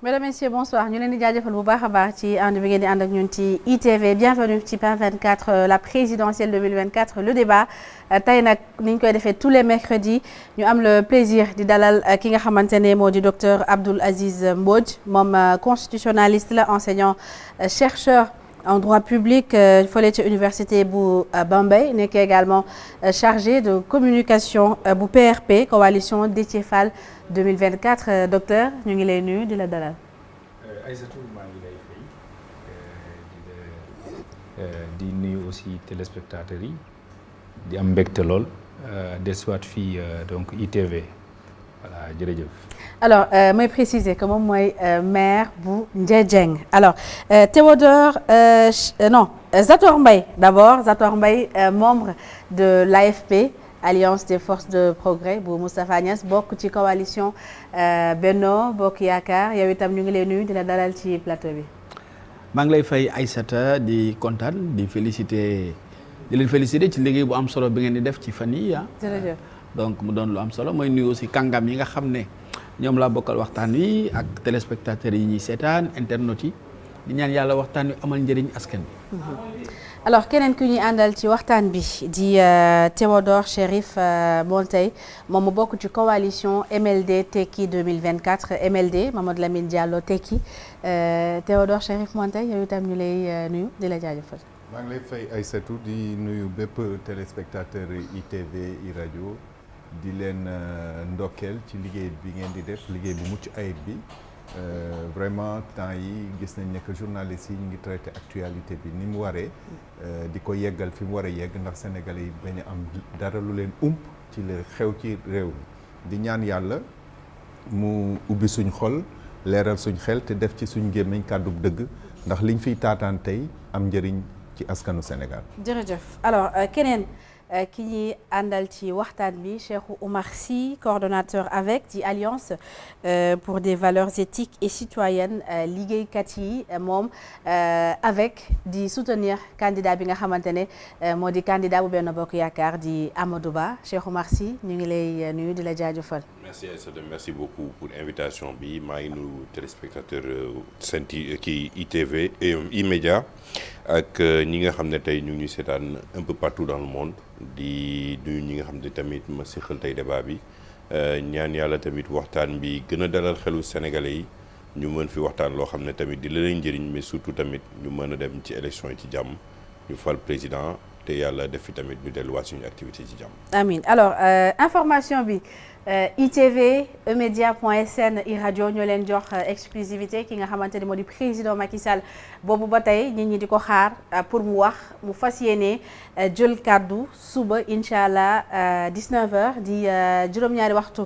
Mesdames, Messieurs, bonsoir. Ñu leen di jaajëfal bu baax a baax ci ànd bi ngeen di ànd ak ñun ci ITV. Bienvenue ci PAN 24 la présidentielle 2024 le débat tey nag ni ñu koy defee tous les mercredis ñu am le plaisir di dalal ki nga xamante ne moo di docteur Abdoul Aziz Mbodj moom constitutionnaliste la enseignant chercheur en droit public fële ci université bu Bambey nekk également chargé de communication bu PRP coalition Déthié Fall 2024 docteur ñu ngi lay nuyu di la dalal. Aïssatou maa ngi lay fay di nuyu aussi téléspectateurs yi di am mbégte lool desuwaat fii donc ITV voilà jërëjëf. alors may préciser que moom mooy maire bu Ndiédiène alors Théodore non Zator Mbaye d'abord Zator Mbaye membre de l'AFP Alliance des forces de progrès bu Moustapha Niasse bokk ci coalition Benno Bokk Yaakaar yow itam ñu ngi lay nuyu di la dalal ci plateau bi. maa ngi lay fay Aïssata di kontaan di leen féliciter ci liggéey bu am solo bi ngeen di def ci fan yi jërëjëf. donc mu doon lu am solo mooy nuyu aussi kàngam yi nga xam ne ñoom laa bokkal waxtaan wi ak téléspectateurs yi ñuy seetaan internautes yi di ñaan yàlla waxtaan wi amal njëriñ askan bi. alors keneen ku ñuy àndal ci waxtaan bi di Théodore Chérif Monteil moom mu bokk ci coalition MLD Tekki 2024 MLD Mamadou Lamine Diallo Tekki Théodore Chérif Monteil yow itam ñu lay nuyu di la jaajëfal. maa ngi lay fay Aïssatou di nuyu bépp téléspectateur ITV iRadio di leen ndokkeel ci liggéey bi ngeen di def liggéey bu mucc ayib bi. Vraiment temps yi gis nañ ne que journalistes yi ñu ngi traité actualité bi ni mu waree di ko yeggal fi mu war a yegg ndax sénégalais yi bañ a am dara lu leen ci la xew ci réew mi di ñaan yàlla mu ubbi suñ xol leeral suñ xel te def ci suñ gémmiñ kàddu dëgg ndax liñ fiy taataan tey am njëriñ ci askanu Sénégal. jërëjëf alors keneen. ki ñuy àndal ci waxtaan bi Cheikh Oumar Sy coordonnateur avec di Alliance pour des valeurs éthiques et citoyennes liggéeykat yi moom avec di soutenir candidat bi nga xamante ne moo di candidat bu Benno Bokk Yaakaar di Amadou Ba Cheikh Oumar Sy ñu ngi lay nuyu di la jaajëfal. merci Aïssata merci beaucoup pour invitation bi maa ngi nuyu téléspectateur Sen kii ITV et E-Media ak ñi nga xam ne tey ñu ngi seetaan un peu partout dans le monde di nuyu ñi nga xam ne tamit ma seqal tey débat bi ñaan yàlla tamit waxtaan bi gën a dalal xelu sénégalais yi ñu mën fi waxtaan loo xam ne tamit di leen njëriñ mais surtout tamit ñu mën a dem ci élection yi ci jàmm ñu fal président te yàlla def fi tamit ñu delluwaat suñu activité ci jàmm. amiin alors information bi. ITV emedia.sn iRadio ñoo leen jox exclusivité ki nga xamante ni moo di président Macky Sall boobu ba tey nit ñi di ko xaar pour mu wax mu fas yéene jël kàddu suba incha allah 19h di juróom-ñaari waxtu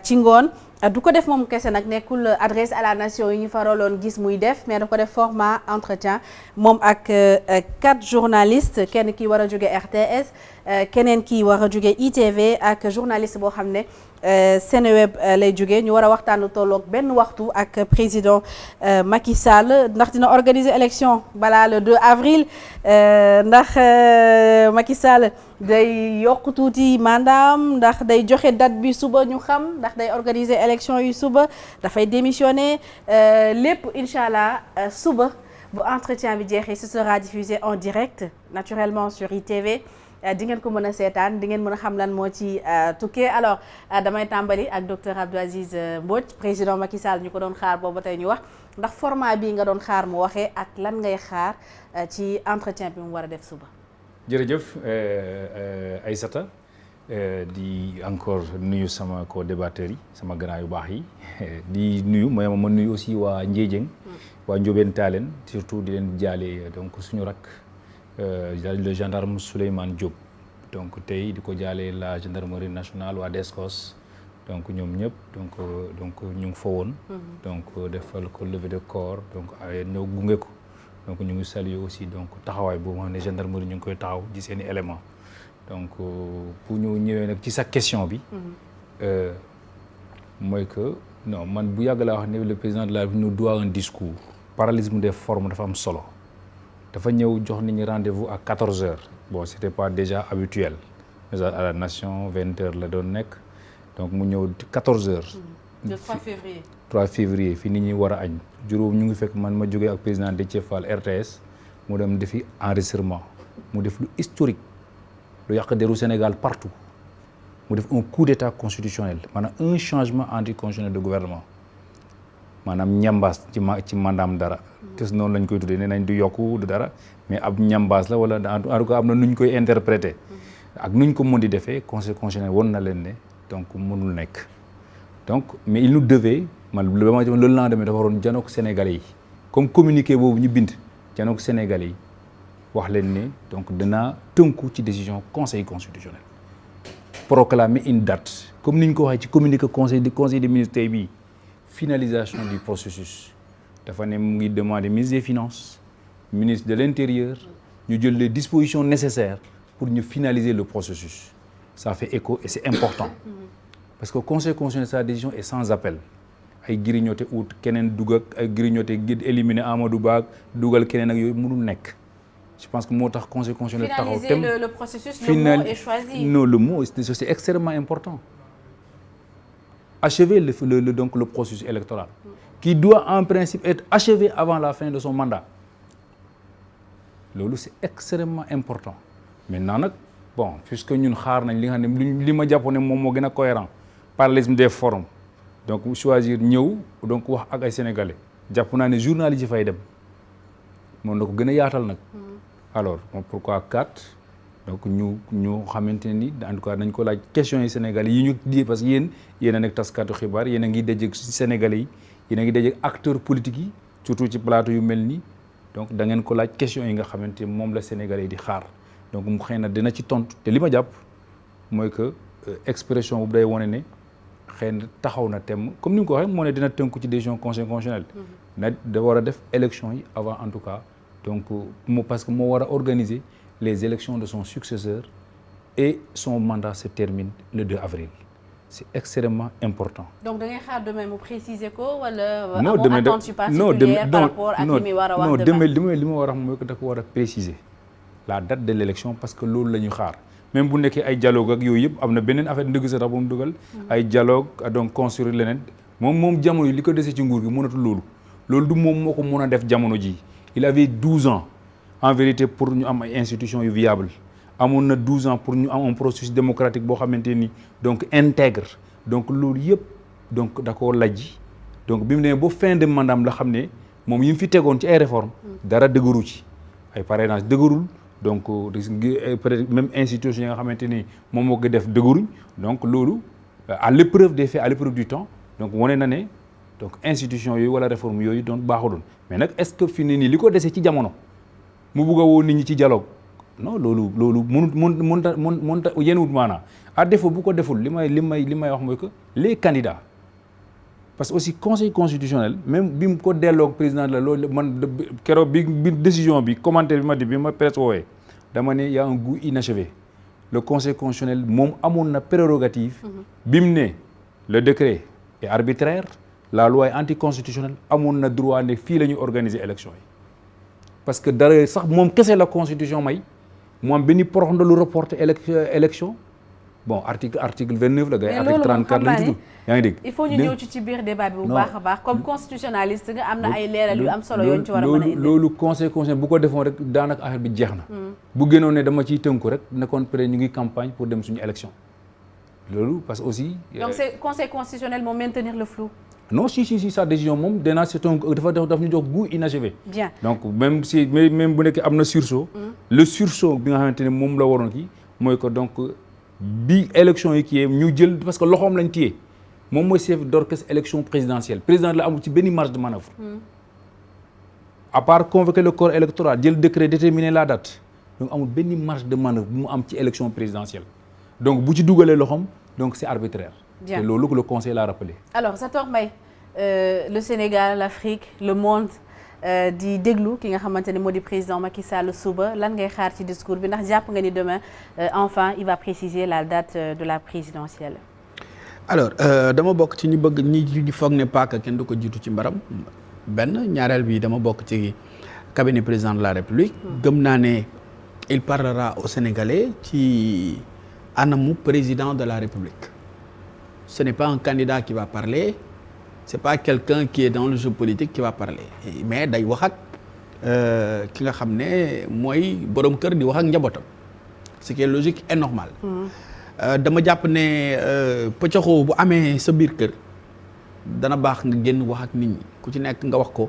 ci ngoon. du ko def moom kese nag nekkul adresse à la nation yi ñu faraloon gis muy def mais da ko def format entretien moom ak 4 journalistes kenn ki war a jóge RTS keneen ki war a jóge ITV ak journaliste boo xam ne Seneweb lay jóge ñu war a waxtaan lu tolloog benn waxtu ak président Macky Sall ndax dina organiser élection balaa le 2 avril ndax Macky Sall day yokk tuuti mandaam ndax day joxe date bi suba ñu xam ndax day organiser élection yi suba dafay démissionner lépp incha allah suba bu entretien bi jeexee ce sera diffusé en direct naturellement sur ITV di ngeen ko mën a seetaan di ngeen mën a xam lan moo ci tukkee alors damay tàmbali ak docteur Abdoul Aziz Mbodj président Macky Sall ñu ko doon xaar boobu ba tey ñu wax ndax format bii nga doon xaar mu waxee ak lan ngay xaar ci entretien bi mu war a def suba. jërëjëf Aïssata di encore nuyu sama co-débatteurs yi sama grand yu baax yi di nuyu ma nuyu aussi waa Ndiédiène waa Ndiobène Talen surtout di leen jaale donc suñu rak le gendarme Souleymane Diop donc tey di ko jaale la gendarmerie nationale waa Descos donc ñoom ñëpp donc ñu ngi fa woon donc defal ko levée de corps donc ay ñëw gunge ko donc ñu ngi saluer aussi donc taxawaay boobu nga xam ne gendarmerie ñu ngi koy taxaw ci seen i éléments donc pour ñu ñëwee nag ci sa question bi mooy que non man bu yàgg laa wax ne le président de la République nous doit un discours parallélisme des formes dafa am solo dafa ñëw jox nit ñi rendez-vous à 14h bon c'était pas déjà habituel mais à la nation 20h la doon nekk donc mu ñëw 14h. le 3 février. 3 février fi nit ñi war a añ juróom ñu ngi fekk man ma jógee ak président Déthié Fall RTS mu dem defi enregistrement mu def lu historique lu yàq deru Sénégal partout mu def un coup d'état constitutionnel maanaam un changement anticonstitutionnel de gouvernement maanaam ñambaas ci mandaam dara te noonu lañ koy tuddee nee nañ du yokku du dara mais ab ñambaas la wala en tout cas am na nuñ koy interpréter ak nuñ ko mën di defee conseil constitutionnel won na leen ne donc mënul nekk donc mais il nous devait man le lendemain dafa waroon janook Sénégalais yi comme communiqué boobu ñu bind janook Sénégalais yi wax leen ne donc danaa tënku ci décision conseil constitutionnel proclamer une date comme ni ñu ko waxee ci communiqué conseil des ministres bi finalisation du processus dafa ne mu ngi demander ministre des finances ministre de l'intérieur ñu jël les dispositions nécessaires pour ñu finaliser le processus ça fait écho et c'est important parce que conseil constitutionnel sa décision est sans appel ay grignoté ut keneen dugg ak ay grignoté éliminer Amadou Ba dugal keneen ak yooyu mënul nekk je pense que moo tax conseil constitutionnel taxaw finaliser le processus le mot est choisi. Non, le mot c'est extrêmement important. Achever donc le processus électoral qui doit en principe être achevé avant la fin de son mandat. Loolu c'est extrêmement important. Maintenant nag bon puisque ñun xaar nañ li nga xam ne li ma jàpp ne moom moo gën a cohérent parallélisme des formes donc choisir ñëw donc wax ak ay sénégalais jàpp naa ne journaliste yi fay dem moom na ko gën a yaatal nag. Alors pourquoi 4 donc ñu xamante ni en tout cas nañ ko laaj questions yi sénégalais yi ñu di parce que yéen a nekk taskatu xibaar yéen a ngi dajeeg sénégalais yi yéen a ngi dajeeg acteurs politiques yi surtout ci plateau yu mel nii donc da ngeen ko laaj questions yi nga xamante ni moom la sénégalais yi di xaar donc mu xëy na dina ci tontu te li ma jàpp mooy que expression boobu day wane ne xëy na taxaw na thème comme ni nga ko waxee moo ne dina tënku ci décision conseil constitutionnel na da war a def élection yi avant en tout cas donc parce que moo war a organiser les élections de son successeur et son mandat se termine le 2 avril c'est extrêmement important. Donc da ngay xaar demain mu préciser ko wala. non demain attente particulière par rapport ak li muy war a wax demain li ma war a wax mooy que da ko war a préciser la date de l'élection parce que loolu la ñu xaar même bu nekkee ay dialogue ak yooyu yëpp am na beneen affaire ndëgg sa tax ba mu dugal. ay dialogue donc construire leneen moom jamono yi li ko dese ci nguur gi mënatul loolu du moom moo ko mën a def jamono ji il avait 12 ans en vérité pour ñu am ay institutions yu viables amoon na 12 ans pour ñu am un processus démocratique boo xamante ni donc intègre donc loolu yëpp donc da koo lajji donc bi mu nee ba fin de mandat la xam ne moom yi mu fi tegoon ci ay réformes dara dëgëru ci ay parrainage dëgërul donc peut-être même institutions yi nga xamante ni moom moo ko def dëgëruñ donc loolu à l'épreuve des faits à l'épreuve du temps donc wane na ne donc institution yooyu wala réforme yooyu donc baaxuloon mais nag est-ce que fi ne nii li ko dese ci jamono mu bugg a woo nit ñi ci dialogue non loolu mënut yenn wut maanaam à défaut bu ko deful li may wax mooy que les candidats parce que aussi conseil constitutionnel même bi mu ko delloo président la loolu man keroog bi décision bi commentaire bi ma presse woowee dama ne y a un goût inachevé le conseil constitutionnel moom amoon na prérogative bi mu ne le décret est arbitraire la loi est anticonstitutionnelle amoon na droit ne fii la ñuy organiser élection yi parce que dara sax moom kese la constitution may mu am benn porox ndalu reporter élection bon article 29 la gars yi article 34 lañ tudd yaa ngi dégg il faut ñu ñëw ci biir débat bi bu baax a baax comme constitutionnaliste nga am na ay leeral yu am solo yoon ci war a mën a indi loolu conseil constitutionnel bu ko defoon rek daanaka affaire bi jeex na bu gënoon ne dama ciy tënku rek nekkoon peut-être ñu ngi campagne pour dem suñu élection loolu parce que aussi donc c'est conseil constitutionnel moo maintenir le flou. Non, si sa décision moom danaa c'est un daf ñu jox goût inachevé. Bien. Donc même bu nekkee am na sursaut. Le sursaut bi nga xamante ne moom la waroon kii mooy que donc bi élection yi kii ñu jël parce que loxoom lañ téye moom mooy chef d'orchestre élection présidentielle président la amul ci benn marge de manœuvre. À part convoquer le corps électoral jël décret déterminer la date donc amul benn marge de manœuvre bu mu am ci élection présidentielle donc bu ci dugalee loxoom donc c'est arbitraire. Bien. Et loolu que le conseil l'a rappelé. Alors Zator Mbaye le Sénégal l'Afrique le monde di déglu ki nga xamante ne moo di président Macky Sall suba lan ngay xaar ci discours bi ndax jàpp nga ni demain enfin il va préciser la date de la présidentielle. Alors dama bokk ci ñi bëgg ñi foog ne paaka kenn du ko jiitu ci mbaram benn ñaareel bi dama bokk ci cabinet président de la République. gëm naa ne il parlera aux Sénégalais ci anamu président de la République. Ce n'est pas un candidat qui va parler c'est pas quelqu'un qui est dans le jeu politique qui va parler mais day wax ak ki nga xam ne mooy borom kër di wax ak njabootam ce qui est logique et normal. dama jàpp ne pëccaxoo bu amee sa biir kër dana baax nga génn wax ak nit ñi ku ci nekk nga wax ko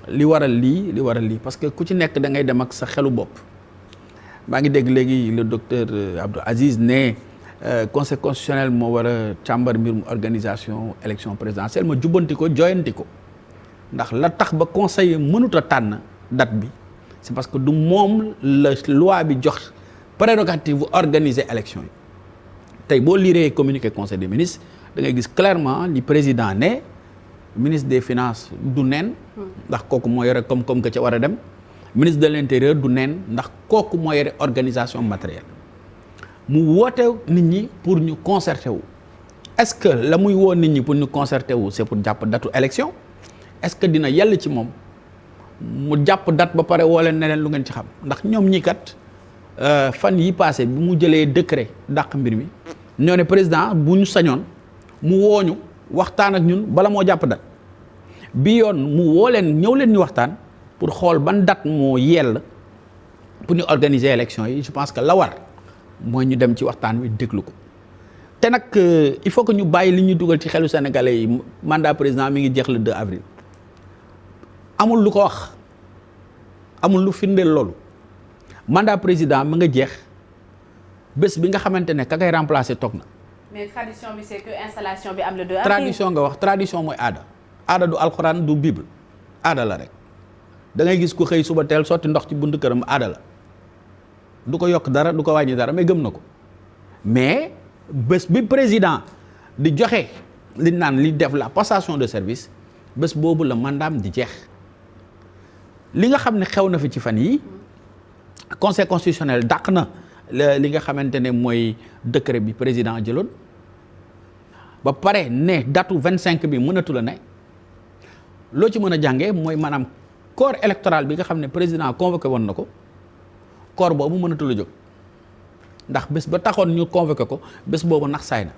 li waral lii parce que ku ci nekk da ngay dem ak sa xelu bopp. maa ngi dégg léegi le docteur Abdou Aziz ne conseil constitutionnel moo war a càmbar mbirum organisation élection présidentielle ma jubbanti ko joyanti ko ndax la tax ba conseil mënut a tànn date bi c'est parce que du moom la loi bi jox prérogative bu organiser élection yi tey boo liiree communiqué conseil des ministres da ngay gis clairement li président ne ministre des finances du neen ndax kooku moo yore comme que ca war a dem ministre de l'intérieur du neen ndax kooku moo yore organisation matérielle mu woote nit ñi pour ñu concerter wu est-ce que la muy woo nit ñi pour ñu concerter wu c'est pour jàpp datu élection est-ce que dina yell ci moom mu jàpp date ba pare woo leen ne leen lu ngeen ci xam ndax ñoom ñi kat fan yi passé bi mu jëlee décret dàq mbir mi ñoo ne président bu ñu sañoon mu wooñu waxtaan ak ñun bala moo jàpp date bi yoon mu woo leen ñëw leen ñu waxtaan pour xool ban date moo yell pour ñu organiser élection yi je pense que la war mooy ñu dem ci waxtaan wi déglu ko te nag il faut que ñu bàyyi li ñuy dugal ci xelu sénégalais yi mandat président mi ngi jeex le 2 avril amul lu ko wax amul lu firndeel loolu mandat président mi nga jeex bés bi nga xamante ne ka koy remplacer toog na. mais tradition bi c'est que installation bi am le 2 avril. tradition nga wax tradition mooy aada du alxuraan du bible aada la rek da ngay gis ku xëy suba teel sotti ndox ci buntu këram aada la du ko yokk dara du ko wàññi dara mais gëm na ko mais bés bi président di joxe li naan li def la passation de service bés boobu la mandaam di jeex li nga xam ne xew na fi ci fan yi conseil constitutionnel dàq na li nga xamante ne mooy décret bi président jëloon ba pare ne datu 25 bi mënatu la ne loo ci mën a jàngee mooy maanaam corps électoral bi nga xam ne président convoqué woon na ko corps boobu mënatu la jóg ndax bés ba taxoon ñu convoqué ko bés boobu nax saay na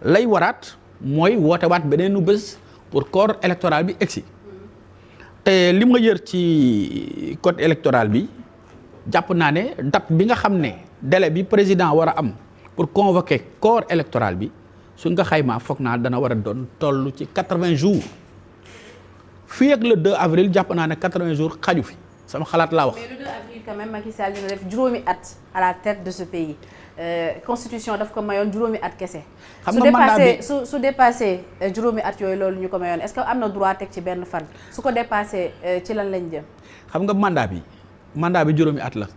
lay waraat mooy woote waat beneenu bés pour corps électoral bi egsi te li ma yër ci code électoral bi jàpp naa ne date bi nga xam ne délai bi président war a am pour convoquer corps électoral bi suñ nga xaymaa foog naa dana war a doon toll ci 80 jours fii ak le 2 avril jàpp naa ne 80 jours xaju fi sama xalaat laa wax. mais le 2 avril quand même Macky Sall dina def juróomi at à la tête de ce pays constitution daf ko mayoon juróomi at kese. xam nga mandat bi su dépassé juróomi at yooyu loolu ñu ko mayoon est-ce que am na droit teg ci benn fan su ko dépassé ci lan lañ jëm. xam nga mandat bi juróomi at la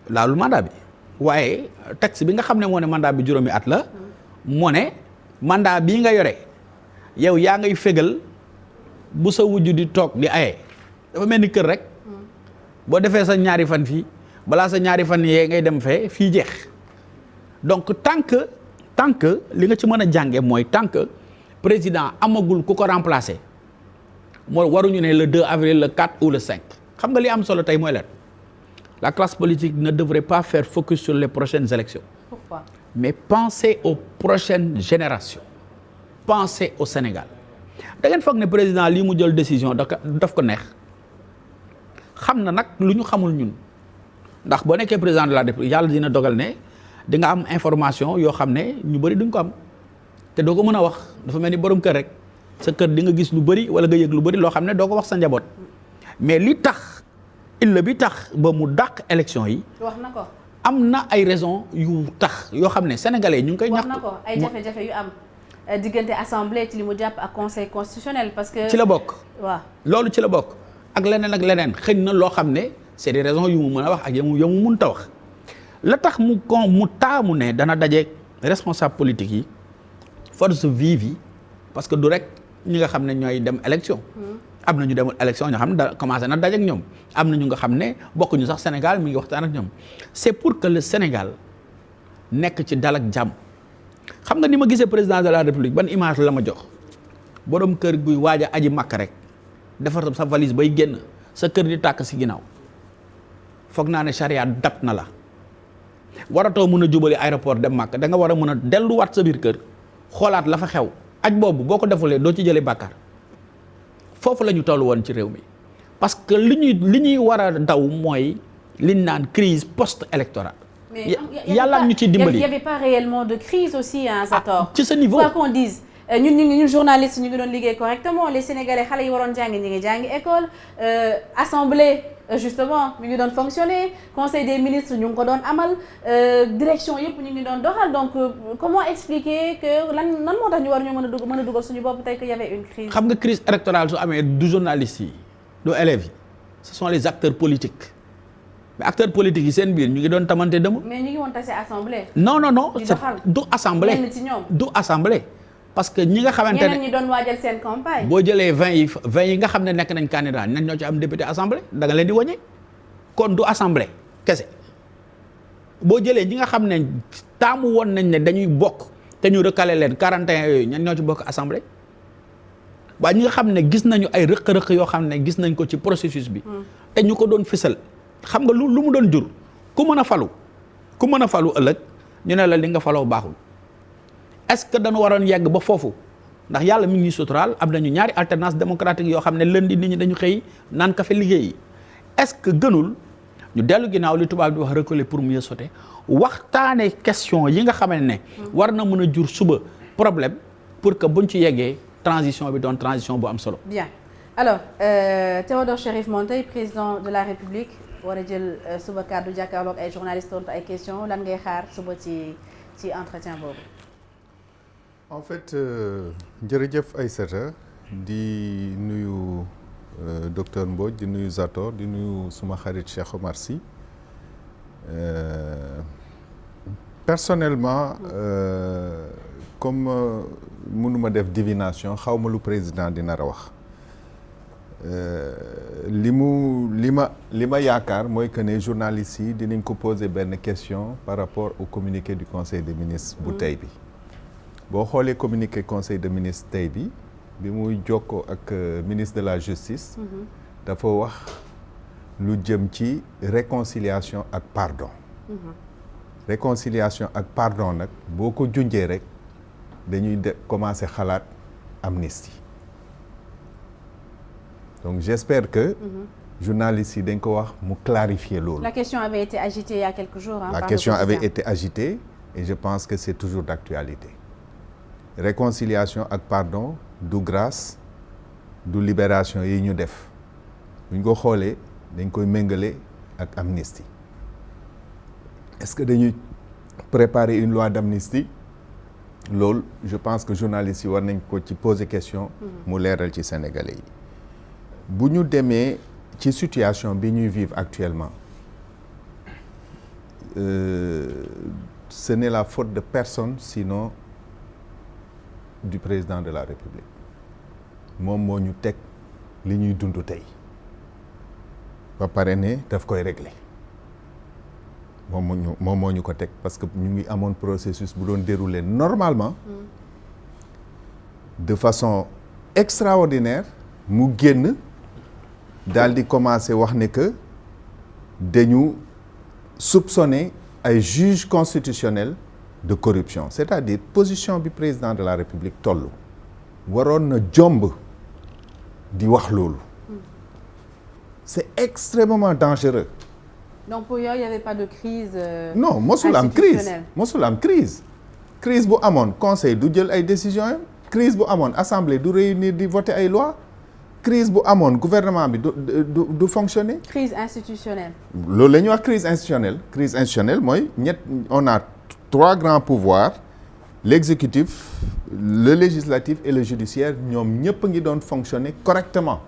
laalu mandat bi waaye texte bi nga xam ne moo ne mandat bi juróomi at la moo ne mandat bii nga yore yow yaa ngay fégal bu sa wujj di toog di aye dafa mel ni kër rek boo defee sa ñaari fan fii balaa sa ñaari fan yee ngay dem fee fii jeex donc tant que li nga ci mën a jànge mooy tant que président amagul ku ko remplacer moo waruñu ne le 2 avril le 4 ou le 5 xam nga li am solo tey mooy lan la classe politique ne devrait pas faire focus sur les prochaines élections. Pourquoi? Mais penser aux prochaines générations penser au Sénégal da ngeen foog ne président lii mu jël décision daf ko neex xam na nag lu ñu xamul ñun ndax boo nekkee président de la République yàlla dina dogal ne di nga am information yoo xam ne ñu bëri duñ ko am te doo ko mën a wax dafa mel ni borom kër rek sa kër di nga gis lu bëri wala nga yëg lu bëri loo xam ne doo ko wax sa njaboot mais li tax illa bi tax ba mu dàq élection yi. wax na ko. am na ay raisons yu tax yoo xam ne sénégalais ñu ngi koy. wax ñaxtu na ko ay jafe-jafe yu am diggante assemblée ci li mu jàpp ak conseil constitutionnel parce que. ci la bokk. waaw loolu ci la bokk ak leneen xëy na loo xam ne c'est des raisons yu mu mën a wax ak yu mu mun ta wax la tax mu taamu ne dana daje responsable politique yi force vive yi parce que du rek ñi nga xam ne ñooy dem élection. am na ñu demul élection ñoo xam ne da commencé na daje ak ñoom am na ñu nga xam ne bokkuñu sax Sénégal mi ngi waxtaan ak ñoom c'est pour que le Sénégal nekk ci dal ak jàmm xam nga ni ma gisee président de la République ban image la ma jox borom kër guy waaj a aji màkk rek defar sa valise bay génn sa kër di tàkk si ginnaaw foog naa ne charia dab na la waratoo mën a jubali aéroport dem màkk da nga war a mën a delluwaat sa biir kër xoolaat la fa xew aj boobu boo ko defulee doo ci jëlee bàkkaar foofu la ñu toll woon ci réew mi parce que li ñuy war a daw mooy liñ naan crise post-électorale. mais yàlla ñu ci dimbali. il y avait pas réellement de crise aussi à Zator. ci ce niveau quoi qu'on dise ñun journalistes ñu ngi doon liggéey correctement les Sénégalais xale yi waroon jàngi ñu ngi jàngi école assemblée justement mi ngi doon fonctionner conseil des ministres ñu ngi ko doon amal direction yëpp ñu ngi doon doxal donc comment expliquer que nan moo tax ñu war ñu mën a dugal suñu bopp tey que y avait une crise. xam nga crise électorale su amee du journalistes yi du élèves yi ce sont les acteurs politiques mais acteurs politiques yi seen biir ñu ngi doon tamante dëmm. mais ñu ngi woon tase assemblée. non di doxal du assemblée ñenn ci ñoom du assemblée. parce que ñi nga xamante ne ñeneen ñi doon waajal seen campagne. boo jëlee 20 yi nga xam ne nekk nañ candidat ñan ñoo ci am député assemblée da nga leen di wàññi kon du assemblée kese boo jëlee ñi nga xam ne taamu woon nañ ne dañuy bokk te ñu recalé leen 41 yooyu ñan ñoo ci bokk assemblée waaye ñi nga xam ne gis nañu ay rëq-rëq yoo xam ne gis nañ ko ci processus bi. te ñu ko doon fësal xam nga lu mu doon jur ku mën a falu ëllëg ñu ne la li nga faloo baaxul. est-ce que dañu waroon yegg ba foofu ndax yàlla mi ngi suturaal am nañu ñaari alternance démocratique yoo xam ne lundi nit ñi dañu xëy naan kafe liggéeyi est-ce que gënul ñu dellu ginnaaw li tubaab di wax reculer pour mieux sauter waxtaane question yi nga xamante ne war na mën a jur suba problème pour que buñ ci yeggee transition bi doon transition bu am solo. Bien alors Théodore Chérif Monteil président de la République war a jël suba kàddu jàkkaarloog ay journalistes tontu ay questions lan ngay xaar suba ci entretien boobu. en fait jërëjëf Aïssata di nuyu docteur Mbodj di nuyu Zator di nuyu suma xarit Cheikh Omar Sy personnellement comme mënuma def divination xaw ma lu président di nar a wax li ma yaakaar mooy que ne journalistes yi dinañ ko poser benn question par rapport au communiqué du conseil des ministres bu tey bi boo xoolee communiqué conseil des ministres tey bi muy jokkoo ak ministre de la justice dafa wax lu jëm ci réconciliation ak pardon réconciliation ak pardon nag boo ko junjee rek dañuy commencer xalaat amnistie donc j'espère que journalistes yi dañ ko wax mu clarifier loolu. La question avait été agitée il y a quelques jours. La question avait été agitée et je pense que c'est toujours d'actualité. Réconciliation ak pardon du grâce du libération yi ñu def bu ñu ko xoolee dañ koy méngale ak amnistie est-ce que dañuy préparer une loi d'amnistie loolu je pense que journalistes yi war nañ ko ci poser question mu leeral ci Sénégalais yi bu ñu demee ci situation bi ñuy vivre actuellement ce n'est la faute de personne sinon du président de la République moom moo ñu teg li ñuy dund tey ba pare ne daf koy régler moom moo ñu ko teg parce que ñu ngi amoon processus bu doon dérouler normalement de façon extraordinaire mu génn daal di commencer wax ne que dañu soupçonner ay juges constitutionnels de corruption c'est-à-dire position bi président de la République tollu waroon na jomb di wax loolu c'est extrêmement dangereux. Donc pour yow il y avait pas de crise non mosul am crise crise bu amoon conseil du jël ay décisions crise bu amoon assemblée du réunir di voter ay lois crise bu amoon gouvernement bi du fonctionner. Crise institutionnelle. loolu la ñuy wax crise institutionnelle mooy on a 3 grands pouvoirs l'exécutif le législatif et le judiciaire ñoom ñëpp ngi doon fonctionner correctement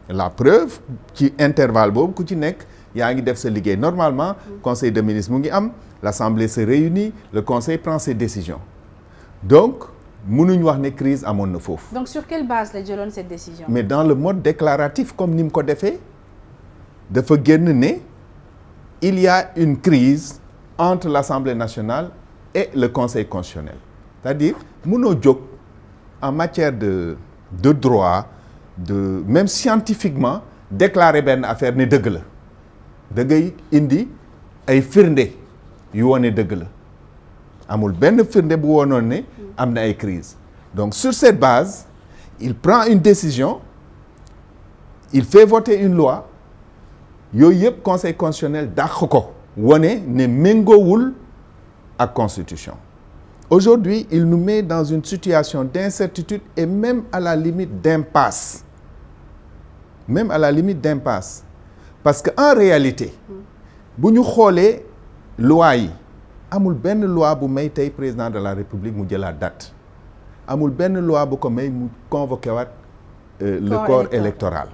la preuve ci intervalle boobu ku ci nekk yaa ngi def sa liggéey normalement conseil des ministres mu ngi am l'assemblée se réunit le conseil prend ses décisions donc mënuñ wax ne crise amoon na foofu. Donc sur quelle base la jëloon cette décision? Mais dans le mode déclaratif comme ni mu ko defee dafa génn ne il y a une crise entre l'Assemblée nationale et le Conseil constitutionnel c'est-à-dire mënoo jóg en matière de droit de même scientifiquement déclarer benn affaire ne dëgg la da ngay indi ay firnde yu wone dëgg la amul benn firnde bu wonoon ne am na ay crise Donc sur cette base, il prend une décision, il fait voter une loi, yooyu yëpp conseil constitutionnel dàq ko wane ne méngoowul ak constitution. Aujourd'hui, il nous met dans une situation d'incertitude et même à la limite d'impasse. Même à la limite d'impasse. Parce qu'en réalité, bu ñu xoolee loi yi amul benn loi bu may tey président de la République mu jëlaat date. Amul benn loi bu ko may mu convoqué waat le corps électoral.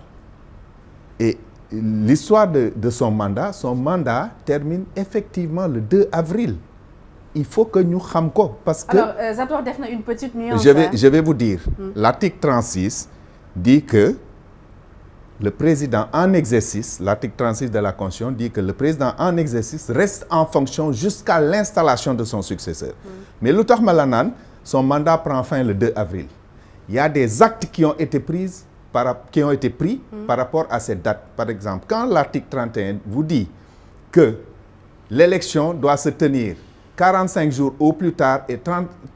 Et l'histoire de son mandat termine effectivement le 2 avril. Il faut que ñu xam ko parce que alors Zator def na une petite nuance. je vais vous dire. L'article 36 dit que le président en exercice, l'article 36 de la Constitution dit que le président en exercice reste en fonction jusqu'à l'installation de son successeur. Mais lu tax ma la naan son mandat prend fin le 2 avril. Il y a des actes qui ont été pris par rapport à cette date. Par exemple, quand l'article 31 vous dit que l'élection doit se tenir 45 jours au plus tard et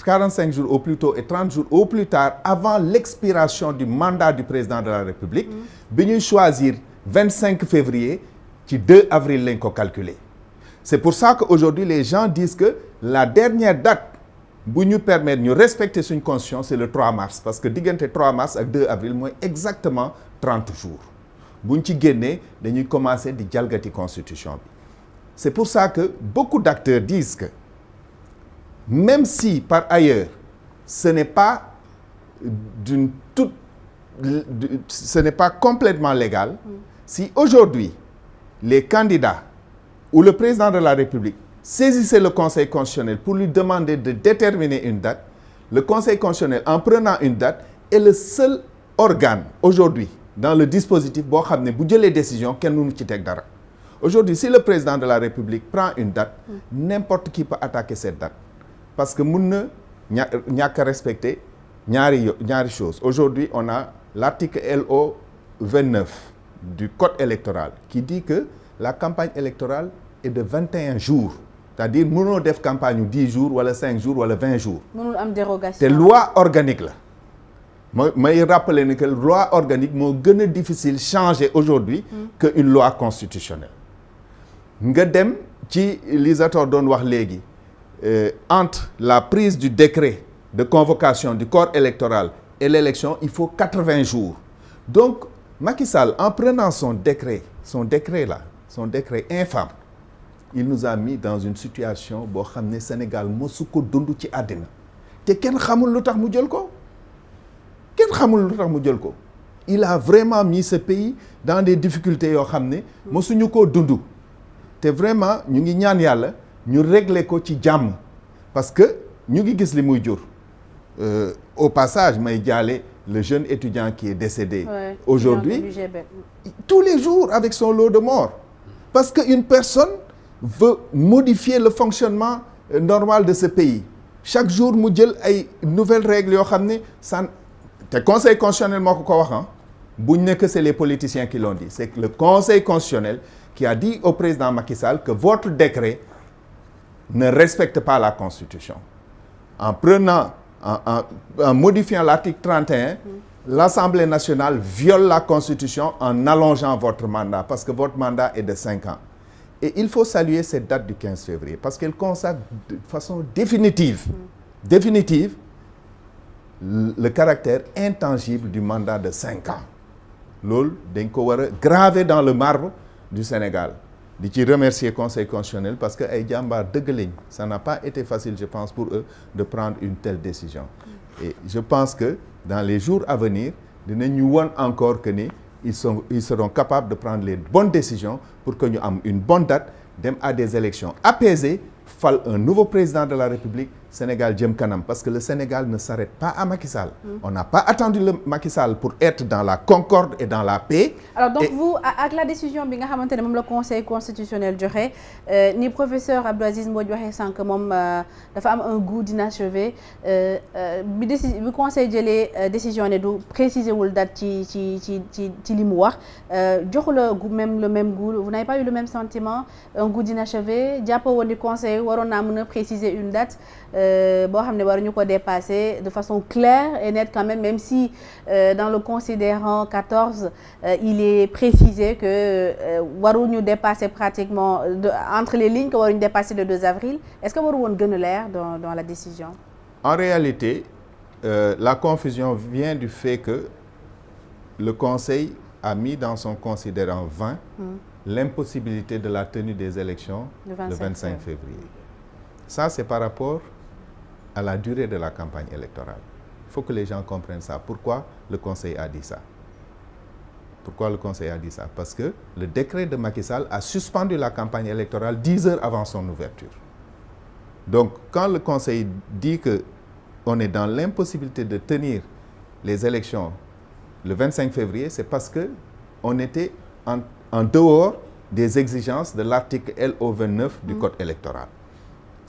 45 jours au plus tôt et 30 jours au plus tard avant l'expiration du mandat du président de la République, bi ñuy choisir 25 février ci 2 avril lañ ko calculer. C'est pour ça qu'aujourd'hui les gens disent que la dernière date bu ñu permettre ñu respecter suñu constitution c'est le 3 mars parce que diggante 3 mars ak 2 avril mooy exactement 30 jours bu ñu ci génnee dañuy commencer di jalgati constitution bi. C'est pour ça que beaucoup d'acteurs disent que même si par ailleurs ce n'est pas ce n'est pas complètement légal, si aujourd'hui les candidats ou le président de la République saisissait le Conseil constitutionnel pour lui demander de déterminer une date, le Conseil constitutionnel en prenant une date est le seul organe aujourd'hui dans le dispositif boo xam ne bu jëlee décision kenn mënu ci teg dara. Aujourd'hui, si le président de la République prend une date, n'importe qui peut attaquer cette date. Parce que mun na ñàkk a respecter ñaari choses. Aujourd'hui, on a l'article LO 29 du Code électoral qui dit que la campagne électorale est de 21 jours. C'est-à-dire mënoo def campagne 10 jours wala 5 jours wala 20 jours. mënul am dérogation. Te loi organique la. may rappeler ne que loi organique moo gën a difficile changer aujourd'hui que une loi constitutionnelle. Nga dem ci li Zator doon wax léegi entre la prise du décret de convocation du corps électoral et l'élection il faut 80 jours. Donc Macky Sall en prenant son décret infâme, il nous a mis dans une situation boo xam ne Sénégal mosu ko dund ci àddina te kenn xamul lu tax mu jël ko. Il a vraiment mis ce pays dans des difficultés yoo xam ne mosuñu koo dund te vraiment ñu ngi ñaan yàlla ñu régler ko ci jàmm parce que ñu ngi gis li muy jur. Au passage may jaale le jeune étudiant qui est décédé aujourd'hui tous les jours avec son lot de morts parce que une personne veut modifier le fonctionnement normal de ce pays chaque jour mu jël ay nouvelles règles yoo xam ne te conseil constitutionnel moo ko wax buñ ne que c'est les politiciens qui l'ont dit, c'est que le conseil constitutionnel qui a dit au président Macky Sall que votre décret ne respecte pas la constitution. En modifiant l'article 31, l'Assemblée nationale viole la constitution en allongeant votre mandat parce que votre mandat est de 5 ans. Et il faut saluer cette date du 15 février parce qu'elle consacre de façon définitive le caractère intangible du mandat de 5 ans. Loolu dañ ko war a graver dans le marbre du Sénégal. Di ci remercier Conseil constitutionnel parce que ay jàmbaar dëgg lañ. Ça n'a pas été facile, je pense, pour eux de prendre une telle décision. Et je pense que dans les jours à venir, dinañu won encore que ni ils seront capables de prendre les bonnes décisions pour que ñu am une bonne date, dem à des élections apaisées, fal un nouveau président de la République, Sénégal jëm kanam parce que le Sénégal ne s'arrête pas à Macky Sall. On n'a pas attendu le Macky Sall pour être dans la concorde et dans la paix. Alors donc vous ak la décision bi nga xamante ne moom la conseil constitutionnel joxe ni professeur Abdou Aziz Mbodj waxee sànq moom dafa am un goût d'inachevé bi conseil jëlee décision ne du préciser wul date ci li mu wax joxu la le même goût, vous n'avez pas eu le même sentiment, un goût d'inachevé jàppoo woon ni conseil waroon naa mën a préciser une date boo xam ne waruñu ko dépasser de façon claire et nette quand même si dans le considérant 14 il est précisé que waruñu dépasser pratiquement entre les lignes que waruñu dépasser le 2 avril est-ce que waru woon gën a leer dans la décision? En réalité, la confusion vient du fait que le Conseil a mis dans son considérant 20 l'impossibilité de la tenue des élections le 25 février. Ça, c'est par rapport à la durée de la campagne électorale. Il faut que les gens comprennent ça. Pourquoi le Conseil a dit ça? Pourquoi le Conseil a dit ça? Parce que le décret de Macky Sall a suspendu la campagne électorale 10 heures avant son ouverture. Donc, quand le Conseil dit qu'on est dans l'impossibilité de tenir les élections le 25 février, c'est parce qu'on était en dehors des exigences de l'article LO 29 du Code électoral.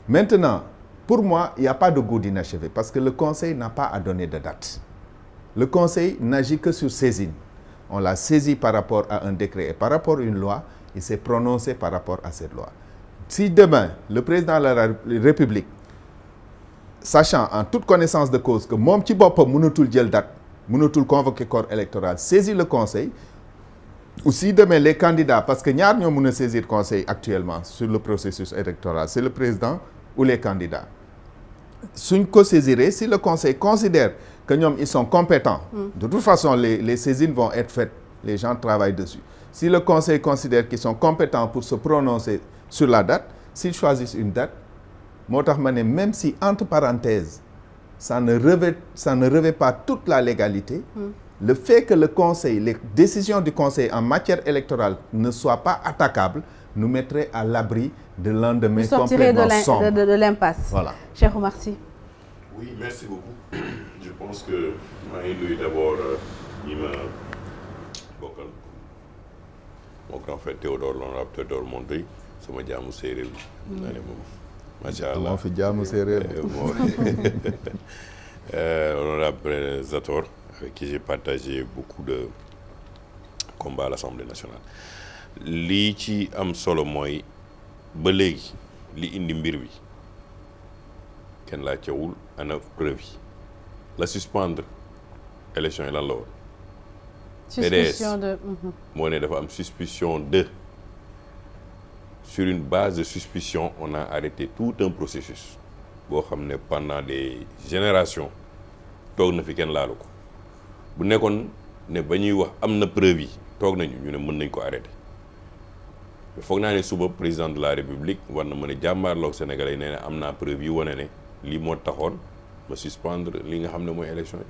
Maintenant, pour moi, il n'y a pas de goût d'inachevé parce que le Conseil n'a pas à donner de date. Le Conseil n'agit que sur saisine. On l'a saisi par rapport à un décret et par rapport à une loi, il s'est prononcé par rapport à cette loi. Si demain, le président de la République, sachant en toute connaissance de cause que moom ci boppam mënatul jël date, mënatul convoquer corps électoral, saisit le Conseil, ou si demain les candidats, parce que ñaar ñoo mën a saisir Conseil actuellement sur le processus électoral, c'est le président ou les candidats. Suñ ko saisiré, si le Conseil considère que ñoom ils sont compétents, de toute façon les saisines vont être faites, les gens travaillent dessus. Si le Conseil considère qu'ils sont compétents pour se prononcer sur la date, s'ils choisissent une date, moo tax ma ne même si entre parenthèses ça ne revêt pas toute la légalité, le fait que le Conseil, les décisions du Conseil en matière électorale ne soient pas attaquables nous mettrait à l'abri de lendemain complètement sombre. de l'impasse. Voilà. Cheikh Oumar Sy. Oui, merci beaucoup. Je pense que maa ngi nuyu d'abord ñi ma bokkal mon grand frère Théodore l'honorable Théodore Monteil sama jaamu séeréer bi naa ne moom macha allah moo fi jaamu séeréer honorable Zator avec qui j'ai partagé beaucoup de combats à l'Assemblée nationale. Lii ci am solo mooy ba léegi li indi mbir bi kenn laa cawul ana preuve yi la suspendre élection yi lan la woon. Suspicion de. moo ne dafa am suspicion de. Sur une base de suspicion on a arrêté tout un processus boo xam ne pendant des générations toog na fi kenn laalu ko bu nekkoon ne ba ñuy wax am na preuve yi toog nañu ñu ne mën nañ ko arrêté. Foog naa ne suba président de la République war na mën a jàmbaarloog Sénégalais yi nee na am naa preuve yi wane ne lii moo taxoon ma suspendre li nga xam ne mooy élection yi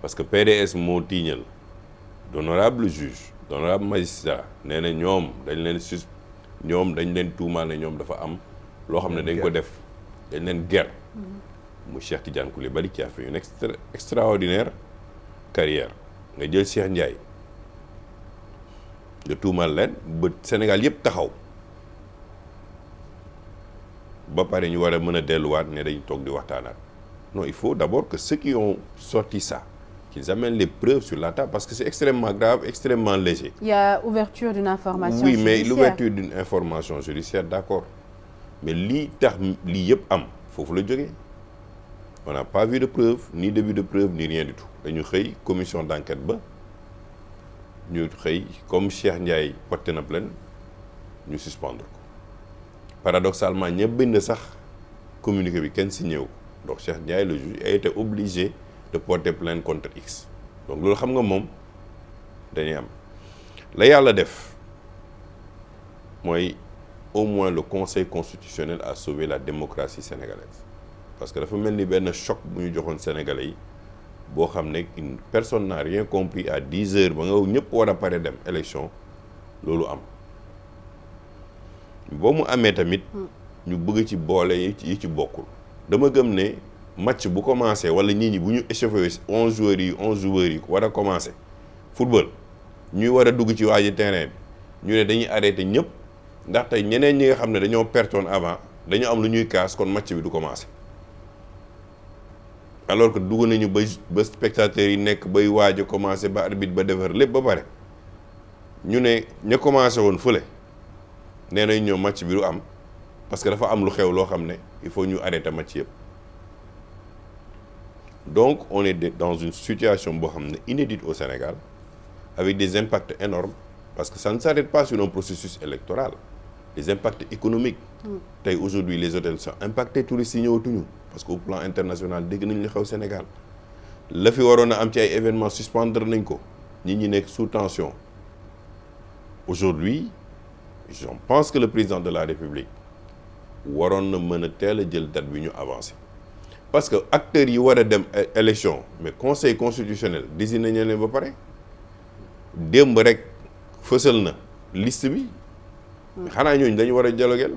parce que PDS moo tiiñal d'honorable juge d'honorable magistrat nee na ñoom dañ leen tuumaal ne ñoom dafa am loo xam ne dañ ko def dañ leen ger mu Cheikh Tidiane Coulibaly qui a fait une extraordinaire carrière nga jël Cheikh Ndiaye nga tuumal leen ba Sénégal yëpp taxaw ba pare ñu war a mën a delluwaat ne dañ toog di waxtaanaat non il faut d'abord que ceux qui ont sorti ça qu'ils amènent les preuves sur la table parce que c'est extrêmement grave, extrêmement léger. Il y a ouverture d'une information oui, judiciaire. mais l'ouverture d'une information judiciaire, d'accord. Mais lii tax lii yëpp am foofu la jógee on n'a pas vu de preuve ni début de preuve ni rien du tout dañu xëy commission d'enquête ba ñu xëy comme Cheikh Ndiaye porté na plainte ñu suspendre ko paradoxalement ñëpp bind sax communiqué bi kenn signé wu donc Cheikh Ndiaye le juge a été obligé de porter plainte contre X donc loolu xam nga moom dañuy am la yàlla def mooy au moins le Conseil constitutionnel a sauvé la démocratie sénégalaise parce que dafa mel ni benn choc bu ñu joxoon Sénégalais yi boo xam ne une personne n'a rien compris à 10 heures ba nga ñëpp war a pare dem élection loolu am boo mu amee tamit ñu bëgg ci boole yi ci bokkul dama gëm ne match bu commencé wala nit ñi bu ñu échauffé 11 joueurs yi war a commencé football ñuy war a dugg ci waaji terrain bi ñu ne dañuy arrêté ñëpp ndax tey ñeneen ñi nga xam ne dañoo pertoon avant dañu am lu ñuy kaas kon match bi du commencé alors que dugg nañu ba spectateurs yi nekk bay waaj a commencé ba arbitre ba defar lépp ba pare ñu ne ña commencé woon fële nee nañ ñoom match bi du am parce que dafa am lu xew loo xam ne il faut ñu arrêté match yëpp donc on est dans une situation boo xam ne inédite au Sénégal avec des impacts énormes parce que ça ne s'arrête pas sur un processus électoral les impacts économiques tey aujourd'hui les hôtels sont impactés touristes yi ñëwatuñu parce que au plan international dégg nañ li xew Sénégal la fi waroon a am ci ay événements suspendre nañ ko nit ñi nekk sous tension aujourd'hui je pense que le président de la République waroon na mën a teel a jël date bi ñu avancé parce que acteurs yi war a dem élection mais conseil constitutionnel désigné nañ leen ba pare démb rek fësal na liste bi xanaa ñooñu dañu war a dialoguer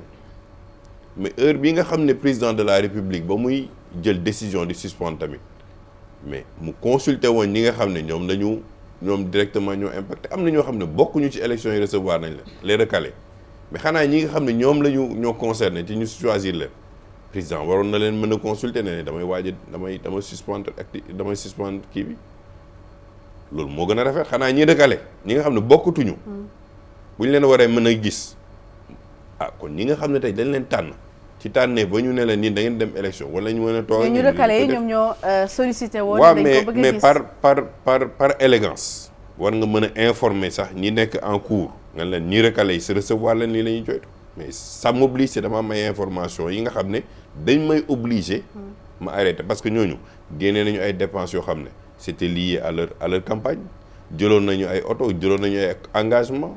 mais heure bi nga xam ne président de la République ba muy jël décision di suspendre tamit mais mu consulter woon ñi nga xam ne ñoom directement ñoo impacté am na ñoo xam ne bokkuñu ci élection yi recevoir nañ leen les recalés mais xanaa ñi nga xam ne ñoom ñoo concerné ci ñu choisir leen président waroon na leen mën a consulter ne damay damay suspendre kii bi loolu moo gën a rafet xanaa ñi recalé ñi nga xam ne bokkutuñu bu ñu leen waree mën a gis kon ñi nga xam ne tey dañ leen tànn ci tànnee ba ñu ne la nii da ngeen dem élection wala ñu mën a toog ñu recalé yi ñoom ñoo sollicité woon waaw dañ ko bëgg a gis mais par élégance war nga mën a informer sax ñi nekk en cours nga leen ñi recalé yi se recevoir leen lii la ñuy joytu mais ça m'oblige dama am ay information yi nga xam ne dañ may obligé ma arrêté parce que ñooñu génnee nañu ay dépenses yoo xam ne c'était lié à leur campagne jëloon nañu ay oto jëloon nañu ay engagement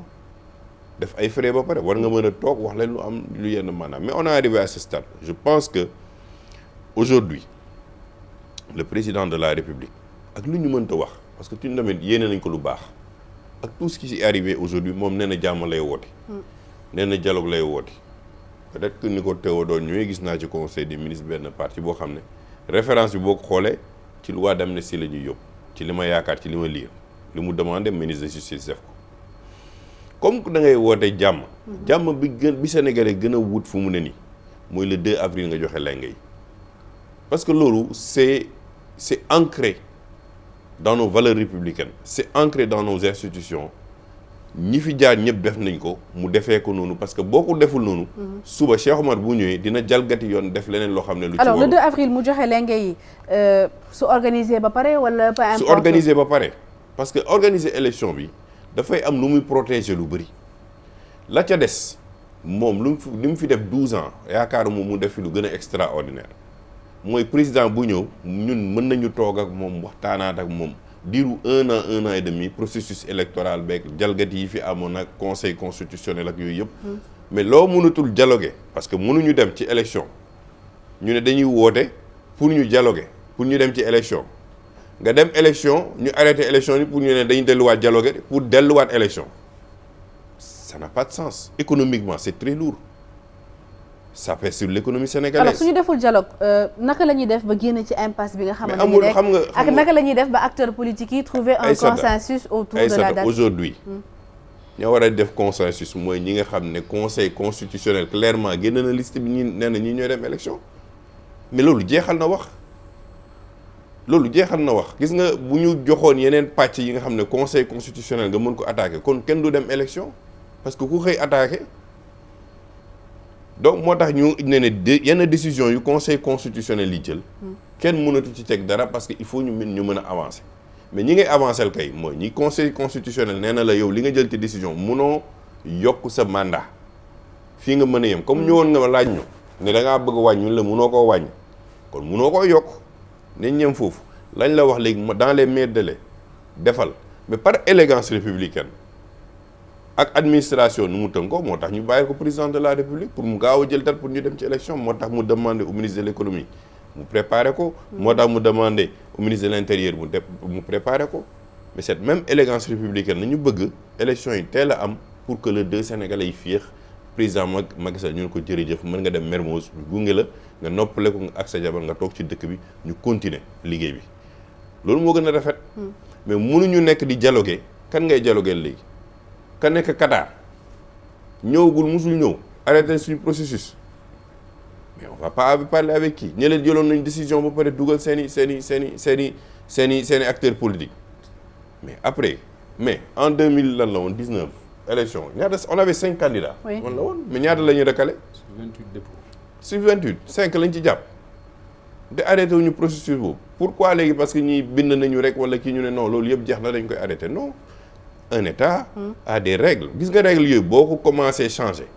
def ay frais ba pare war nga mën a toog wax leen lu am lu yenn maanaam mais on est arrivé à ce stade je pense que aujourd'hui le président de la République ak lu ñu mënta wax parce que tuñ tamit yéene nañ ko lu baax ak tout ce qui est arrivé aujourd'hui moom nee na jàmm lay woote nee na dialogue lay woote peut-être que ni ko Théodore ñëwee gis naa ci conseil des ministres benn parti boo xam ne référence bi boo ko xoolee ci loi d'amnistie la ñuy yóbbu ci li ma yaakaar ci li ma lire li mu demandé ministre de justice def ko comme da ngay woote jàmm bi Sénégalais gën a wut fu mu ne nii mooy le 2 avril nga joxe lenge yi parce que loolu c'est ancré dans nos valeurs républicaines c'est ancré dans nos institutions ñi fi jaar ñëpp def nañ ko mu defee ko noonu parce que boo ko deful noonu suba Cheikh Omar bu ñëwee dina jalgati yoon def leneen loo xam ne lu ci alors le 2 avril mu joxe lenge yi su organisé ba pare wala peu importe. su organisé ba pare parce que organiser élection bi dafay am lu muy protéger lu bëri la ca des moom li mu fi def 12 ans yaakaar moom mu def fi lu gën a extraordinaire mooy président bu ñëw ñun mën nañu toog ak moom waxtaanaat ak moom diiru un an et demi processus électoral beeg jalgati yi fi amoon ak conseil constitutionnel ak yooyu yëpp mais loo mënatul dialoguer parce que mënuñu dem ci élection ñu ne dañuy woote pour ñu dialoguer pour ñu dem ci élection nga dem élection ñu arrêté élection yi pour ñu ne dañuy delluwaat dialoguer pour delluwaat élection ça n'a pas de sens économiquement c'est très lourd ça pèse sur l'économie sénégalaise. alors suñu deful dialogue naka la ñuy def ba génn ci impasse bi nga xamante amul xam nga ak naka la ñuy def ba acteurs politiques yi trouver un consensus autour de la date aujourd'hui ñoo war a def consensus mooy ñi nga xam ne conseil constitutionnel clairement génn na liste bi ñi nee na ñi ñooy dem élection mais loolu jeexal na wax gis nga bu ñu joxoon yeneen pàcc yi nga xam ne conseil constitutionnel nga mën ko attaquer kon kenn du dem élection parce que ku xëy attaquer donc moo tax ñu ne yenn décision yu conseil constitutionnel yi jël kenn mënatu ci teg dara parce que il faut ñu mën a avancer mais ñi ngay avancer kay mooy ñi conseil constitutionnel nee na la yow li nga jël ci décision mënoo yokk sa mandat fii nga mën a yem comme ñëwoon nga laaj ñu ne da ngaa bëgg a wàññi la mënoo koo wàññi kon mënoo koo yokk nañ ñem foofu lañ la wax léegi dans les meilleurs délais defal mais par élégance républicaine ak administration nu mu tënkoo moo tax ñu bàyyi ko président de la république pour mu gaaw a jël date pour ñu dem ci élection moo tax mu demandé au ministre de l'économie mu préparé ko moo tax mu demandé au ministre de l'intérieur mu préparé ko mais cette même élégance républicaine nañu bëgg élection yi teel a am pour que le 2 Sénégalais yi féex président Macky Sall ñu ne ko jërëjëf mën nga dem Mermoz ñu gunge la nga noppale ko ak sa jabar nga toog ci dëkk bi ñu continuer liggéey bi loolu moo gën a rafet mais mënuñu nekk di dialoguer kan ngay dialoguer léegi ka nekk Qatar ñëwagul musul ñëw arrêté suñu processus mais on va pas parler avec qui ñe leen jëloon nañ décision ba pare dugal seeni acteurs politiques mais après mais en 2000 lan la woon 19 élection ñaata on avait 5 candidats woon la woon mais ñaata la ñuy recalé sur 28 dépôts sur 28 5 lañ ci jàpp te arrêté wuñu processus boobu pourquoi léegi parce que ñii bind nañu rek wala kii ñu ne non loolu yëpp jeex na dañ koy arrêté non un état a des règles gis nga règles yooyu boo ko commencé changer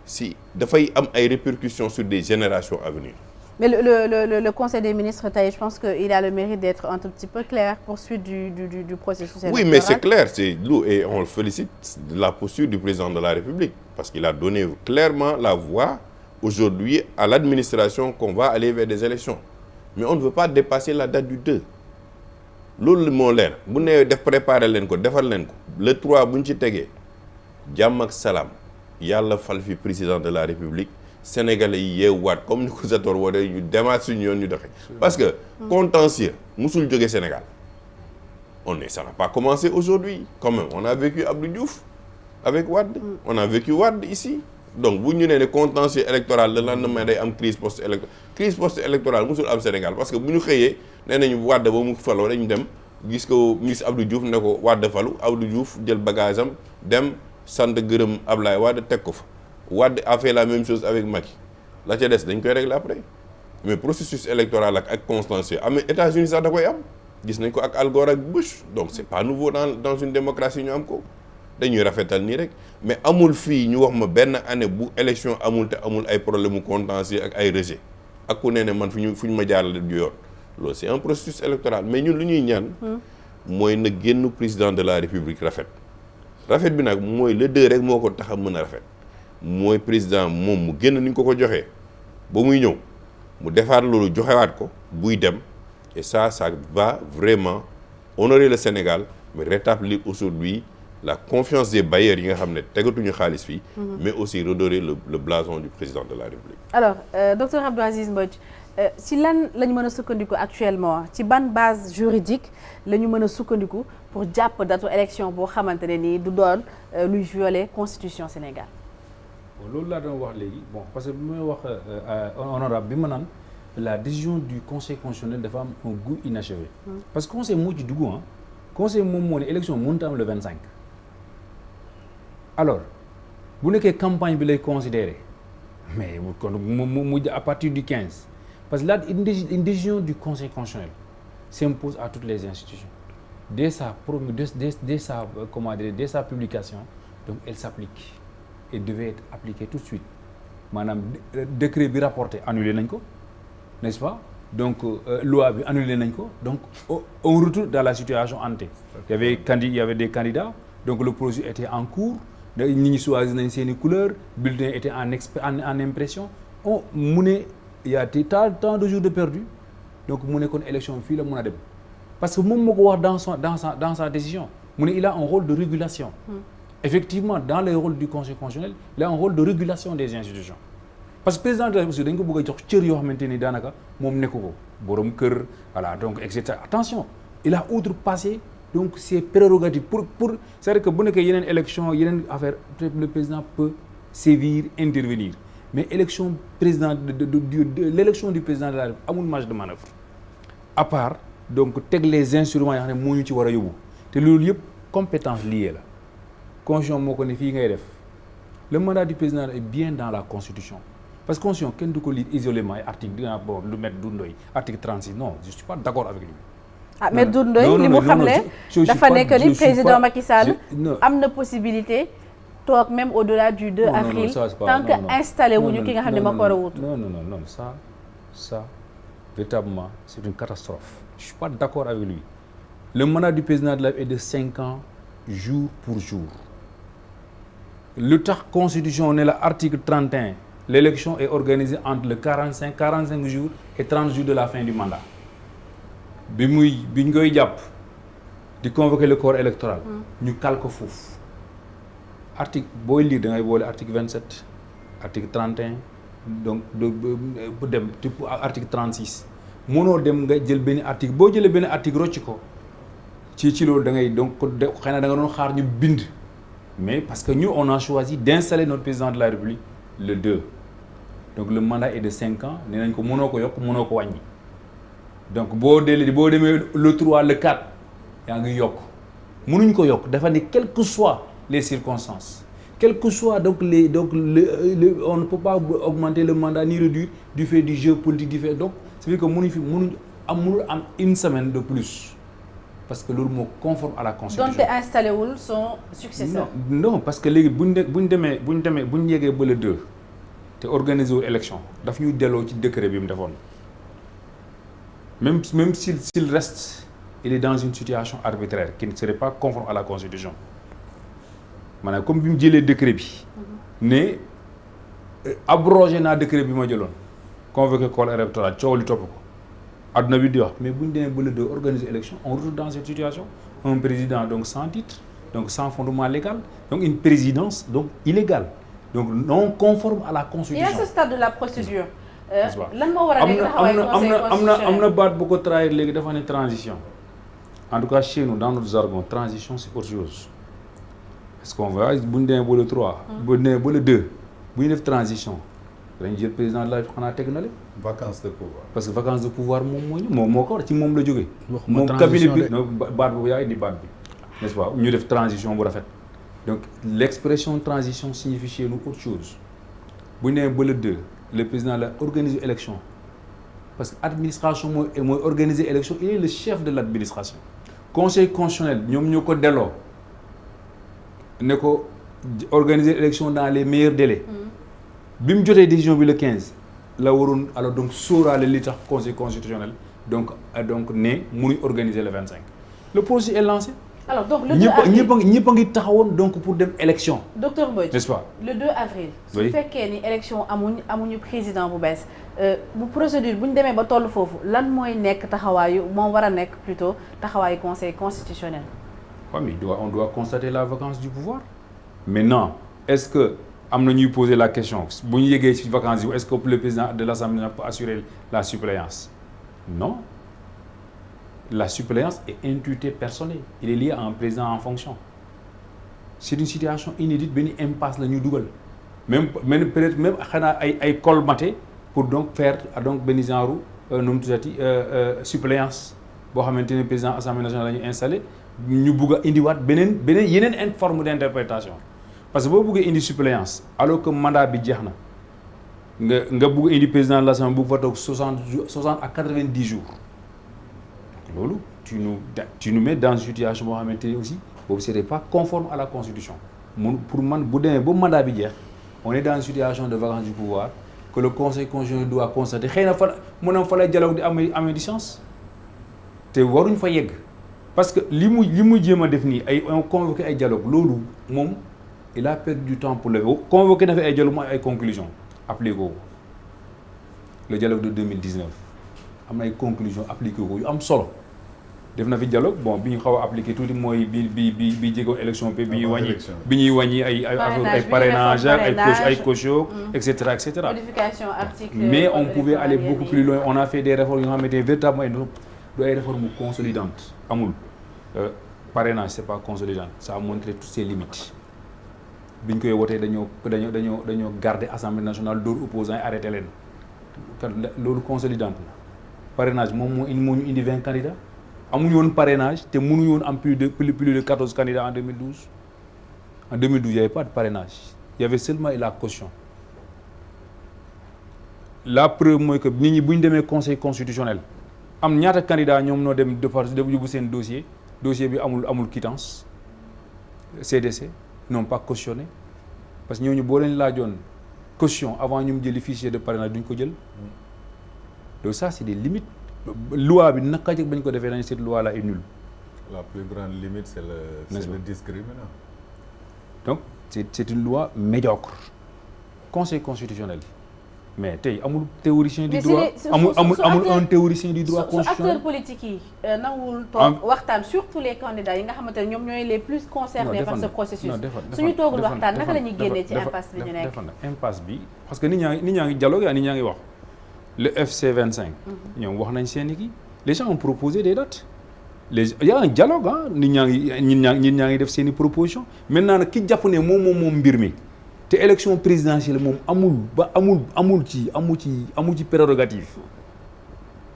si dafay am ay répercussions sur des générations à venir. Mais le Conseil des ministres, je pense qu'il a le mérite d'être un tout petit peu clair pour suite du processus électoral. Oui, mais c'est clair, c'est lourd et on le félicite de la posture du président de la République parce qu'il a donné clairement la voie aujourd'hui à l'administration qu'on va aller vers des élections. Mais on ne veut pas dépasser la date du 2. loolu moo leer bu nee def préparer leen ko defal leen ko le 3 bu ñu ci tegee jàmm ak salaam yàlla fal fi président de la République sénégalais yi yeewaat comme ni ko Zator woote ñu demaat suñu yoon ñu doxee parce que contentieux musul jóge Sénégal ça n'a pas commencé aujourd'hui quand même on a vécu Abdou Diouf avec Wade on a vécu Wade ici donc bu ñu nee ne contentieux électoral le lendemain day am crise post-électorale musul am Sénégal parce que bu ñu xëyee nee nañu Wade ba mu faloo dañu dem gis ko ministre Abdou Diouf ne ko Wade falu Abdou Diouf jël bagage am dem sant gërëm Ablaye Wade teg ko fa Wade a fait la même chose avec Macky la ca des dañ koy régler après mais processus électoral ak contentieux États-Unis sax da koy am gis nañ ko ak Al Gore ak Bush donc c'est pas nouveau dans une démocratie ñu am ko dañuy rafetal nii rek mais amul fii ñu wax ma benn année bu élection amul te amul ay problème mu contentieux ak ay rejet ak ku ne man fu ñu ma jaarale du yoon loolu c'est un processus électoral mais ñun lu ñuy ñaan mooy na génn président de la République rafet bi nag mooy le 2 rek moo ko tax a mën a rafet mooy président moom mu génn ni ñu ko joxee ba muy ñëw mu defaat loolu joxewaat ko buy dem et ça va vraiment honorer le Sénégal mais rétablir aujourd'hui la confiance des bailleurs yi nga xam ne tegatuñu xaalis fii mais aussi redorer le blason du président de la République. Alors docteur Abdou Aziz Mbodj si lan la ñu mën a sukkandiku actuellement ci ban base juridique la ñu mën a sukkandiku pour jàpp datu élection boo xamante ne nii du doon luy violer constitution Sénégal. loolu laa doon wax léegi parce que bi may wax honorable bi ma naan la décision du conseil constitutionnel dafa am un goût inachevé. parce que conseil moo ci dugg conseil moom moo ne élection mënut a am le 25. alors bu nekkee campagne bi lay considérer mais kon mu à partir du 15 parce que là une décision du conseil constitutionnel s'impose à toutes les institutions dès sa publication donc elle s'applique et devait être appliquée tout de suite maanaam décret bi rapporté annulé nañ ko n'est-ce pas donc loi bi annulé nañ ko donc on retourne dans la situation ante il y avait des candidats donc le processus était en cours nit ñi choisir nañ seeni couleur bulletin était en impression mu ne y a tant de jours de perdu donc mu ne kon élection fii la mën a dem parce que moom moo ko wax dans sa décision mu ne il a un rôle de régulation effectivement dans les rôles du conseil constitutionnel il a un rôle de régulation des institutions parce que président de la République dañ ko bëgg a jox cër yoo xamante ni daanaka moom nekku ko borom kër voilà donc et cetera attention il a outrepassé donc c'est prérogative pour c'est-à-dire que bu nekkee yeneen élection yeneen affaire le président peut sévir intervenir mais élection président de l'élection du président de la République amul marge de manœuvre à part donc teg les instruments yoo xam ne moo ñu ci war a yóbbu te loolu yëpp compétence liée la constitution moo ko ne fii ngay def le mandat du président est bien dans la constitution parce que constitution kenn du ko lire isolément ay article dinaa bon lu mettre Doundoy article 36 non je suis pas d'accord avec lui. mais Doundoy li mu xamle dafa nekk ni président Macky Sall am na possibilité toog même au-delà du 2 avril tant que installé wuñu ki nga xam ne ma ko war a wut. non ça véritablement c'est une catastrophe je suis pas d'accord avec lui le mandat du président de la République est de 5 ans jour pour jour lu tax constitution ne la article 31 l'élection est organisée entre le 45 jours et 30 jours de la fin du mandat bi ñu koy jàpp di convoquer le corps électoral ñu kal ko foofu article booy lire da ngay boole article 27 article 31 donc bu dem type article 36 mënoo dem nga jël benn article boo jëlee benn article rocc ko ci loolu da ngay donc xëy na da nga doon xaar ñu bind mais parce que ñu on a choisi d'installer notre président de la République le 2 donc le mandat est de 5 ans nee nañ ko mënoo ko yokk mënoo ko wàññi donc boo demee le 3 le 4 yaa ngi yokk mënuñ ko yokk dafa ne quelles que soient les circonstances quelles que soient donc on ne peut pas augmenter le mandat ni réduire du fait du jeu politique du fait donc c'est-à-dire que mënuñ am une semaine de plus parce que loolu moo conforme à la constitution. donte installé wul son successeur. non parce que léegi buñ yeggee ba le 2 te organiser wu élection daf ñuy delloo ci décret bi mu defoon même s'il reste il est dans une situation arbitraire qui ne serait pas conforme à la constitution maanaam comme bi mu jëlee décret bi ne abrogé naa décret bi ma jëloon convoqué corps électoral coow li topp ko adduna bi di wax mais bu ñu demee ba le 2 organiser élection on retrouve dans cette situation un président donc sans titre donc sans fondement légal donc une présidence donc illégale donc non conforme à la constitution. Et à ce stade de la procédure. lan moo war a nekk taxawaay conseil constitutionnel am na baat bu ko trahir léegi dafa ne transition en tout cas chez nous dans notre jargon transition c'est autre chose est-ce qu'on va bu ñu demee ba le 3. bu ñu demee ba le 2 bu ñu def transition dañu jël président de la République xanaa teg na leen. vacances de pouvoir. parce que vacances de pouvoir moom moo ko war ci moom la jógee. waxuma moom transition cabinet bi baat boobu yaa indi baat bi n'est-ce pas ñu def transition bu rafet donc l'expression transition signifie chez nous autre chose bu ñu demee ba le 2 le président la organiser élection parce que administration mooy organiser élection il est le chef de l'administration conseil constitutionnel ñoom ñoo ko delloo ne ko organiser élection dans les meilleurs délais bi mu jotee décision bi le 15 la waroon alors donc sóoraale li tax conseil constitutionnel donc ne mënuñ organiser le 25 le processus est lancé. alors donc le 2 avril ñëpp a ngi taxawoon donc pour dem élection. docteur Mbodj n'est-ce pas. le 2 avril. oui su fekkee ni élection amuñu président bu bees bu procédure bu ñu demee ba toll foofu lan mooy nekk taxawaayu moo war a nekk plutôt taxawaayu conseil constitutionnel. waaw mais on doit constater la vacance du pouvoir. maintenant est-ce que am na ñuy poser la question bu ñu yeggee ci vacances yi est-ce que le président de l'Assemblée peut assurer la suppléance non. La suppléance est intuité personnelle il est lié à un président en fonction c'est une situation inédite benn impasse la ñuy dugal même peut-être même xanaa ay colmaté pour donc faire donc benn genre nu mu tuddati suppléance boo xamante ne président assemblée nationale la ñu installé ñu bugg a indiwaat beneen yeneen forme d'interprétation parce que boo buggee indi suppléance alors que mandat bi jeex na nga bugg indi président de l'assemblée bugg fa toog 60 à 90 jours. loolu tu nous mets dans une situation boo xamante ni aussi boobu c'était pas conforme à la constitution pour man bu demee ba mandat bi jeex on est dans une situation de vacance du pouvoir que le conseil constitutionnel doit constater xëy na fa lay dialogue di amee di chance te waruñ fa yegg parce que li mu jéem a def nii on convoqué ay dialogue loolu moom il a perdu du temps pour le convoqué na fi ay dialogue mooy ay conclusions appliqué ko le dialogue de 2019 am na ay conclusions appliqué ko yu am solo. def na fi dialogue bon bi ñu xaw a appliqué tuuti mooy bi jéego élection bi ñuy wàññi ay parrainage ay caution et cetera modification article mais on pouvait aller beaucoup plus loin on a fait des réformes yoo xamante ne véritablement du ay réformes consolidantes amul parrainage c'est pas consolidant ça a montré toutes ses limites bi ñu koy wotee dañoo garder assemblée nationale dóor opposants yi arrêté leen loolu consolidante la parrainage moom moo ñu indi 20 candidats amuñu woon parrainage te mënuñu woon am plus de 14 candidats en 2012 en 2012 il y avait pas de parrainage il y avait seulement la caution la preuve mooy que nit ñi bu ñu demee conseil constitutionnel am ñaata candidats ñoom noo dem yóbbu seen dossier bi amul quittance CDC n'ont pas cautionné parce que ñooñu boo leen laajoon caution avant ñu jëli fichier de parrainage duñ ko jël donc ça c'est des limites. loi bi naka jëkk bañ ko defee nañ cette loi là est nulle. La plus grande limite c'est le discriminant. Donc c'est une loi médiocre. Conseil constitutionnel mais tey amul théoricien du droit amul un théoricien du droit constitutionnel. acteurs politiques yi nanguwul toog waxtaan surtout les candidats yi nga xamante ne ñoom ñooy les plus concernés par ce processus. suñu toogul waxtaan naka la ñuy génnee ci impasse bi ñu nekk. impasse bi parce que nit ñaa ngi dialogue yaa nit ñaa ngi wax. Le FC25 ñoom wax nañ seen i kii les gens ont proposé des dates il y a un dialogue ah nit ñaa ngi def seen i proposition maintenant nag ki jàpp ne moom mbir mi te élection présidentielle moom amul ci prérogative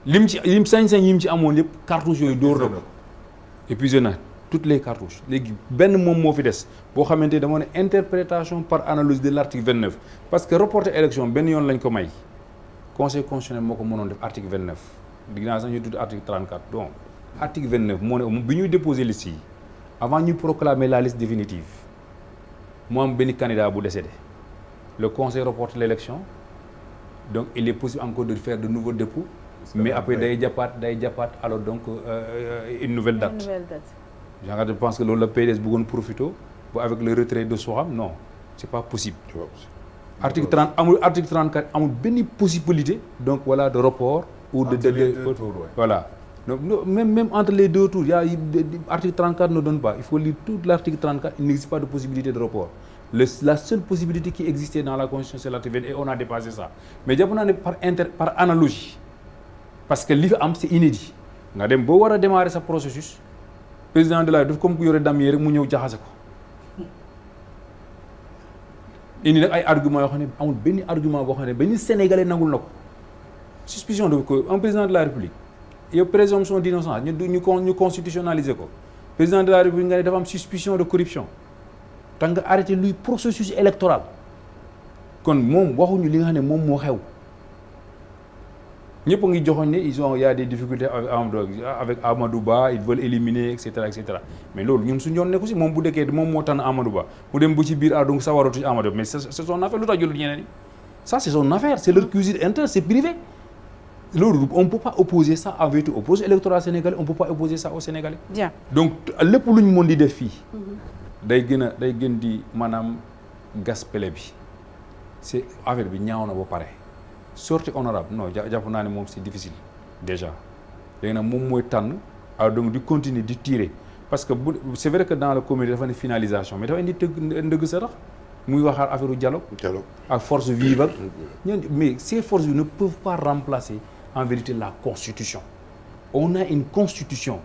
lim sañ-sañ yim ci amoon yëpp cartouches yooyu dóor na ko épuisé na toutes les cartouches léegi benn moom moo fi des boo xamante dama ne interprétation par analogie de l'article 29 parce que reporter élection benn yoon lañ ko may conseil constitutionnel moo ko mënoon def article 29 dinaa sax ñu tudd article 34 donc article 29 moo ne bi ñuy déposer liste yi avant ñu proclamer la liste définitive mu am benn candidat bu décédé le conseil reporte l'élection donc il est possible encore de faire de nouveaux dépôts mais après day jàppaat alors donc une nouvelle date. Je pense que loolu la PDS bëggoon profité ba avec le retrait de Soham non c'est pas possible. article 30 amul article 34 amul benn possibilité donc voilà de report ou de voilà donc même entre les deux tours article 34 ne donne pas il faut lire tout l'article 34 il n'existe pas de possibilité de report. La seule possibilité qui existait dans la constitution c'est l'article 20 et on a dépassé ça mais jàpp naa ne par analogie parce que li fi am c'est inédit nga dem boo war a démarrer sa processus président de la République comme ku yore damier rek mu ñëw jaxase ko indi nag ay argument yoo xam ne amul benn argument boo xam ne benn sénégalais nangul na ko suspicion de que un président de la République yow présomption d'innocence ñu constitutionnaliser ko président de la République nga ne dafa am suspicion de corruption te nga arrêté luy processus électoral kon moom waxuñu li nga xam ne moom moo xew ñëpp a ngi joxoon ne il y a des difficultés avec Amadou Ba ils veulent éliminer et cetera mais loolu ñun suñu yoon nekku si moom bu dëkkee moom moo tànn Amadou Ba mu dem bu ci biir donc sawaratu ci Amadou Ba mais c'est son affaire lu tax jëlul ñeneen ñi ça c'est son affaire c'est leur cuisine interne c'est privé loolu on peut pas opposer ça en vérité au processus électoral sénégalais on peut pas opposer ça aux Sénégalais. Bien. Donc lépp lu ñu mën di def fii. day gën di maanaam gas pele bi c'est affaire bi ñaaw na ba pare sortie honorable non jàpp naa ne moom c'est difficile déjà léegi nag moom mooy tànn donc di continuer di tirer parce que c'est vrai que dans le comité dafa ne finalisation mais dafa indi ndëgg sa rax muy waxaat affaire u dialogue ak force vive ak mais ces forces vives ne peuvent pas remplacer en vérité la constitution on a une constitution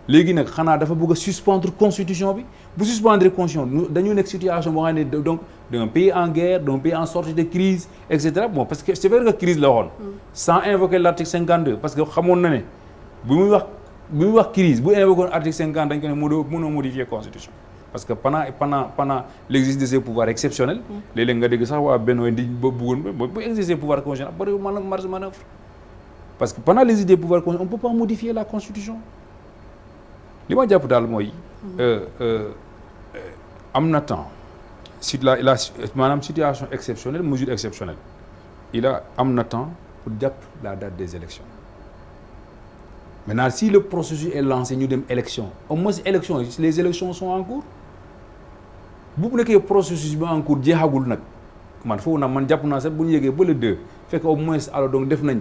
léegi nag xanaa dafa bëgg a suspendre constitution bi bu suspendre constitution dañu nekk situation boo xam ne donc d'un pays en guerre d'un pays en sortie de crise et cetera bon parce que c'est vrai que crise la waxoon sans invoquer l'article 52 parce que xamoon na ne bu muy wax crise bu invoqué article 50 dañ ko ne mënoo modifier constitution parce que pendant l'exercice de ces pouvoirs exceptionnels léeg-léeg nga dégg sax waa Benno di ba bëggoon bu exercer pouvoir constitutionnel bari marge de manœuvre parce que pendant l'exercice des pouvoirs constitutionnels on peut pas modifier la constitution li ma jàpp daal mooy am na temps si la maanaam situation exceptionnelle mesure exceptionnelle am na temps pour jàpp la date des élections maintenant si le processus est lancé ñu dem élection au moins les élections sont en cours bu nekkee processus bi en cours jeexagul nag man foofu nag man jàpp naa sax bu ñu yegee ba le 2 fekk au moins alors donc def nañ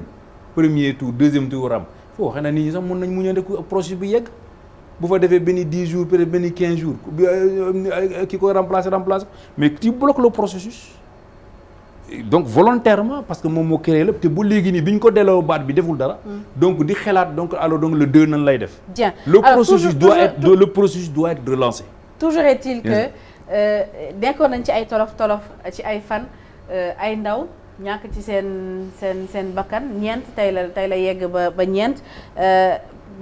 premier tour deuxième tour am foofu xëy na nit ñi sax mën nañ mu ñëw rek processus bi yegg bu fa defee benn 10 jours peut-être benn 15 jours ki koy remplacer mais tu bloques le processus donc volontairement parce que moom moo créé lépp te bu léegi nii bi ñu ko delloo baat bi deful dara. donc di xelaat donc alors donc le 2 nan lay def. bien le processus doit être relancé. toujours est-il que nekkoon nañ ci ay tolof ci ay fan ay ndaw ñàkk ci seen bakkan ñeent tey la yegg ba ñeent.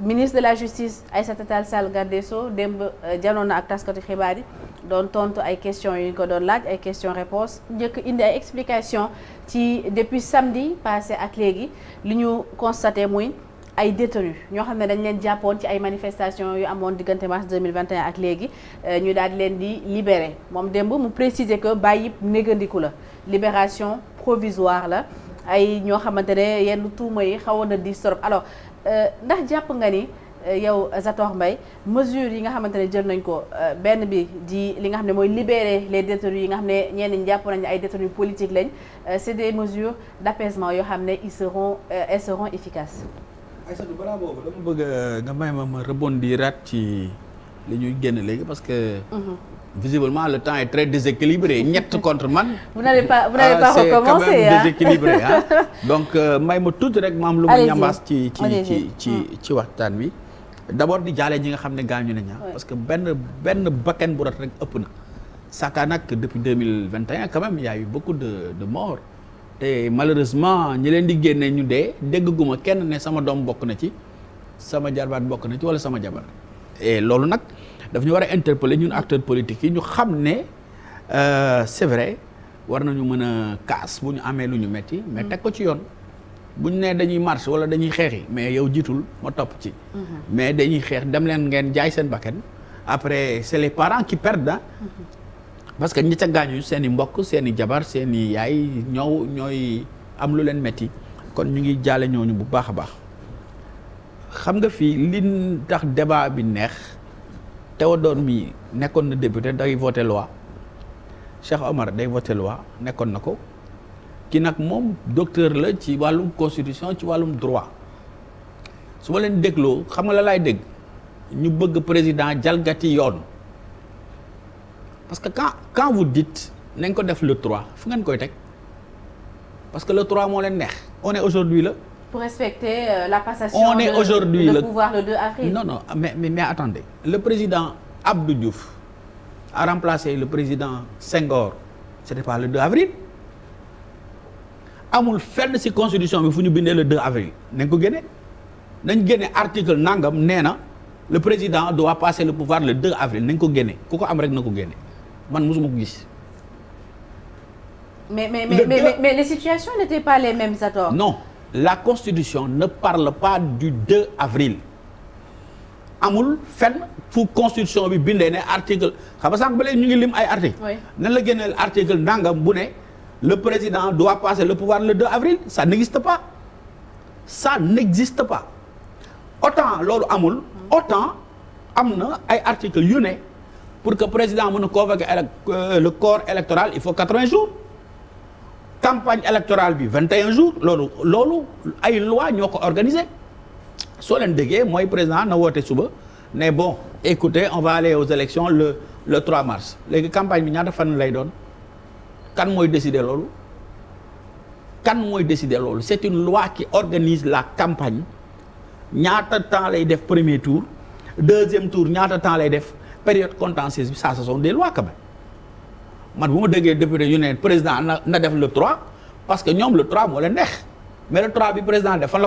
ministre de la justice Aïssata Tall Sall garde des Sceaux démb janoon na ak taskati xibaar yi doon tontu ay questions yu ñu ko doon laaj ay questions réponses njëkk indi ay explications ci depuis samedi passé ak léegi li ñu constaté muy ay détenus ñoo xam ne dañ leen jàppoon ci ay manifestations yu amoon diggante mars 2021 ak léegi ñu daal di leen di libérer moom démb mu préciser que bàyyi négandiku la libération provisoire la ay ñoo xamante ne yenn tuuma yi xawoon na di torop alors ndax jàpp nga ni yow Zator Mbaye mesures yi nga xamante ne jël nañ ko benn bi di li nga xam ne mooy libérer les détenus yi nga xam ne ñenn ñi jàpp nañ ay détenus politiques lañ c'est des mesures d'apaisement yoo xam ne elles seront efficaces. Aïssatou balaa boobu dama bëgg nga may ma rebondiraat ci li ñuy génn léegi parce que. Visiblement le temps est très déséquilibré ñett contre man. vous n'avez pas recommencé c'est quand même déséquilibré donc may ma tuuti rek ma am lu ma ñambaas ci waxtaan wi. d'abord di jaale ñi nga xam ne gaañu nañu parce que benn bakkan bu rat rek ëpp na. saaka nag depuis 2021 quand même il y a eu beaucoup de morts te malheureusement ñi leen di génne ñu dee dégguma kenn ne sama doom bokk na ci sama jarbaat bokk na ci wala sama jabar et loolu nag. daf ñu war a interpeller ñun acteurs politiques yi ñu xam ne c'est vrai war nañu mën a kaas bu ñu amee lu ñu metti mais teg ko ci yoon bu ñu nee dañuy marche wala dañuy xeexi mais yow jiitul ma topp ci. mais dañuy xeex dem leen ngeen jaay seen bakkan après c'est les parents qui perdent parce que ñi ca gaañu seen i mbokk seen i jabar seen i yaay ñooy am lu leen metti kon ñu ngi jaale ñooñu bu baax a baax xam nga fii li tax débat bi neex Théodore mi nekkoon na député day voté loi Cheikh Omar day voté loi nekkoon na ko ki nag moom docteur la ci wàllum constitution ci wàllum droit su ma leen dégloo xam nga la laay dégg ñu bëgg président jalgati yoon parce que quand vous dites nañ ko def le 3 fu ngeen koy teg parce que le 3 moo leen neex on est aujourd'hui là. Pour respecter la passation de pouvoir le 2 avril. Non, mais attendez. Le président Abdou Diouf a remplacé le président Senghor. C'était pas le 2 avril. Amul fenn ci constitution bi fu ñu bindee le 2 avril. nañ ko génne nañ génne article nangam nee na le président doit passer le pouvoir le 2 avril nañ ko génne ku ko am rek na ko génne man mosuma ko gis. Mais les situations n'étaient pas les mêmes, Zator. Non. La Constitution ne parle pas du 2 avril amul fenn fu Constitution bi bindee ne article xam nga sànq ba léegi ñu ngi lim ay article nan la génneel article nangam bu ne le président doit passer le pouvoir le 2 avril ça n'existe pas autant loolu amul autant am na ay articles yu ne pour que président mën a convoquer le corps électoral il faut 80 jours campagne électorale bi 21 jours loolu ay loi ñoo ko organisé soo leen déggee mooy président na woote suba ne bon écoutez on va aller aux élections le 3 mars léegi campagne bi ñaata fan lay doon kan mooy décider loolu c'est une loi qui organise la campagne ñaata temps lay def premier tour deuxième tour ñaata temps lay def période contentieuse bi ça ce sont des lois quand même man bu ma déggee député yu ne président na def le 3 parce que ñoom le 3 moo leen neex mais le 3 bi président def fan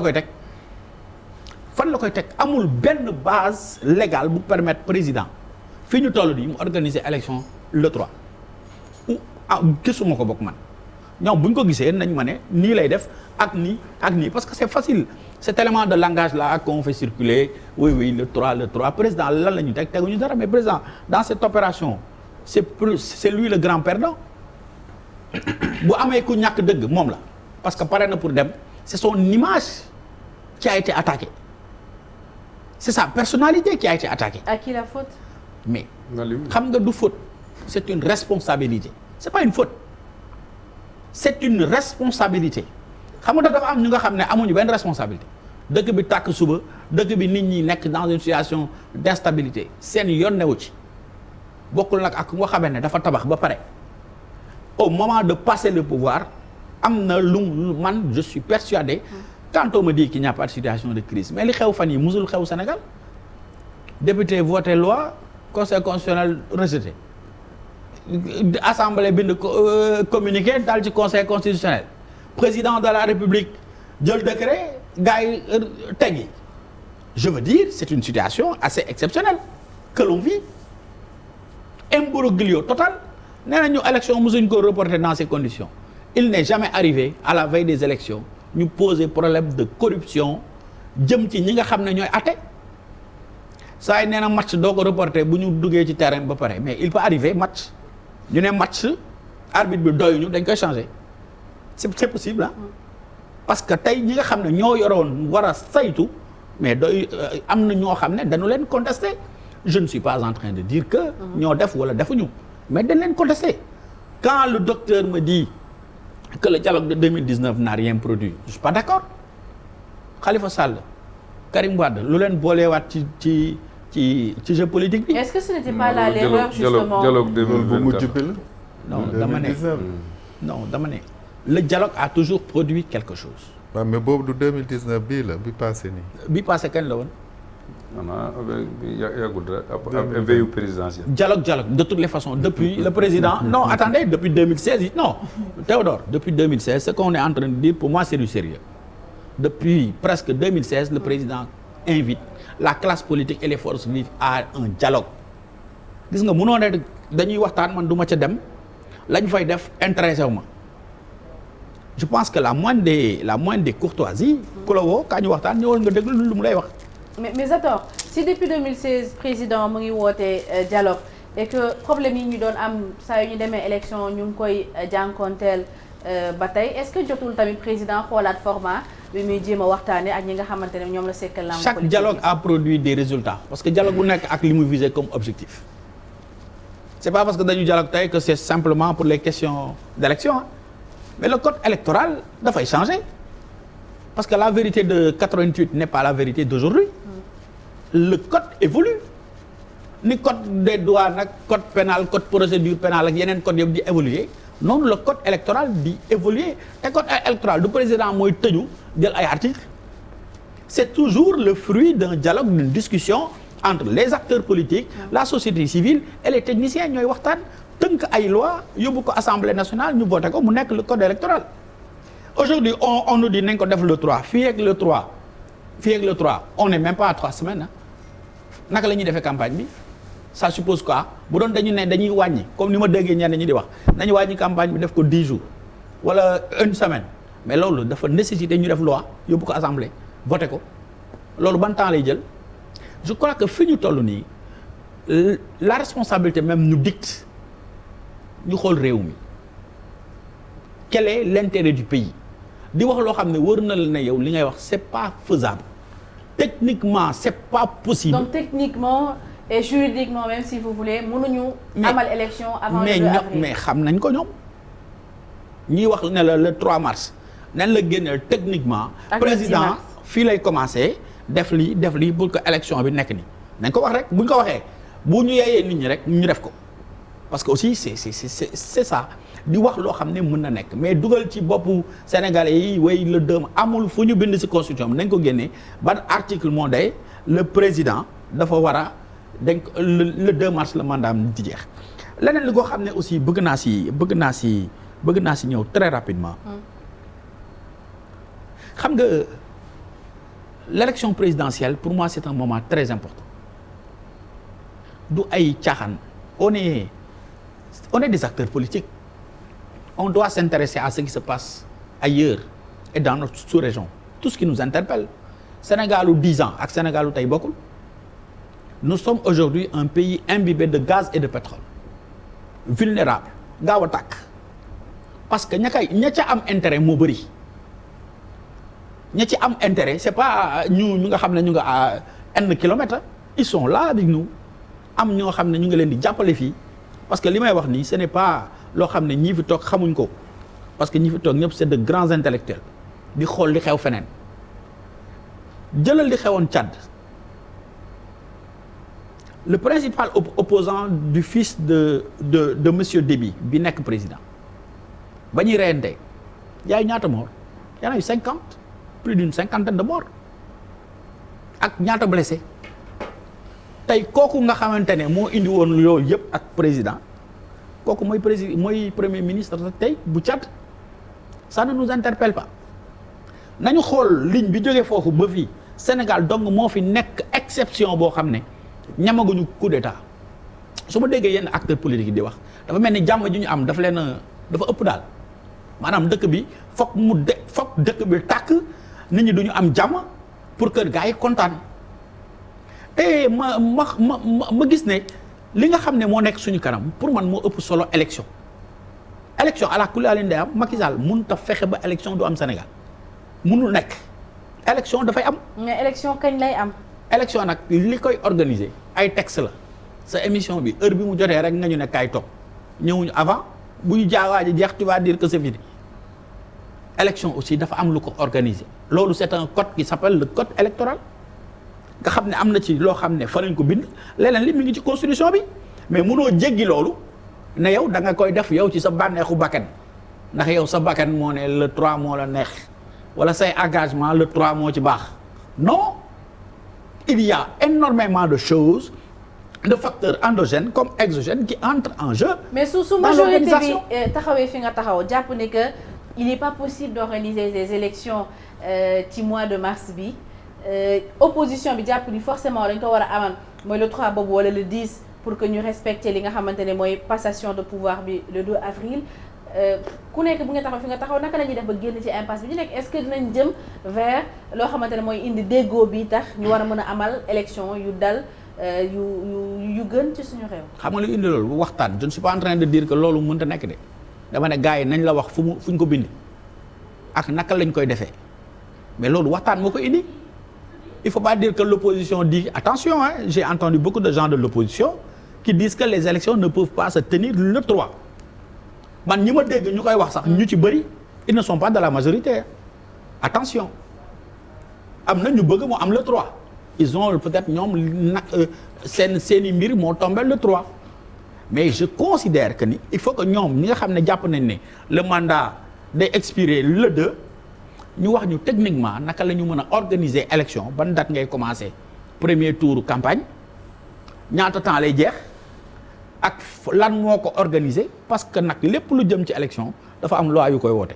la koy teg amul benn base légale bu permettre président fi ñu toll nii mu organiser élection le 3 gisuma ko bokk man ñoom bu ñu ko gisee nañ ma ne nii lay def ak nii parce que c'est facile cet élément de langage là qu'on fait circuler oui le 3 président lan la ñu teguñu dara mais président dans cette opération c'est lui le grand perdant bu amee ku ñàkk dëgg moom la parce que pare na pour dem c'est son image qui a été attaquée c'est sa personnalité qui a été attaquée. À qui la faute? Mais xam nga du faute c'est une responsabilité c'est pas une faute c'est une responsabilité xam nga dafa am ñu nga xam ne amuñu benn responsabilité dëkk bi tàkk suba dëkk bi nit ñi nekk dans une situation d'instabilité seen yoon newu ci. bokkul nag ak nga xamee ne dafa tabax ba pare au moment de passer le pouvoir am na lu man je suis persuadé quand on me dit qu'il n'y a pas de situation de crise mais li xew fan yi musul xew Sénégal député voté loi conseil constitutionnel rejeté assemblée bind communiqué daal ci conseil constitutionnel président de la république jël décret gars yi teggi je veux dire c'est une situation assez exceptionnelle que l'on vit imbroglio total nee na ñu élection mosuñ ko reporter dans ces conditions il n'est jamais arrivé à la veille des élections ñu poser problème de corruption jëm ci ñi nga xam ne ñooy atte saa yi nee na match doo ko reporter bu ñu duggee ci terrain ba pare mais il peut arriver match ñu ne match arbitre bi doyuñu dañ koy changer c'est possible parce que tey ñi nga xam ne ñoo yoroon war a saytu mais doy am na ñoo xam ne dañu leen contester je ne suis pas en train de dire que ñoo def wala defuñu mais dañ leen contester quand le docteur me dit que le dialogue de 2019 n'a rien produit je suis pas d'accord Khalifa Sall Karim Wade lu leen boolewaat ci jeu politique bi. Est-ce que ce n'était pas là l'erreur justement dialogue 2024 non dama ne le dialogue a toujours produit quelque chose. waaw mais boobu du 2019 bii la bi passé nii. bi passé kañ la woon. yàggul rek veille présidentielle. dialogue de toutes les façons depuis le président non attendez depuis 2016 non Théodore depuis 2016 ce qu'on est en train de dire pour moi c'est du sérieux depuis presque 2016 le président invite la classe politique et les forces vives à un dialogue gis nga mënoo ne dañuy waxtaan man du ma ca dem lañ fay def intéressé wu ma je pense que la moindre des courtoisies ku la woo kaa ñu waxtaan ñëwal nga déglu lu mu lay wax. mais Zator si depuis 2016 président mu ngi woote dialogue et que problème yi ñu doon am saa yu ñu demee élection ñu ngi koy jànkonteel ba tey est-ce que jotul tamit président xoolaat format bi muy jéem a waxtaanee ak ñi nga xamante ne ñoom la sekkal langue politique. Chaque dialogue a produit des résultats parce que dialogue bu nekk ak li mu visé comme objectif. C'est pas parce que dañu dialogue tey que c'est simplement pour les questions d'élection mais le code électoral dafay changer parce que la vérité de 88 n'est pas la vérité d'aujourd'hui. Le code évolue ni code des douanes ak code pénal code procédure pénale ak yeneen code yëpp di évoluer noonu le code électoral di évoluer te code électoral du président mooy tëju jël ay articles c'est toujours le fruit d'un dialogue d'une discussion entre les acteurs politiques la société civile et les techniciens ñooy waxtaan tënk ay loi yóbbu ko assemblée nationale ñu voté ko mu nekk le code électoral aujourd'hui on nous dit nañ ko def le 3 fii ak le 3 on n'est même pas à 3 semaines naka la ñuy defee campagne bi ça suppose quoi bu doon dañu ne dañuy wàññi comme ni ma déggee ñenn ñi di wax nañu wàññi campagne bi def ko 10 jours wala une semaine mais loolu dafa nécessité ñu def loi yóbbu ko assemblée voté ko loolu ban temps lay jël je crois que fi ñu toll nii la responsabilité même ñu dicte ñu xool réew mi quel est l'intérêt du pays di wax loo xam ne wër na la ne yow li ngay wax c'est pas faisable techniquement c'est pas possible. Donc techniquement et juridiquement même si vous voulez mënuñu amal élection avant le 2 avril. mais xam nañ ko ñoom ñuy wax ne la le 3 mars nañ la génneel techniquement président fii lay commencer def lii pour que élection bi nekk ni nañ ko wax rek bu ñu ko waxee bu ñu yeeyee nit ñi rek ñu def ko parce que aussi c'est ça di wax loo xam ne mën na nekk mais dugal ci boppu sénégalais yi way le 2 amul fu ñu bind ci constitution bi nañ ko génnee ban article moo day le président dafa war a dañ le 2 mars la mandat am di jeex leneen li koo xam ne aussi bëgg naa si ñëw très rapidement xam nga l'élection présidentielle pour moi c'est un moment très important du ay caaxaan on est des acteurs politiques on doit s'intéresser à ce qui se passe ailleurs et dans notre sous-région tout ce qui nous interpelle Sénégalu 10 ans ak Sénégalu tey bokkul nous sommes aujourd'hui un pays imbibé de gaz et de pétrole vulnérable gaaw a tàkk parce que ña ca am intérêt moo bëri ña ci am intérêt c'est pas ñu nga xam ne ñu nga à n kilomètres ils sont là avec nous am ñoo xam ne ñu ngi leen di jàppale fii parce que li may wax nii ce n'est pas loo xam ne ñii fi toog xamuñ ko parce que ñi fi toog ñëpp c'est de grands intellectuels di xool li xew feneen jëlal li xewoon Tchad le principal opposant du fils de monsieur Déby bi nekk président ba ñuy reyante yaay ñaata mort y en a eu 50 plus d'une cinquantaine de morts ak ñaata blessé tey kooku nga xamante ne moo indi woon yooyu yëpp ak président kooku mooy premier ministre tey bu Tchad ça ne nous interpelle pas nañu xool ligne bi jógee foofu ba fii Sénégal dong moo fi nekk exception boo xam ne ñamaguñu coup d'état su ma déggee yenn acteurs politiques yi di wax dafa mel ni jàmm ji ñu am dafa ëpp daal maanaam dëkk bi foog dëkk bi tàkk nit ñi duñu am jàmm pour que gars yi kontaan te ma gis ne li nga xam ne moo nekk suñu kanam pour man moo ëpp solo élection à la kulaalin day am Macky Sall mënut a fexe ba élection du am Sénégal mënul nekk élection dafay am. mais élection kañ lay am. élection nag li koy organiser ay texte la sa émission bi heure bi mu jotee rek nga ñu ne kaay toog ñëwuñu avant bu ñu jaawaa ji jeex tu vas dire que c'est fini élection aussi dafa am lu ko organiser loolu c'est un code qui s'appelle le code électoral nga xam ne am na ci loo xam ne fa lañ ko bind leneen li mi ngi ci constitution bi mais mënoo jéggi loolu ne yow da nga koy def yow ci sa bànneexu bakkan ndax yow sa bakkan moo ne le 3 moo la neex wala say engagement le 3 moo ci baax non il y a énormément de choses de facteurs endogènes comme exogènes qui entrent en jeu. mais su majorité bi taxawee fi nga taxaw jàpp ne que il n'est pas possible d'organiser des élections ci mois de mars bi opposition bi jàpp ni forcément dañ ko war a amal mooy le 3 boobu wala le 10 pour que ñu respecter li nga xamante ne mooy passation de pouvoir bi le 2 avril ku nekk bu nga taxaw fi nga taxaw naka la ñuy def ba génn ci impasse bi ñu nekk est-ce que dinañ jëm vers loo xamante ne mooy indi déggoo bi tax ñu war a mën a amal élection yu dal yu gën ci suñu réew. xam nga lu indi loolu waxtaan je ne suis pas en train de dire que loolu mënut a nekk de dama ne gars yi nañ la wax fu ñu ko bind ak naka lañ koy defee mais loolu waxtaan moo ko indi. Il faut pas dire que l'opposition dit attention j'ai entendu beaucoup de gens de l'opposition qui disent que les élections ne peuvent pas se tenir le 3 man ñi ma dégg ñu koy wax sax ñu ci bëri ils ne sont pas de la majorité attention am na ñu bëgg mu am le 3 ils ont peut-être ñoom seeni mbir moo tombé le 3 mais je considère que ni il faut que ñoom ñi nga xam ne jàpp nañ ne le mandat day expirer le 2 ñu wax ñu techniquement naka la ñu mën a organiser élection ban date ngay commencer premier tour campagne ñaata temps lay jeex ak lan moo ko organiser parce que nag lépp lu jëm ci élection dafa am loi yu koy woote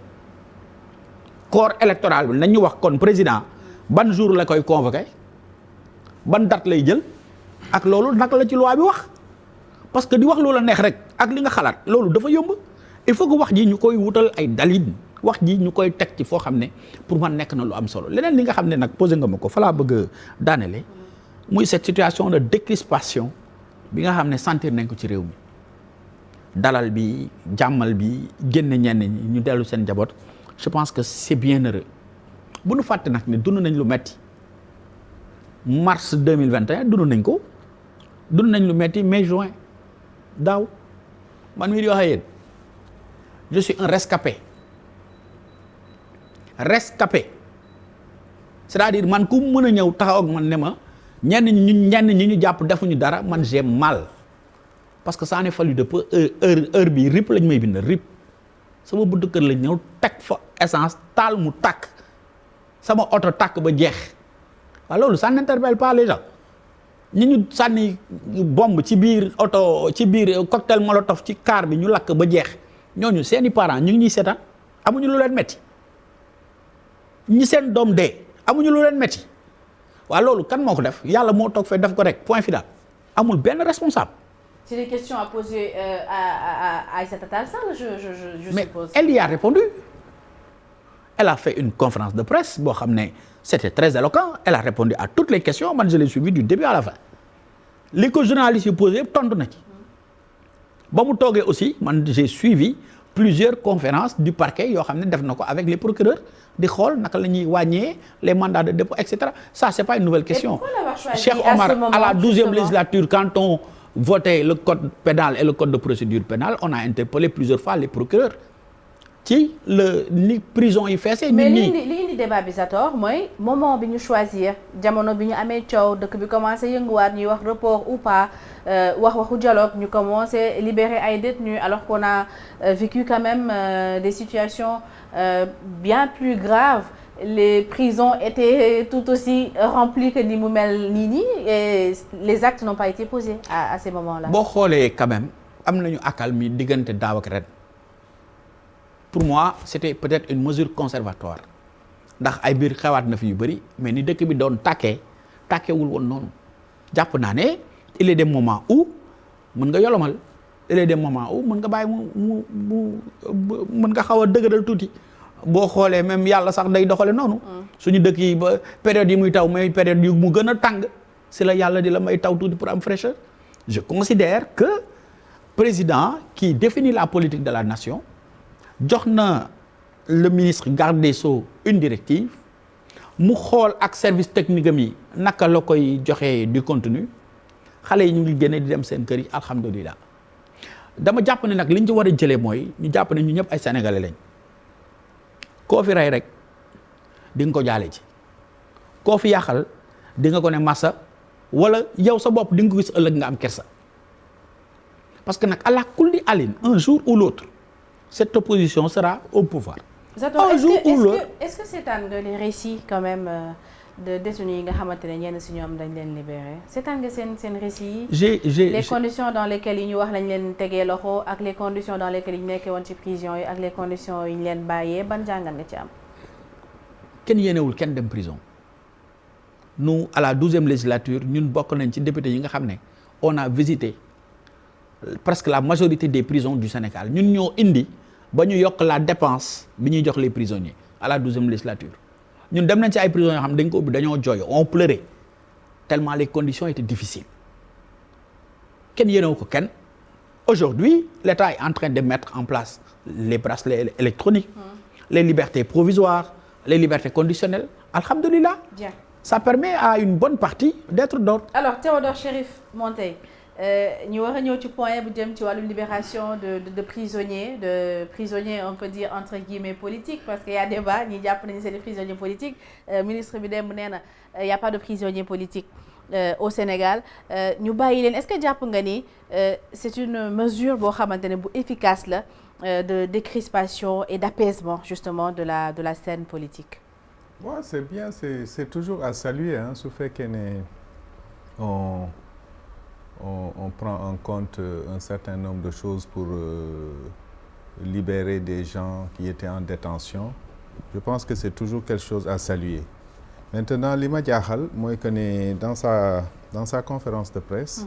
corps électoral bi nañu wax kon président ban jour la koy convoquer ban date lay jël ak loolu naka la ci loi bi wax parce que di wax loola neex rek ak li nga xalaat loolu dafa yomb il faut que wax ji ñu koy wutal ay dalil wax ji ñu koy teg ci foo xam ne pour man nekk na lu am solo leneen li nga xam ne nag posé nga ma ko fa laa bëgg a daanele muy cette situation de décrispation bi nga xam ne sentir nañ ko ci réew mi dalal bi jàmmal bi génne ñenn ñi ñu dellu seen njaboot je pense que c'est bien heureux bu nu fàtte nag ne dund nañ lu metti mars 2021 dund nañ lu metti mai juin daaw man mii di wax ak yéen je suis un rescapé c'est-à-dire man ku mën a ñëw taxaw ak man ne ma ñenn ñi ñu jàpp defuñu dara man j'ai mal parce que ça n'est fallu de peu heure bi rip lañ may bind rip sama buntu kër lañ ñëw teg fa essence taal mu tàkk sama oto tàkk ba jeex waaw loolu ça n'interpelle pas les gens ñu sànni bombe ci biir oto ci biir cocktail molotov ci car bi ñu lakk ba jeex ñooñu seeni parents ñu ngi ñuy seetaan amuñu lu leen metti ñi seen doom dee amuñu lu leen metti waaw loolu kan moo ko def yàlla moo toog fee def ko rek point final amul benn responsable. C'est des questions à poser à Aïssata Tall Sall, je mais suppose. Elle y a répondu. Elle a fait une conférence de presse boo xam ne c'était très éloquent elle a répondu à toutes les questions man je l'ai suivi du début à la fin li ko journalistes yi posé yëpp tontu na ci ba mu toogee aussi man j'ai suivi plusieurs conférences du parquet yoo xam ne def na ko avec les procureurs di xool naka la ñuy wàññee les mandats de dépôt et cetera ça c'est pas une nouvelle question. Cheikh Omar à la 12e législature quand on votait le code pénal et le code de procédure pénale on a interpellé plusieurs fois les procureurs ci ni prison yi feesee. mais li indi débat bi Zator mooy moment bi ñu choisir jamono bi ñu amee coow dëkk bi commencé yënguwaat ñuy wax report ou pas waxu dialogue ñu commencé libérer ay détenus alors qu'on a vécu quand même des situations bien plus graves les prisons étaient tout aussi remplies que ni mu mel nii et les actes n'ont pas été posés à ces moments-là. boo xoolee quand même am nañu accalmie diggante daaw ak ren. Pour moi c'était peut-être une mesure conservatoire ndax ay biir xewaat na fi yu bëri mais ni dëkk bi doon tàkkeewul woon noonu jàpp naa ne il est des moments où mën nga yolomal il est des moments où mën nga bàyyi mën nga xaw a dëgëral tuuti boo xoolee même yàlla sax day doxale noonu suñu dëkk yi ba période yi muy taw mais période yu mu gën a tàng si la yàlla di la may taw tuuti pour am fraîcheur je considère que président qui définit la politique de la nation jox na le ministre garde des Sceaux une directive mu xool ak service technique am yi naka la koy joxee du contenu xale yi ñu ngi génne di dem seen kër yi alhamdulilah dama jàpp ne nag li ñu ci war a jëlee mooy ñu jàpp ne ñu ñëpp ay sénégalais lañ koo fi rey rek di nga ko jaale ci koo fi yàqal di nga ko ne massa wala yow sa bopp di nga ko gis ëllëg nga am kersa parce que nag ala kulli alin un jour ou l'autre cette opposition sera au pouvoir. Zator, est-ce que seetaan nga les récits quand même de détenus yi nga xamante ne ñenn si ñoom dañ leen libéré seetaan nga seen récits yi. les conditions dans lesquelles yi ñu wax lañ leen tegee loxo ak les conditions dans lesquelles yi ñu nekkee woon ci prison yi ak les conditions yi ñu leen bàyyee ban jàngat nga ci am. kenn yéenewul kenn dem prison nous à la 12e législature ñun bokk nañ ci député yi nga xam ne on a visité presque la majorité des prisons du Sénégal ñun ñoo indi ba ñu yokk la dépense bi ñuy jox les prisonniers à la 12e législature ñun dem nañ ci ay prisons yoo xam dañ ko ubbi dañoo jooy on pleurait tellement les conditions étaient difficiles kenn yéenewu ko kenn. Aujourd'hui l'État est en train de mettre en place les bracelets électroniques les libertés provisoires les libertés conditionnelles alhamdulillah. Bien. Ça permet à une bonne partie d'être d'ordre. Alors Théodore Chérif Monteil ñu war a ñëw ci point bu jëm ci wàllu libération de prisonniers on peut dire entre guillemets politiques parce que y a débat ñi jàpp nañu c'est des prisonniers politiques ministre bi démb nee na y a pas de prisonniers politiques au Sénégal ñu bàyyi leen est-ce que jàpp nga ni c'est une mesure boo xamante ne bu efficace la de décrispation et d'apaisement justement de la scène politique. Ouais, c'est bien, c'est toujours à saluer hein, su fekkee ne on prend en compte un certain nombre de choses pour libérer des gens qui étaient en détention. Je pense que c'est toujours quelque chose à saluer. Maintenant li ma jaaxal mooy que ne dans sa conférence de presse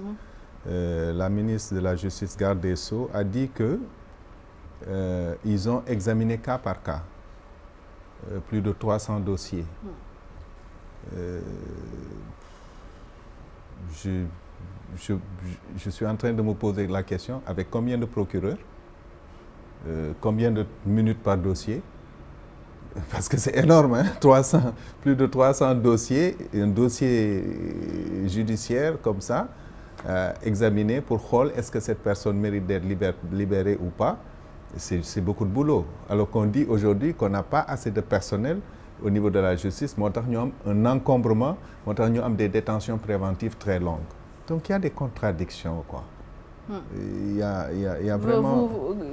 la ministre de la Justice garde des Sceaux a dit que ils ont examiné cas par cas plus de 300 dossiers. Je suis en train de me poser la question avec combien de procureurs, combien de minutes par dossier, parce que c'est énorme, hein, plus de 300 dossiers, un dossier judiciaire comme ça, examiné pour xool est-ce que cette personne mérite d'être libérée ou pas. C'est beaucoup de boulot. Alors qu'on dit aujourd'hui qu'on n'a pas assez de personnel au niveau de la justice, moo tax ñu am un encombrement, moo tax ñu am des détentions préventives très longues. Donc il y a des contradictions quoi. Il y a vraiment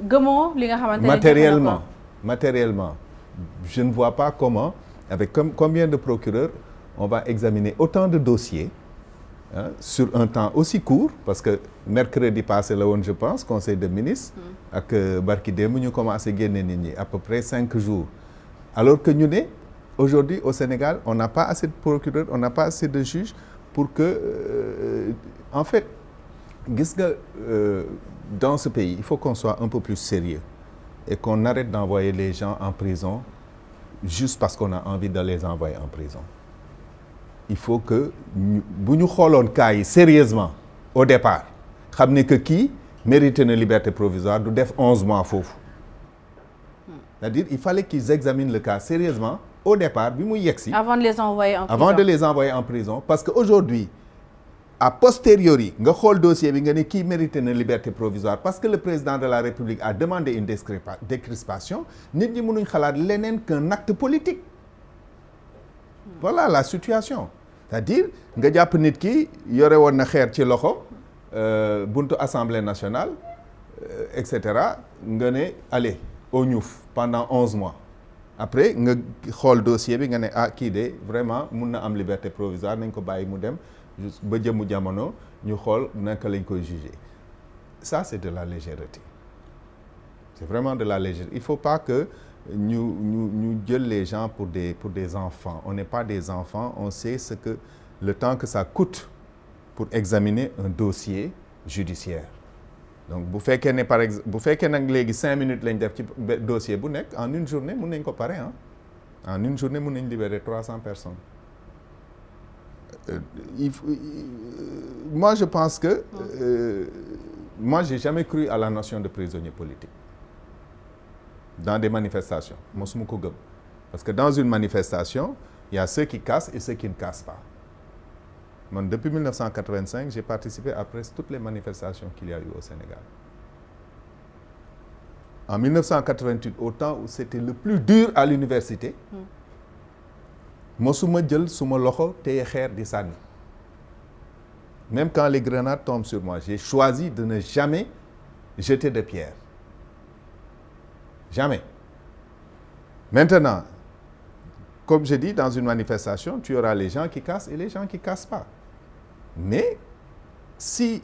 gëmoo li nga xamante ne matériellement, je ne vois pas comment avec combien de procureurs on va examiner autant de dossiers hein, sur un temps aussi court parce que mercredi passé la woon je pense conseil de ministres ak barki démb ñu commencé génne nit ñi à peu près 5 jours alors que ñu ne aujourd'hui au Sénégal on n'a pas assez de procureurs on n'a pas assez de juges pour que en fait gis nga dans ce pays il faut qu'on soit un peu plus sérieux et qu'on arrête d'envoyer les gens en prison juste parce qu'on a envie de les envoyer en prison. Il faut que bu ñu xooloon cas yi sérieusement au départ xam ne que kii mérite na liberté provisoire du def 11 mois foofu. C'est-à-dire il fallait qu'ils examinent le cas sérieusement au départ bi muy yegsi. Avant de les envoyer en prison. Avant de les envoyer en prison parce que aujourd'hui a posteriori nga xool dossier bi nga ne kii mérite na liberté provisoire parce que le président de la République a demandé une décrispation nit ñi mënuñ xalaat leneen qu'un acte politique. Voilà la situation. C'est-à-dire nga jàpp nit ki yore woon na xeer ci loxo buntu assemblée nationale et cetera nga ne allez au ñuuf pendant 11 mois après nga xool dossier bi nga ne ah kii de vraiment mun na am liberté provisoire nañ ko bàyyi mu dem ba jëmu jamono ñu xool naka lañ koy juger. Ça c'est de la légèreté. C'est vraiment de la légèreté. Il faut pas que ñu jël les gens pour des enfants. On n'est pas des enfants, on sait ce que le temps que ça coûte pour examiner un dossier judiciaire. Donc bu fekkee ne par exemple bu fekkee nag léegi 5 minutes lañ def ci dossier bu nekk en une journée mun nañ ko pare ah en une journée mun nañ libérer 300 personnes. Moi je pense que moi j'ai jamais cru à la notion de prisonnier politique dans des manifestations mosuma ko gëm parce que dans une manifestation il y a ceux qui cassent et ceux qui ne cassent pas. Man depuis 1985 j'ai participé à presque toutes les manifestations qu'il y a eu au Sénégal. En 1988 au temps où c'était le plus dur à l'université mosuma jël suma loxo téye xeer di sànni. Même quand les grenades tombent sur moi j'ai choisi de ne jamais jeter de pierre. Jamais. Maintenant comme je dis dans une manifestation tu auras les gens qui cassent et les gens qui cassent pas. Mais si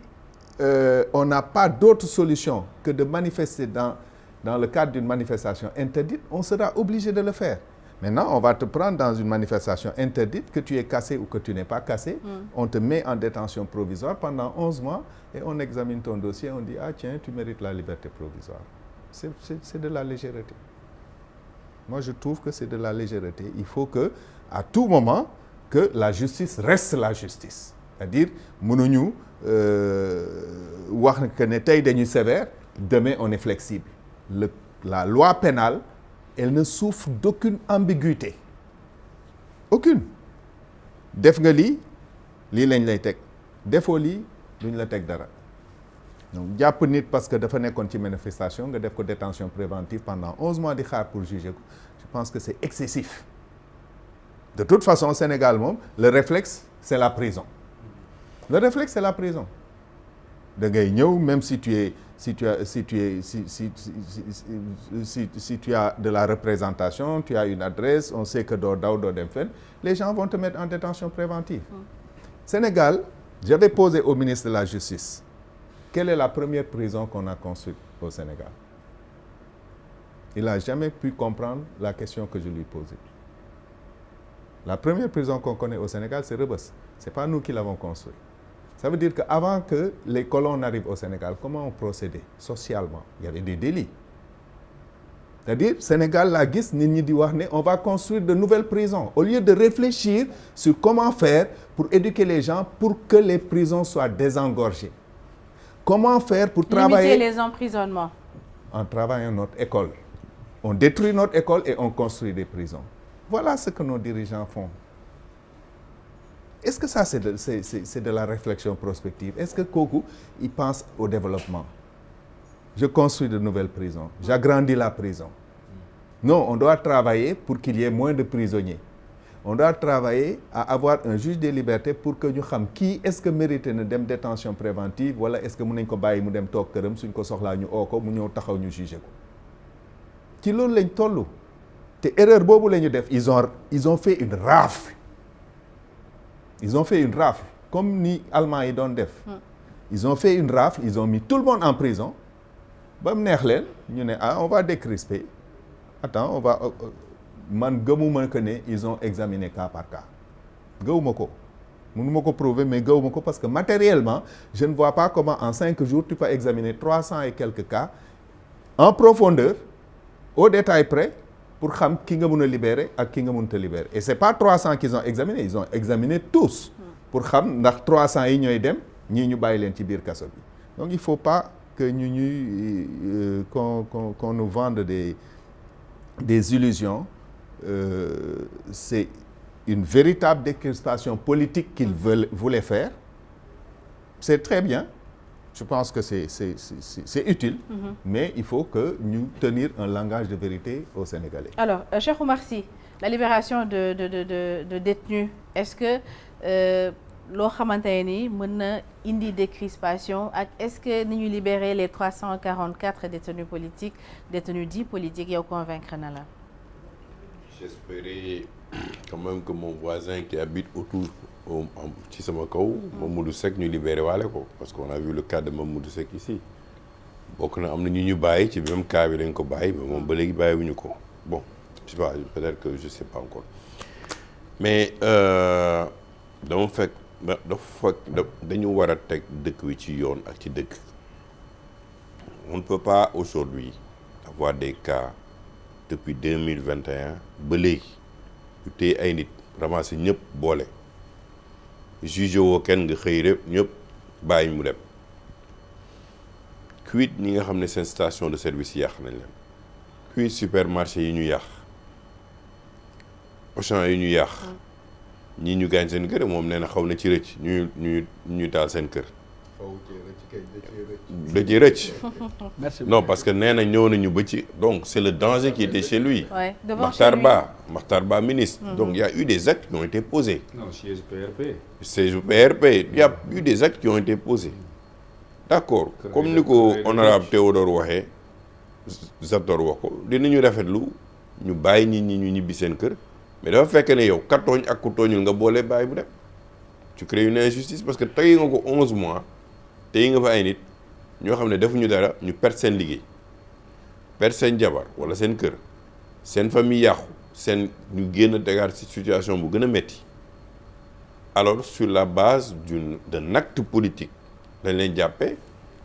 on n'a pas d'autre solution que de manifester dans le cadre d'une manifestation interdite, on sera obligé de le faire. Maintenant, on va te prendre dans une manifestation interdite, que tu es cassé ou que tu n'es pas cassé. On te met en détention provisoire pendant 11 mois et on examine ton dossier, on dit ah tiens, tu mérites la liberté provisoire. c'est de la légèreté. Moi, je trouve que c'est de la légèreté. Il faut que, à tout moment, que la justice reste la justice. C'est-à-dire, mënuñu wax que ne tey dañuy sévère, demain on est flexible. La loi pénale, elle ne souffre d'aucune ambiguïté. Aucune. Def nga lii lañ lay teg defoo lii duñ la teg dara. Donc jàpp nit parce que dafa nekkoon ci manifestation nga def ko détention préventive pendant 11 mois di xaar pour juger ko, je pense que c'est excessif. De toute façon au Sénégal moom le réflexe c'est la prison. Le réflexe c'est la prison. Da ngay ñëw même si tu as de la représentation, tu as une adresse, on sait que doo daw doo dem fenn, les gens vont te mettre en détention préventive. Sénégal, j'avais posé au ministre de la Justice, quelle est la première prison qu'on a construite au Sénégal? Il n'a jamais pu comprendre la question que je lui posais. La première prison qu'on connaît au Sénégal, c'est Rebeuss. Ce n'est pas nous qui l'avons construite. Ça veut dire qu'avant que les colons n'arrivent au Sénégal, comment on procédait socialement? Il y avait des délits. C'est-à-dire, Sénégal, la gis, on va construire de nouvelles prisons. Au lieu de réfléchir sur comment faire pour éduquer les gens pour que les prisons soient désengorgées. Comment faire pour travailler... Limiter les emprisonnements. En travaillant notre école. On détruit notre école et on construit des prisons. Voilà ce que nos dirigeants font. Est-ce que ça, c'est de la réflexion prospective? Est-ce que kooku, il pense au développement? Je construis de nouvelles prisons. J'agrandis la prison. Non, on doit travailler pour qu'il y ait moins de prisonniers. On doit travailler à avoir un juge des libertés pour que ñu xam qui est-ce que mérite na dem détention préventive wala est-ce que mën nañ ko bàyyi mu dem toog këram suñ ko soxlaa ñu oo ko mu ñëw taxaw ñu juger ko. Ci loolu lañ toll. Te erreur boobu la ñu def ils ont fait une rafle. Ils ont fait une rafle comme ni Allemands yi doon def. Ils ont fait une rafle, ils ont mis tout le monde en prison. Ba mu neex leen ñu ne on va décrisper. Attends, on va man gëmuma que ne ils ont examiné cas par cas. Gëwuma ko. Mënuma ko prouver mais gëwuma ko parce que matériellement, je ne vois pas comment en 5 jours tu peux examiner 300 et quelques cas en profondeur, au détail près pour xam ki nga mën a libérer ak ki nga mënut a libérer. Et c'est pas 300 qu'ils ont examiné tous pour xam ndax 300 yi ñooy dem ñii ñu bàyyi leen ci biir kaso bi. Donc il faut pas que qu'on nous vende des illusions. C'est une véritable décrispation politique qu'ils voulaient faire. C'est très bien. Je pense que c'est utile, mais il faut que nous tenions un langage de vérité aux Sénégalais. Alors, Cheikh Oumar Sy, la libération de détenus, est-ce que loo xamante ni mën na indi décrispation ak est-ce que ni ñu libérer les 344 détenus politiques, détenus dits politiques, yow convaincre na la? J'espérais quand même que mon voisin qui habite autour ci sama kaw Mamadou Seck ñu libéré waale ko parce qu'on a vu le cas de Mamadou Seck ici bokk na am na ñu bàyyi ci même cas bi dañ ko bàyyi mais moom ba léegi bàyyiwuñu ko bon je sais pas peut-être que je sais pas encore mais dañu war a teg dëkk wi ci yoon ak ci dëkk. On ne peut pas aujourd'hui avoir des cas depuis 2021 ba léegi yu téye ay nit ramasser ñëpp boole juge woo kenn nga xëy rek ñëpp bàyyi mu dem kuit ñi nga xam ne seen station de service yàq nañ leen kuit supermarché yi ñu yàq Auchan yi ñu yàq ñii ñu gaañ seen kër moom nee na xaw na ci rëcc ñu taal seen kër da ci rëcc non parce que nee na ñëw nañu ba ci donc c'est le danger qui était chez lui. Ouais, Makhtar Ba ministre. Donc il y a eu des actes qui ont été posés. Non, siège PRP. Siège PRP, il y a eu des actes qui ont été posés. D'accord comme ni ko honorable Théodore waxee Zator wax ko dinañu rafetlu ñu bàyyi nit ñi ñu ñibbi seen kër mais dafa fekk ne yow ka tooñ ak ku tooñul nga boole bàyyi bu dem tu crées une injustice parce que tey nga ko 11 mois tey nga fa ay nit ñoo xam ne defuñu dara ñu perte seen liggéey perte seen jabar wala seen kër seen famille yàqu seen ñu génn tegaat ci situation bu gën a metti alors sur la base d'un acte politique dañ leen jàppee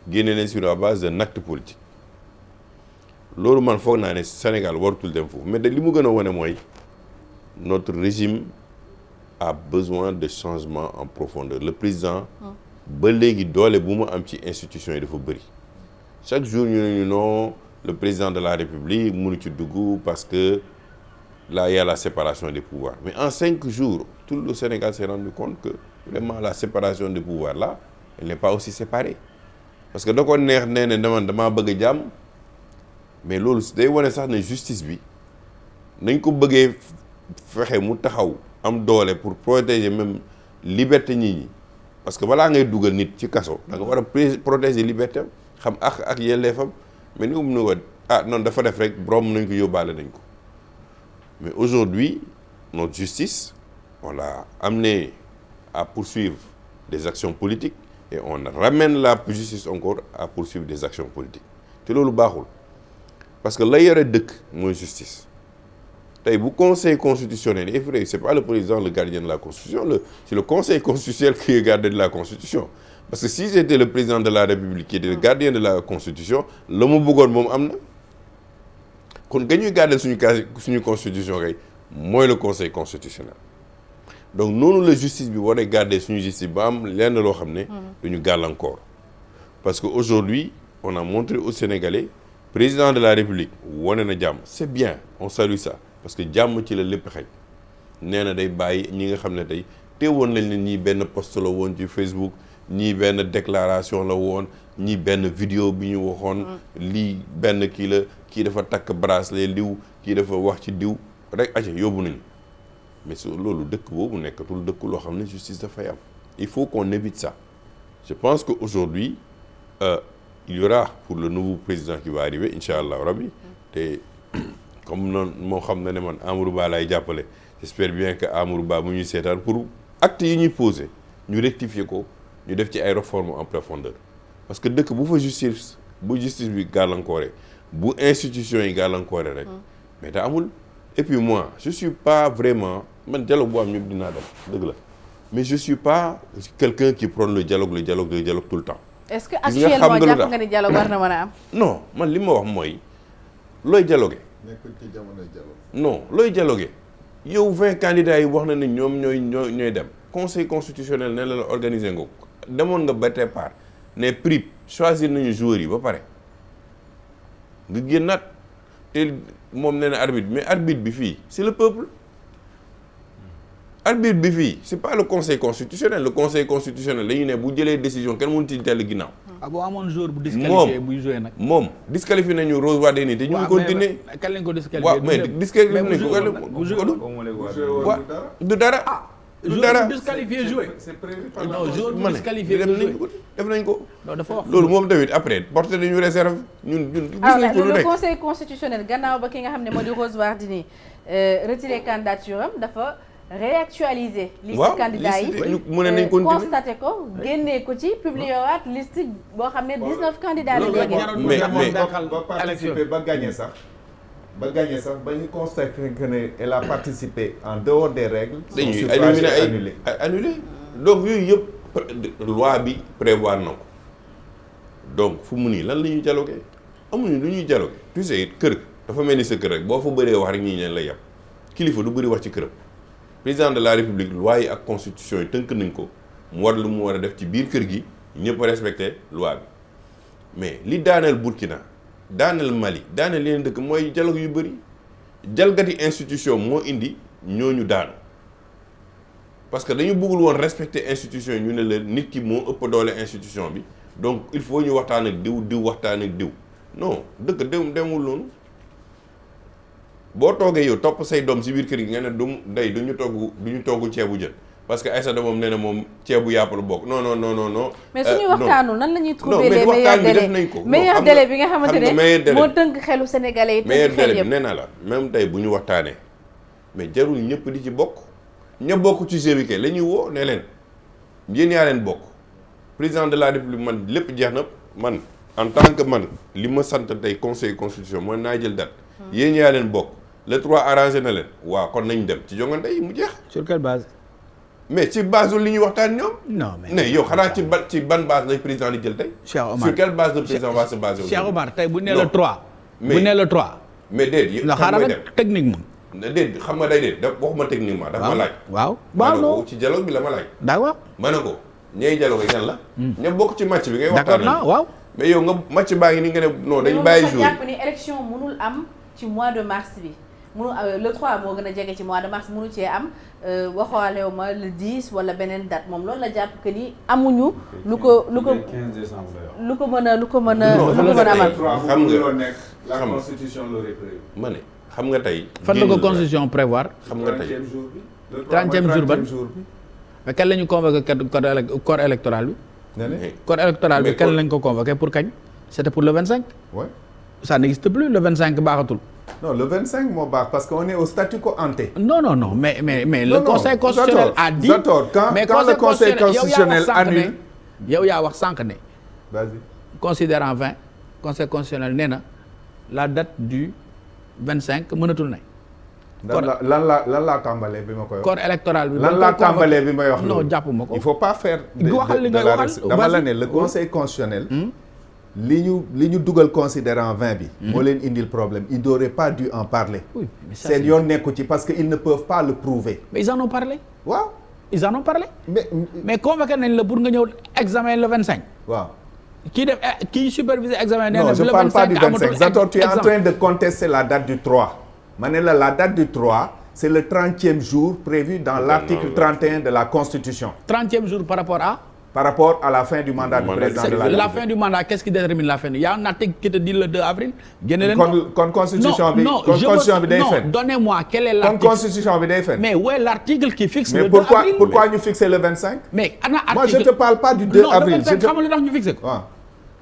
génne leen sur la base d'un acte politique loolu man foog naa ne Sénégal waratul dem foofu mais de li mu gën a wane mooy notre régime a besoin de changement en profondeur le président ba léegi doole bu mu am ci institution yi dafa bëri chaque jour ñu ne ñu non le président de la République mënu ci dugg parce que là il y a la séparation des pouvoirs mais en 5 jours tout le Sénégal s'est rendu compte que vraiment la séparation des pouvoirs là elle n'est pas aussi séparée parce que da ko neex nee ne damaa bëgg a jàmm mais loolu day wane sax ne justice bi nañ ko bëggee fexe mu taxaw am doole pour protéger même liberté nit ñi parce que balaa ngay dugal nit ci kaso da nga war a protéger liberté xam ak yelleefam mais ni mu ne ko noonu dafa def rek borom nañ ko yóbbaale nañ ko mais aujourd'hui notre justice on l'a amené à poursuivre des actions politiques et on ramène la justice encore à poursuivre des actions politiques te loolu baaxul parce que la yore dëkk mooy justice tey bu conseil constitutionnel est vrai c'est pas le président le gardien de la constitution c'est le conseil constitutionnel qui est gardien de la constitution parce que si c'était le président de la république qui était le gardien de la constitution la mu bëggoon moom am na kon ga ñuy garder suñu constitution kay mooy le conseil constitutionnel donc noonu la justice bi war a garder suñu justice ba am lenn loo xam ne duñu gàllankoor parce que aujourd'hui on a montré aux Sénégalais président de la république wane na jàmm c'est bien on salue ça parce que jàmm ci la lépp xëj nee na day bàyyi ñi nga xam ne tey teewoon nañ ne ñii benn post la woon ci Facebook ñii benn déclaration la woon ñii benn vidéo bi ñu waxoon lii benn kii la kii dafa takk bracelet liw kii dafa wax ci diw rek aca yóbbu nañu mais su loolu dëkk boobu nekkatul dëkk loo xam ne justice dafay am il faut qu'on évite ça je pense que aujourd'hui il y aura pour le nouveau président qui va arriver incha allah rabbi te comme noonu moo xam na ne man Amadou Ba laay jàppale j'espère bien que Amadou Ba mu ñuy seetaan pour actes yi ñuy posé ñu rectifier ko ñu def ci ay réformes en profondeur parce que dëkk bu fa justice bi gàllankoore bu institution yi gàllankoore rek mais da amul et puis moi je suis pas vraiment man dialogue bu am ñëpp dinaa dem dëgg la mais je suis pas quelqu'un qui prône le dialogue tout le temps. est-ce que actuellement jàpp nga ni dialogue war na mën a am. non man li ma wax mooy looy dialoguer. nekkul ci jamonoy dialogue. non looy dialoguer yow 20 candidats yi wax na ne ñoom ñooy dem conseil constitutionnel ne la organiser nga ko demoon nga ba départ ne prix choisir nañu joueurs yi ba pare nga génnaat te moom nee na arbitre mais arbitre bi fii c'est le peuple arbitre bi fii c'est pas le conseil constitutionnel le conseil constitutionnel dañu ne bu jëlee décision kenn mënut ci teel ginnaaw. boo amoon joueur bu disqualifié buy joué nag. moom disqualifié nañu Rose Wardini te ñu ngi continuer. kan lañ ko disqualifié. waaw mais disqualifié nañu ko. waaw du dara. du dara disqualifié joué. c'est prévu non joueur bu disqualifié def nañ ko. non dafa wax loolu moom tamit après porté nañu réserve ñun gis nañ ko lu le nekk. conseil constitutionnel gannaaw ba ki nga xam ne moo di Rose Wardini retiré candidature am dafa réactualiser liste candidats yi mu ne nañ continuer constaté ko génnee ko ci publié waat liste boo xam ne 19 candidats la jógee. mais ba participer ba gagné sax ba ñu constaté que ne elle a participé en dehors des règles. dañuy éliminer ay annulé donc yooyu yëpp loi bi prévoir na ko donc fu mu nii lan la ñuy dialoguer amuñu lu ñuy dialoguer tu sais kër dafa mel ni sa kër rek boo fa bëree wax rek ñii ñeen la yem kilifa du bëri wax ci këram président de la république loi yi ak constitution yi tënk nañ ko mu war lu mu war a def ci biir kër gi ñëpp respecté loi bi mais li daaneel Burkina daaneel Mali daaneel yeneen dëkk mooy dialogue yu bëri jalgati institution moo indi ñooñu daanu parce que dañu bëggul woon respecter institution yi ñu ne leen nit ki moo ëpp doole institution bi donc il faut ñu waxtaan ak diw waxtaan ak diw non dëkk demul noonu boo toogee yow topp say doom si biir kër gi nga ne du ñu togg ceebu jën parce que Aïssata moom nee na moom ceebu yàpp la bokk non. mais suñu waxtaanul nan la ñuy trouver les meilleurs délais meilleur délai bi nga xamante ne moo tënk xelu sénégalais yi meilleur délai bi nee naa la même tey bu ñu waxtaanee mais jarul ñëpp di ci bokk ña bokk ci jeu bi kay la ñuy woo ne leen yéen yaa leen bokk président de la république man lépp jeex na man en tant que man li ma sant tey conseil constitution mooy naa jël date yéen yaa leen bokk le 3 arrangé na leen waaw kon nañ dem ci jongante yi mu jeex. sur quelle base. mais ci base li ñuy waxtaan ñoom. non mais yow xanaa ci ban base lay président di jël tey. Cheikh Omar sur quelle base le président va se baser. Cheikh Omar tey bu nee la 3. bu ne le 3. mais déet la xaaral rek techniquement. déet xam nga day déet waxuma techniquement. dafa ma laaj. waaw non ci dialogue bi la ma laaj. d'accord. ma ne ko ñooy dialogue ñan la. ña bokk ci match bi ngay waxtaan. d'accord naa waaw. mais yow nga match baa ngi ni nga ne non dañu bàyyi jour. jàpp ni élection mënul am ci mois de mars bi mënu le 3 moo gën a jege ci mois de mars mënu cee am waxaalew ma le 10 wala beneen date moom loolu la jàpp que ni amuñu. lu ko 15 décembre la lu ko mën a amal. xam nga la constitution l'aurait prévu. ma ne xam nga tey. fan la ko constitution prévoir. xam nga tey 30e jour ban mais kañ la ñu convoqué corps électoral bi. corps électoral bi kañ lañ ko convoqué pour kañ. c'était pour le 25. ouais. ça n'existe plus le 25 baaxatul. non le 25 moo baax parce que on est au statu quo ante. non mais le conseil constitutionnel a dit. quand le conseil constitutionnel annule. yow yaa wax sànq ne. vas-y. considérant 20 conseil constitutionnel nee na la date du 25 mënatul ne. lan laa tàmbalee bi ma koy wax. corps électoral bi. lan laa tàmbalee bi may wax. non jàpp ma ko. il faut pas faire. waxal li ngay waxal dama la ne le conseil constitutionnel. li ñu dugal considérant 20 bi. moo leen indil problème il n'aurait pas dû en parler. oui mais ça seen yoon nekku ci parce que ils ne peuvent pas le prouver. mais ils en ont parlé. waaw. ils en ont parlé. mais convoqué nañ la pour nga ñëw examen le 25. waaw. kii supervisé examen. non je parle pas du 25 Zator tu es en train de contester la date du 3. ma ne la date du 3 c'est le 30e jour prévu dans l'article 31 de la Constitution. 30e jour par rapport à la fin du mandat du président de la République. La fin du mandat, qu'est-ce qui détermine la fin? Il y a un article qui te dit le 2 avril. Kon constitution bi constitution bi day fen. Non, donnez-moi quel est l'article. Kon constitution bi day fen. Mais où est l'article qui fixe le 2 avril? Pourquoi ñu fixer le 25? Mais ana article. Moi je te parle pas du 2 avril. Non, le 25 xam nga lu tax ñu fixé ko.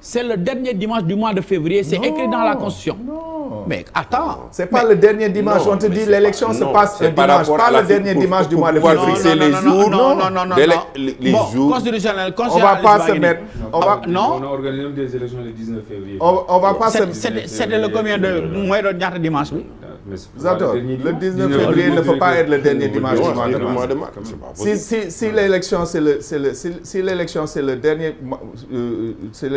C'est le dernier dimanche du mois de février, c'est écrit dans la Constitution. Non. Mais attends. C'est pas le dernier dimanche, on te dit l'élection se passe un dimanche, pas le dernier dimanche du mois de février. Fixer les jours, les jours. Constitutionnel, on va pas se mettre. On a organisé des élections le 19 février. On va pas se mettre. C'était le combien de mois de ñaata dimanche bi? Zator, le 19 février ne peut pas être le dernier dimanche du mois de mars. Si l'élection c'est le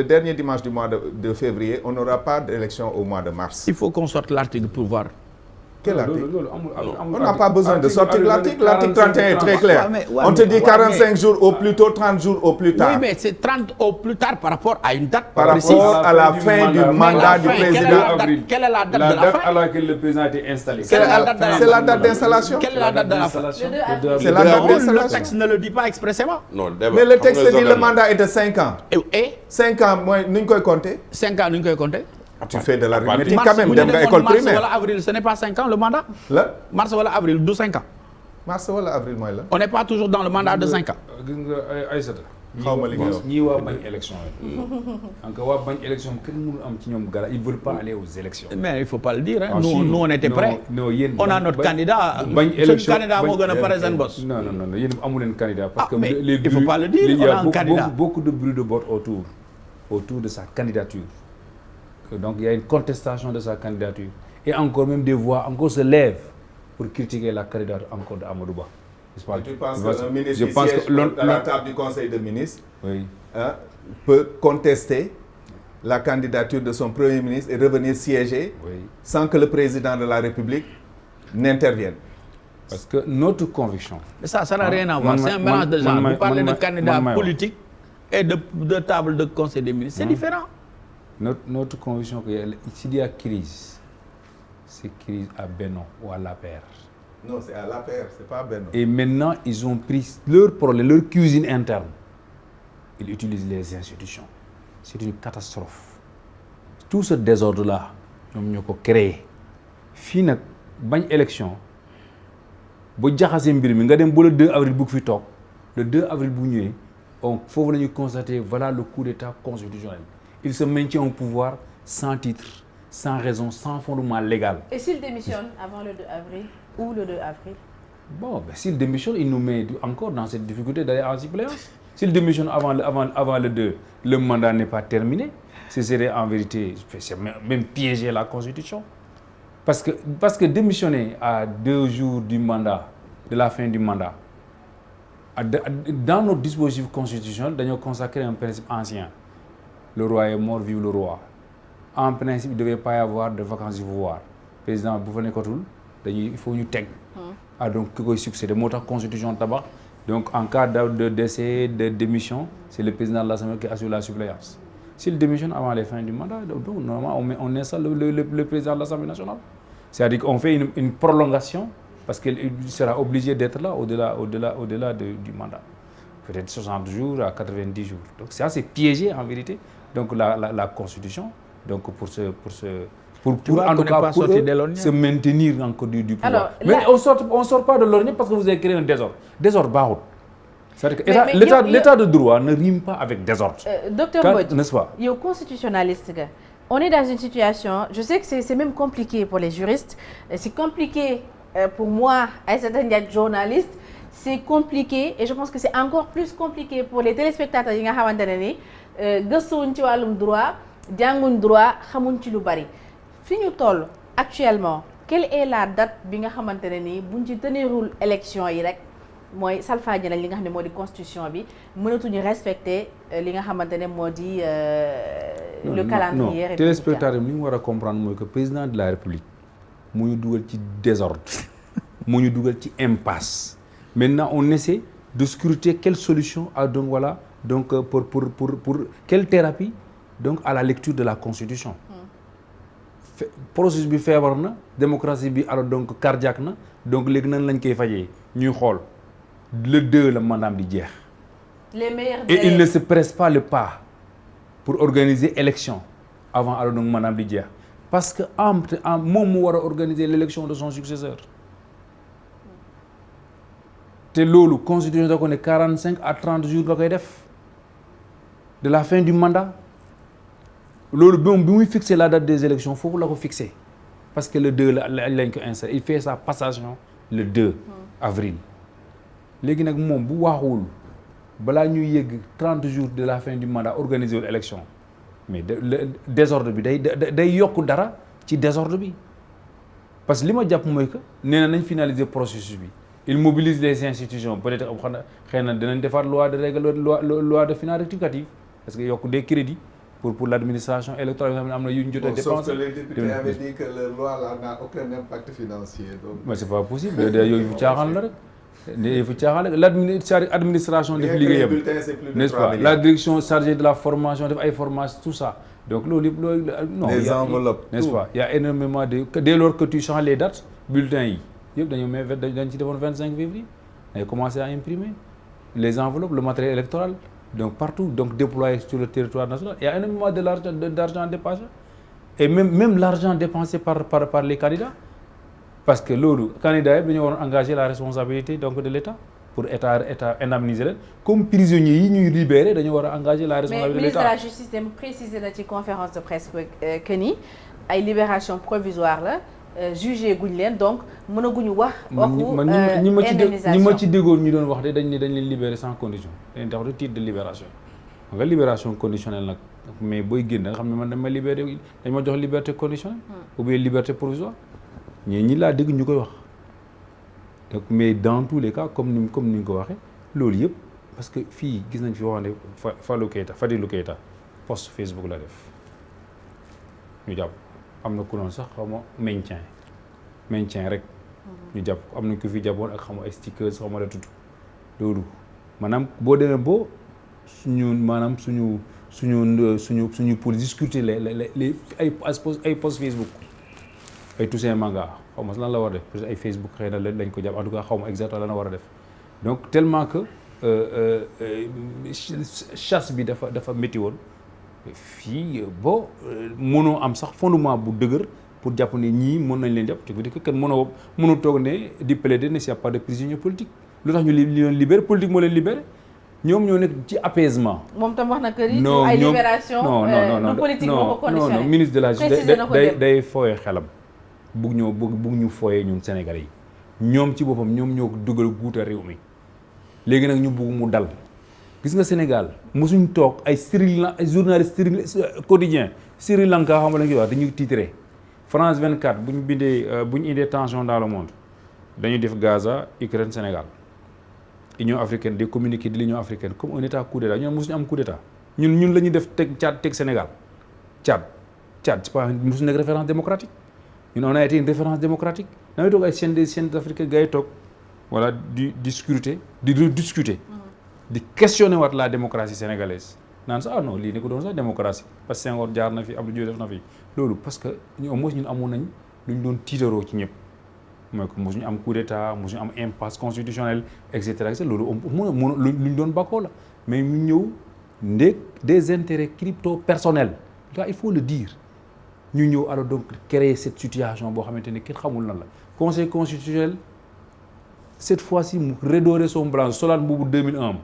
dernier dimanche du mois de février, on n'aura pas d'élection au mois de mars. Il faut qu'on sorte l'article pour voir. Quel article? On n'a pas besoin de sortir l'article. L'article 31 est très clair. On te dit 45 jours au plus tôt, 30 jours au plus tard. Oui, mais c'est 30 au plus tard par rapport à une date précise. Par rapport à la fin du mandat du président. Quelle est la date de la fin? La date à laquelle le président a été installé. C'est la date d'installation. Quelle est la date de la fin? C'est la date d'installation. Le texte ne le dit pas expressément. Mais le texte dit le mandat est de 5 ans. Et 5 ans, moi, nous koy compter. 5 ans, nous koy compter. Tu fais de l'arithmétique quand même, dem nga école primaire. Mars wala avril, ce n'est pas 5 ans le mandat. Mars wala avril, du 5 ans. Mars wala avril mooy la. On n'est pas toujours dans le mandat de 5 ans. gis nga Aïssata. xaw ma li nga wax ñii waa bañ élection yi. encore waa bañ élection kenn mënul am ci ñoom gara ils veulent pas aller aux élections. Mais il faut pas le dire hein. Nous on était prêts. Non yéen on a notre candidat. bañ élection candidat moo gën a pare seen boss. Non yéen amu leen candidat. parce que il faut pas le dire on a un candidat. beaucoup de bruit de botte autour de sa candidature. Donc il y a une contestation de sa candidature et encore même des voix encore se lèvent pour critiquer la candidature encore de Amadou Ba. Tu penses qu'un ministre qui siège à la table du Conseil des ministres peut contester la candidature de son Premier ministre et revenir siéger sans que le président de la République n'intervienne? Parce que notre conviction... Mais ça n'a rien à voir, c'est un mélange de genres. Vous parlez de candidats politiques et de table de Conseil des ministres, c'est différent. Notre conviction que s'il y a crise, c'est crise à Benno ou à l'APR. Non, c'est à l'APR, c'est pas à Benno. Et maintenant, ils ont pris leur problème, leur cuisine interne. Ils utilisent les institutions. C'est une catastrophe. Tout ce désordre-là, ils ont créé. Fii nag bañ élection bu jaxasee mbir mi nga dem ba le 2 avril bu fi toog le 2 avril bu ñëwee donc foofu la ñuy constater voilà le coup d'état constitutionnel. Il se maintient au pouvoir sans titre, sans raison, sans fondement légal. Et s'il démissionne avant le 2 avril ou le 2 avril? Bon, s'il démissionne, il nous met encore dans cette difficulté d'aller en suppléance. S'il démissionne avant le 2, le mandat n'est pas terminé. Ce serait en vérité, c'est même piéger la Constitution. Parce que démissionner à 2 jours du mandat, de la fin du mandat, dans notre dispositif constitutionnel, nous avons consacré un principe ancien. Le roi est mort, vive le roi. en principe il devait pas y avoir de vacances du pouvoir président bu fa nekkatul il faut ñu teg donc ki koy succéder moo tax constitution tabax donc en cas de décès de démission c'est le président de l'Assemblée qui assure la suppléance s'il démissionne avant les fins du mandat donc normalement on installe le président de l'Assemblée nationale c'est-à-dire qu'on fait une prolongation parce qu'il sera obligé d'être là au-delà du mandat peut-être 60 jours à 90 jours donc c'est assez piégé en vérité donc la constitution donc pour en tout cas pour se maintenir encore du pouvoir. Alors, mais on sort pas de l'ornière parce que vous avez créé un désordre baaxul. c'est-à-dire que l'état de droit ne rime pas avec désordre. Docteur Mbodj, n'est-ce pas? yow constitutionnaliste nga. On est dans une situation, je sais que c'est même compliqué pour les juristes, c'est compliqué pour moi, Aïssata Ndiaye journaliste, c'est compliqué et je pense que c'est encore plus compliqué pour les téléspectateurs yi nga xamante ne ni gëstuwuñ ci wàllum droit jànguñ droit xamuñ ci lu bari. fi ñu toll actuellement quelle est la date bi nga xamante ne nii buñ ci tenirul élection yi rek mooy salfaañe nañ li nga xam ne moo di constitution bi mënatuñu respecter li nga xamante ne moo di le calendrier non téléspectateur li mu war a comprendre mooy que président de la République mu ñu dugal ci désordre mu ñu dugal ci impasse maintenant on essaie de scruter quelle solution donc voilà donc pour quelle thérapie donc à la lecture de la constitution processus bi feebar na démocratie bi alors donc cardiaque na donc léegi nan lañ koy fajee ñuy xool le 2 la mandaam di jeex. les meilleurs et il ne se presse pas le pas pour organiser élection avant alors donc mandaam di jeex parce que moom mu war a organiser l'élection de son successeur te loolu constitution da ko ne 45 à 30 jours la koy def de la fin du mandat. loolu bi muy fixer la date des élections foofu la ko fixer parce que le 2 lañ ko installé il fait sa passation le 2 avril léegi nag moom bu waaxuwul balaa ñuy yegg 30 jours de la fin du mandat organiser wul élection mais désordre bi day yokk dara ci désordre bi parce que li ma jàpp mooy que nee na nañ finaliser processus bi il mobilise les institutions peut-être xëy na dinañ defaat loi de finances rectificative parce que yokk des crédits pour l'administration électorale yoo xam ne am na yu ñu jot a dépensé. Sauf que les députés avaient dit que la loi là n'a aucun impact financier. Donc mais c'est pas possible yooyu fu caaxaan la rek fu caaxaan la l'administration def liggéeyam n'est-ce pas la direction chargée de la formation def ay formation tout ça donc loolu yëpp loolu non les enveloppes n'est-ce pas il y a énormément de dès lors que tu changes les dates bulletins yi yëpp dañ ci defoon 25 février dañu commencé à imprimer les enveloppes le matériel électoral donc partout donc déployé sur le territoire national il y a énormément d'argent dépensé et même l'argent dépensé par les candidats parce que loolu candidats yëpp dañoo waroon engager la responsabilité donc de l'État pour état indemniser leen comme prisonniers yi ñuy libérer dañoo war a engager la responsabilité de l'État. Mais ministre de la justice dem préciser na ci conférence de presse que ni ay libération provisoire la jugé guñ leen donc mënaguñu wax. indemnisation ñi ma ci déggoon ñu doon wax de dañ leen libérer sans condition dañ tax de titre de libération nga libération conditionnelle nag mais booy génn nga xam ne man dañ ma jox liberté conditionnelle ou bien liberté provisoire ñi laa dégg ñu koy wax donc mais dans tous les cas comme ni nga ko waxee loolu yëpp parce que fii gis nañ fi wax ne Fadilou Keita post Facebook la def ñu jàpp am na ku noonu sax xaw ma maintien rek ñu jàpp am nañ ko fi jàppoon ak xam nga ay stickers xaw ma la tudd loolu maanaam boo demee boo suñu pour discuter les ay post Facebook ay Toussaint Manga xaw ma lan la war a def peut-être ay Facebook xëy na lañ ko jàpp en tout cas xaw ma exactement lan la war a def donc tellement que chasse bi dafa métti woon fii boo mënoo am sax fondement bu dëgër pour jàpp ne ñii mën nañ leen jàpp te bu dee kenn mënoo toog ne di plaider ne s'il y a pas de prisonniers politiques lu tax ñu leen libéré politique moo leen libéré ñoom ñoo nekk ci apaisement. moom tam wax na que ni ay libération non politique moo ko conditionné non ministre de la justice day fooyee xelam bugg ñu fooyee ñun Sénégalais yi ñoom ci boppam ñoom ñoo dugal guuta réew mi léegi nag ñu bugg mu dal gis nga Sénégal mosuñ toog ay journaliste quotidien Sri Lanka xam nga la ñuy wax dañuy titré France 24 bu ñu bindee bu ñu indee tension dans le monde dañuy def Gaza Ukraine Sénégal Union africaine des communiqués de l'Union africaine comme un état coup d'état ñoom mosuñu am coup d'état ñun la ñuy def teg Tchad teg Sénégal Tchad Tchad c'est pas mosu nekk référence démocratique ñun on a été une référence démocratique da ngay toog ay chaînes africaines gars yi toog voilà di discuter di rediscuter di questionner waat la démocratie sénégalaise naan sax non lii ne ko doon sax démocratie parce que Senghor jaar na fi Abdou Diouf def na fi loolu parce que ñu au moins ñun amoon nañ lu ñu doon tiitaroo ci ñëpp mooy que mosuñu am coup d'état mosuñu am impasse constitutionnelle et cetera loolu lu ñu doon bakkoo la mais ñu ñëw ndéeg des intérêts crypto personnels là il faut le dire ñu ñëw alors donc créer cette situation boo xamante ni kenn xamul lan la conseil constitutionnel cette fois-ci mu redorer son blanc solaat boobu 2001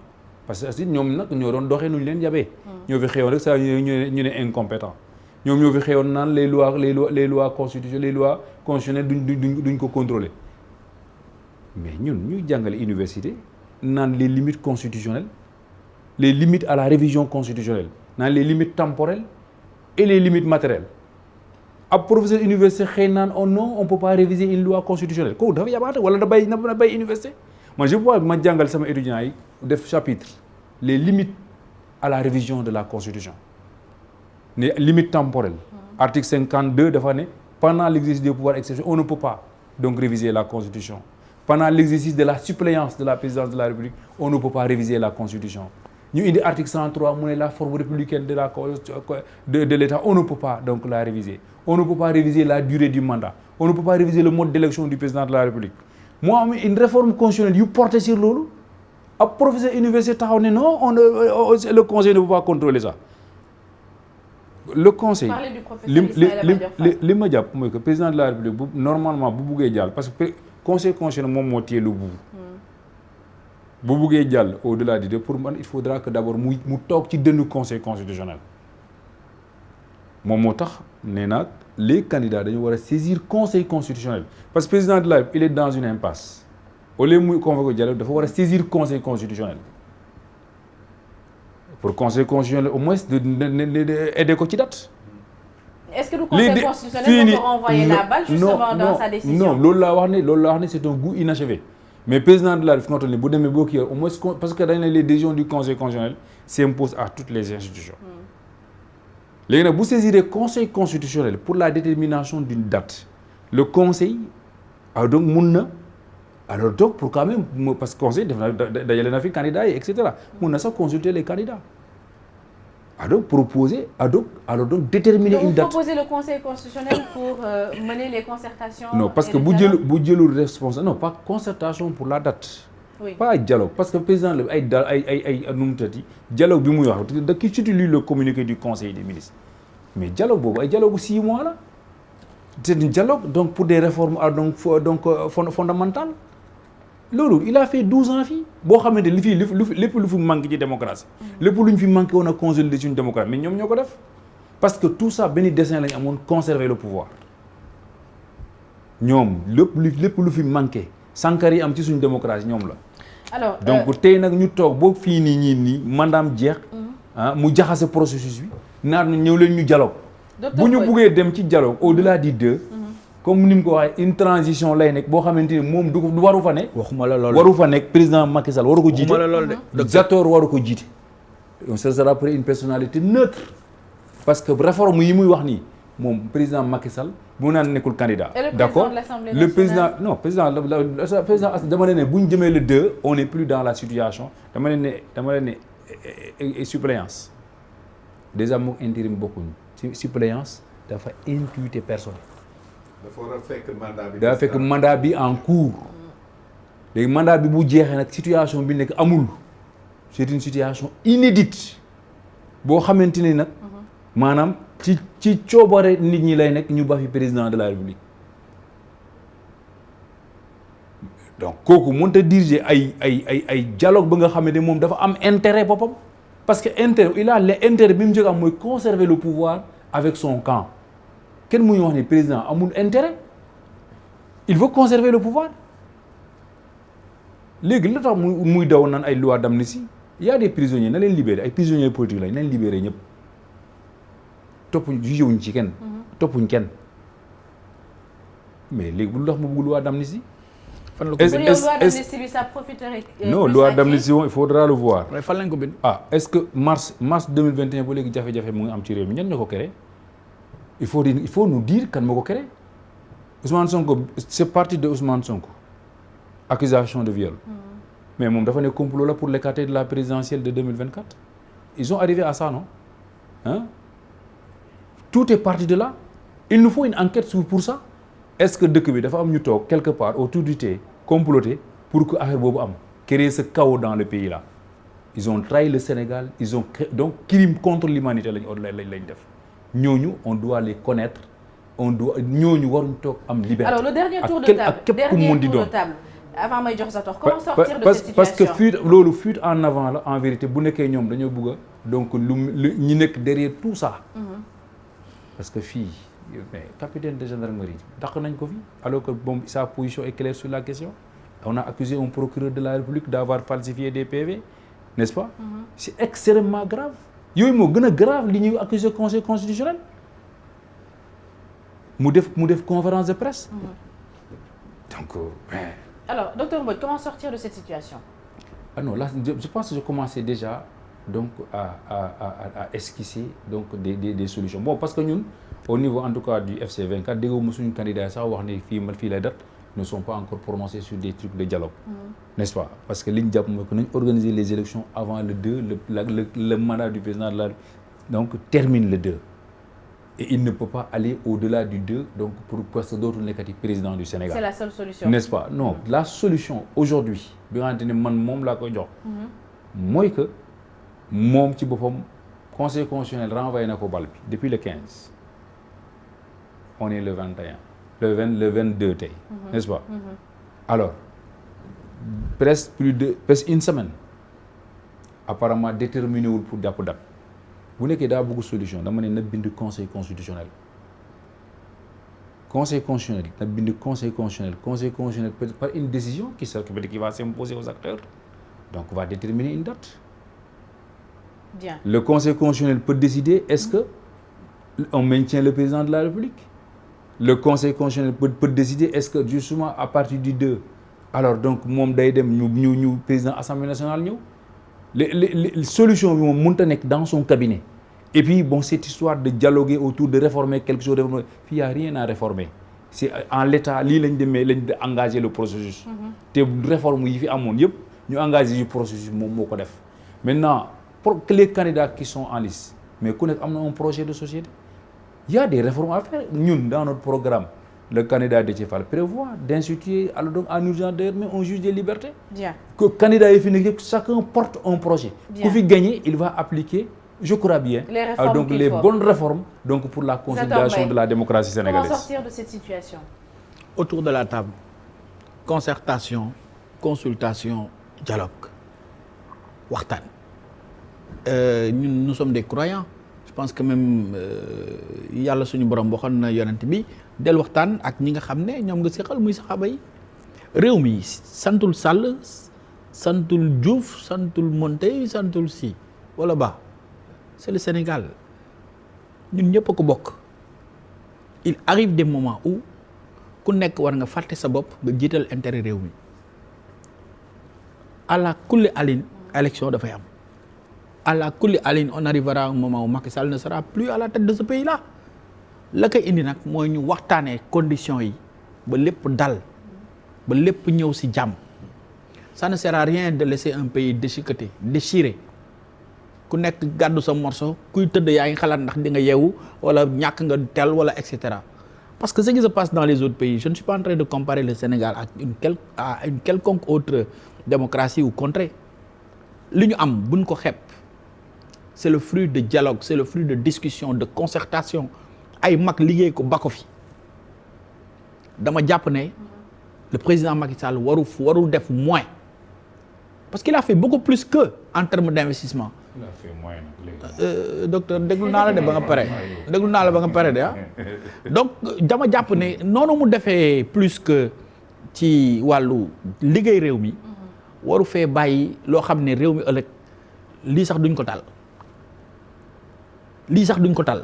parce que ñoom nag ñoo doon doxee nu ñu leen yabee. ñoo fi xewoon rek saa ñu ne incompétent ñoom ñoo fi xewoon naan les lois constitutionnelles duñ ko contrôler mais ñun ñuy jàngale université naan les limites constitutionnelles les limites à la révision constitutionnelle naan les limites temporelles et les limites matérielles ab professeur université xëy naan oh non on peut pas réviser une loi constitutionnelle kooku dafa yabaate wala na bay université moi je vois ma jàngal sama étudiants yi def chapitre les limites à la révision de la constitution les limites temporelles article 52 dafa ne pendant l'exercice des pouvoirs exceptionnels on ne peut pas donc réviser la constitution pendant l'exercice de la suppléance de la présidence de la République on ne peut pas réviser la constitution ñu indi article 103 mu ne la forme républicaine de l'État on ne peut pas donc la réviser on ne peut pas réviser la durée du mandat on ne peut pas réviser le mode d'élection du président de la République moo am une réforme constitutionnelle yu porté sur loolu ab professeur université taxaw ne non le conseil ne peut pas contrôler ça le conseil li ma jàpp mooy que président de la République bu normalement bu buggee jàll parce que conseil constitutionnel moom moo téye lu bu buggee jàll au-delà de pour man il faudra que d'abord mu toog ci dënnu conseil constitutionnel moom moo tax nee na les candidats dañu war a saisir conseil constitutionnel parce que président de la République il est dans une impasse au lieu muy convoquer dialogue dafa war a saisir conseil constitutionnel pour conseil constitutionnel au moins de aider ko ci date. est-ce que le conseil constitutionnel peut renvoyer la balle justement dans sa décision non loolu laa wax ne c'est un goût inachevé mais président de la République fi nga bu demee boo kii au moins parce que dañ ne les décisions du conseil constitutionnel s'imposent à toutes les institutions. léegi nag bu saisiree conseil constitutionnel pour la détermination d'une date le conseil donc mun na alors donc pour quand même parce que conseil def na dajale na fi candidats yi et cetera mun na sax consulter les candidats donc proposer alors donc déterminer une date. proposer le conseil constitutionnel pour mener les concertations. non parce que bu jëlul responsable non pas concertation pour la date. Oui. Pas dialogue parce que président ay nu mu tëddee dialogue bi muy wax da ki utilise le communiqué du conseil des ministres mais dialogue boobu ay dialogue 6 mois la c'est un dialogue donc pour des réformes fondamentales loolu il a fait 12 ans fii boo xamante li fii lépp lu fi manqué ci démocratie lépp lu ñu fi manqué woon a consolider suñu démocratie mais ñoom ñoo ko def parce que tout ça benn dessein lañu amoon conserver le pouvoir ñoom lépp lu fi manqué sànkar yi am ci suñu démocratie ñoom la. alors donc tey nag ñu toog ba fii nii mandaam jeex. mu jaxase processus bi. naan ñëw leen ñu dialogue. bu ñu buggee dem ci dialogue au-delà du deux. comme ni mu ko waxee une transition lay nekk boo xamante ni moom du waru fa nekk. waxuma la loolu waru fa nekk président Macky Sall waru ko jiite. waxuma la loolu de. Zator waru ko jiite. donc ce sera pour une personnalité neutre. parce que réforme yi muy wax nii moom président Macky Sall bu naan nekkul candidat. d'accord le président non président dama ne bu ñu jëmee le 2 on n'est plus dans la situation dama ne suppléance déjà moom intérim bokkuñu suppléance dafa impunité personne. dafa fekk mandat bi en cours léegi mandat bi bu jeexee nag situation bi nekk amul c'est une situation inédite boo xamante ni nag maanaam ci coobare nit ñi lay nekk ñu ba fi président de la République donc kooku mënut a diriger ay dialogue ba nga xamante ne moom dafa am intérêt boppam parce que l'intérêt bi mu njëkk am mooy conserver le pouvoir avec son camp kenn mu ñu wax ne président amul intérêt il veut conserver le pouvoir léegi la tax muy daw naan ay loi d'amnistie il y a des prisonniers na leen libérer ay prisonniers politiques lañ leen libérer ñëpp toppuñ jugé wuñ ci kenn toppuñ kenn mais léegi bu lu tax mu bëgg loi d'amnistie fan la ko bind loi d'amnistie bi ça profiterait non loi d'amnistie il faudra le voir fan lañ ko bind est-ce que mars 2021 ba léegi jafe-jafe mu ngi am ci réew mi ñan ñoo ko créé il faut nous dire kan moo ko créé Ousmane Sonko c'est parti de Ousmane Sonko accusation de viol mais moom dafa ne complot la pour l'écarter de la présidentielle de 2024 ils ont arrivé à ça non hein tout est parti de là il nous faut une enquête pour ça est-ce que dëkk bi dafa am ñu toog quelque part autour du thé comploter pour que affaire boobu am créer ce chaos dans le pays là ils ont trahi le Sénégal ils ont donc crime contre l'humanité lañ def ñooñu on doit les connaître ñooñu waruñ toog am liberté. Alors le dernier tour de table avant may jox sa tox comment sortir de cette situation parce que fuite en avant la en vérité bu nekkee ñoom dañoo bëgg a donc lu ñi nekk derrière tout ça. parce que fii mais capitaine de gendarmerie dàq nañ ko fi alors que bon sa position est claire sur la question on a accusé un procureur de la République d'avoir falsifié des PV n'est-ce pas. C'est extrêmement grave yooyu moo gën a grave li ñuy accuser conseil constitutionnel mu def conférence de presse. Donc alors docteur Mbodj comment sortir de cette situation. Ah non là je pense que je commençais déjà donc à esquisser donc des solutions bon parce que ñun au niveau en tout cas du FC24 déggoo suñu candidat sax wax ne fii lay date ne sont pas encore prononcés sur des trucs de dialogue. N'est-ce pas parce que li ñu jàpp mooy que nañ organiser les élections avant le 2 le mandat du président de la donc termine le 2 et il ne peut pas aller au-delà du 2 donc pour parce que dootul nekkati président du Sénégal. C'est la seule solution. N'est-ce pas non la solution aujourd'hui bi nga xamante ne man moom laa koy jox. mooy que moom ci boppam conseil constitutionnel renvoyé na ko bal bi depuis le 15 on est le 21 le 22 tey. N'est-ce pas. Alors presque presque une semaine apparemment déterminé wul pour jàpp date bu nekkee daa bëgg solution dama ne na bind conseil constitutionnel na bind conseil constitutionnel peut par une décision qui va s'imposer aux acteurs donc va déterminer une date. Bien. Le conseil constitutionnel peut décider est-ce que on maintient le président de la République. Le conseil constitutionnel peut décider est-ce que justement à partir du 2 alors donc moom day dem ñu président assemblée nationale ñëw les solutions bi moom mënut a nekk dans son cabinet et puis bon cette histoire de dialoguer autour de réformer quelque chose de réformer fii y a rien à réformer c'est en l'état lii lañ engagé le processus te réforme yi fi amoon yëpp ñu engagé yu processus moom moo ko def maintenant pour que les candidats qui sont en liste mais ku nekk am na un projet de société il y a des réformes à faire ñun dans notre programme le candidat Déthié Fall prévoit d'instituer alors donc en urgence d'ailleurs mais un juge des libertés. Bien. Que candidat yi fi nekk yëpp chacun porte un projet. Bien. Ku fi gagner il va appliquer je crois bien. Les réformes donc les bonnes réformes donc pour la consolidation de la démocratie sénégalaise. Comment sortir de cette situation. Autour de la table concertation consultation dialogue waxtaan ñun nous sommes des croyants. Je pense que même yàlla suñu borom waxoon na yonent bi del waxtaan ak ñi nga xam ne ñoom nga seqal muy saxaaba yi réew mi santul Sall santul Diouf santul Montey santul Sy wala Ba c'est le Sénégal ñun ñëpp a ko bokk il arrive des moments où ku nekk war nga fàtte sa bopp nga jiital intérêt réew mi ala kulli alin élection dafay am à la kulli aline on arrivera à un moment où Macky Sall ne sera plus à la tête de ce pays là la koy indi nag mooy ñu waxtaanee conditions yi ba lépp dal ba lépp ñëw ci jàmm ça ne sert à rien de laisser un pays déchiré ku nekk gàddu sa morceau kuy tëdd yaa ngi xalaat ndax di nga yeewu wala ñàkk nga tel wala et cetera parce que ce qui se passe dans les autres pays je ne suis pas en train de comparer le Sénégal à une quelconque autre démocratie ou contrée li ñu am buñ ko xeeb. C'est le fruit de dialogue, c'est le fruit de discussion, de concertation. ay mag liggéey ko ba ko fi dama jàpp ne le président Macky Sall warul def moins parce qu'il a fait beaucoup plus que en termes d'investissement. Il a fait moins nag docteur déglu naa la de ba nga pare de ah donc dama jàpp ne noonu mu defee plus que ci wàllu liggéey réew mi waru fee bàyyi loo xam ne réew mi ëllëg lii sax duñ ko tal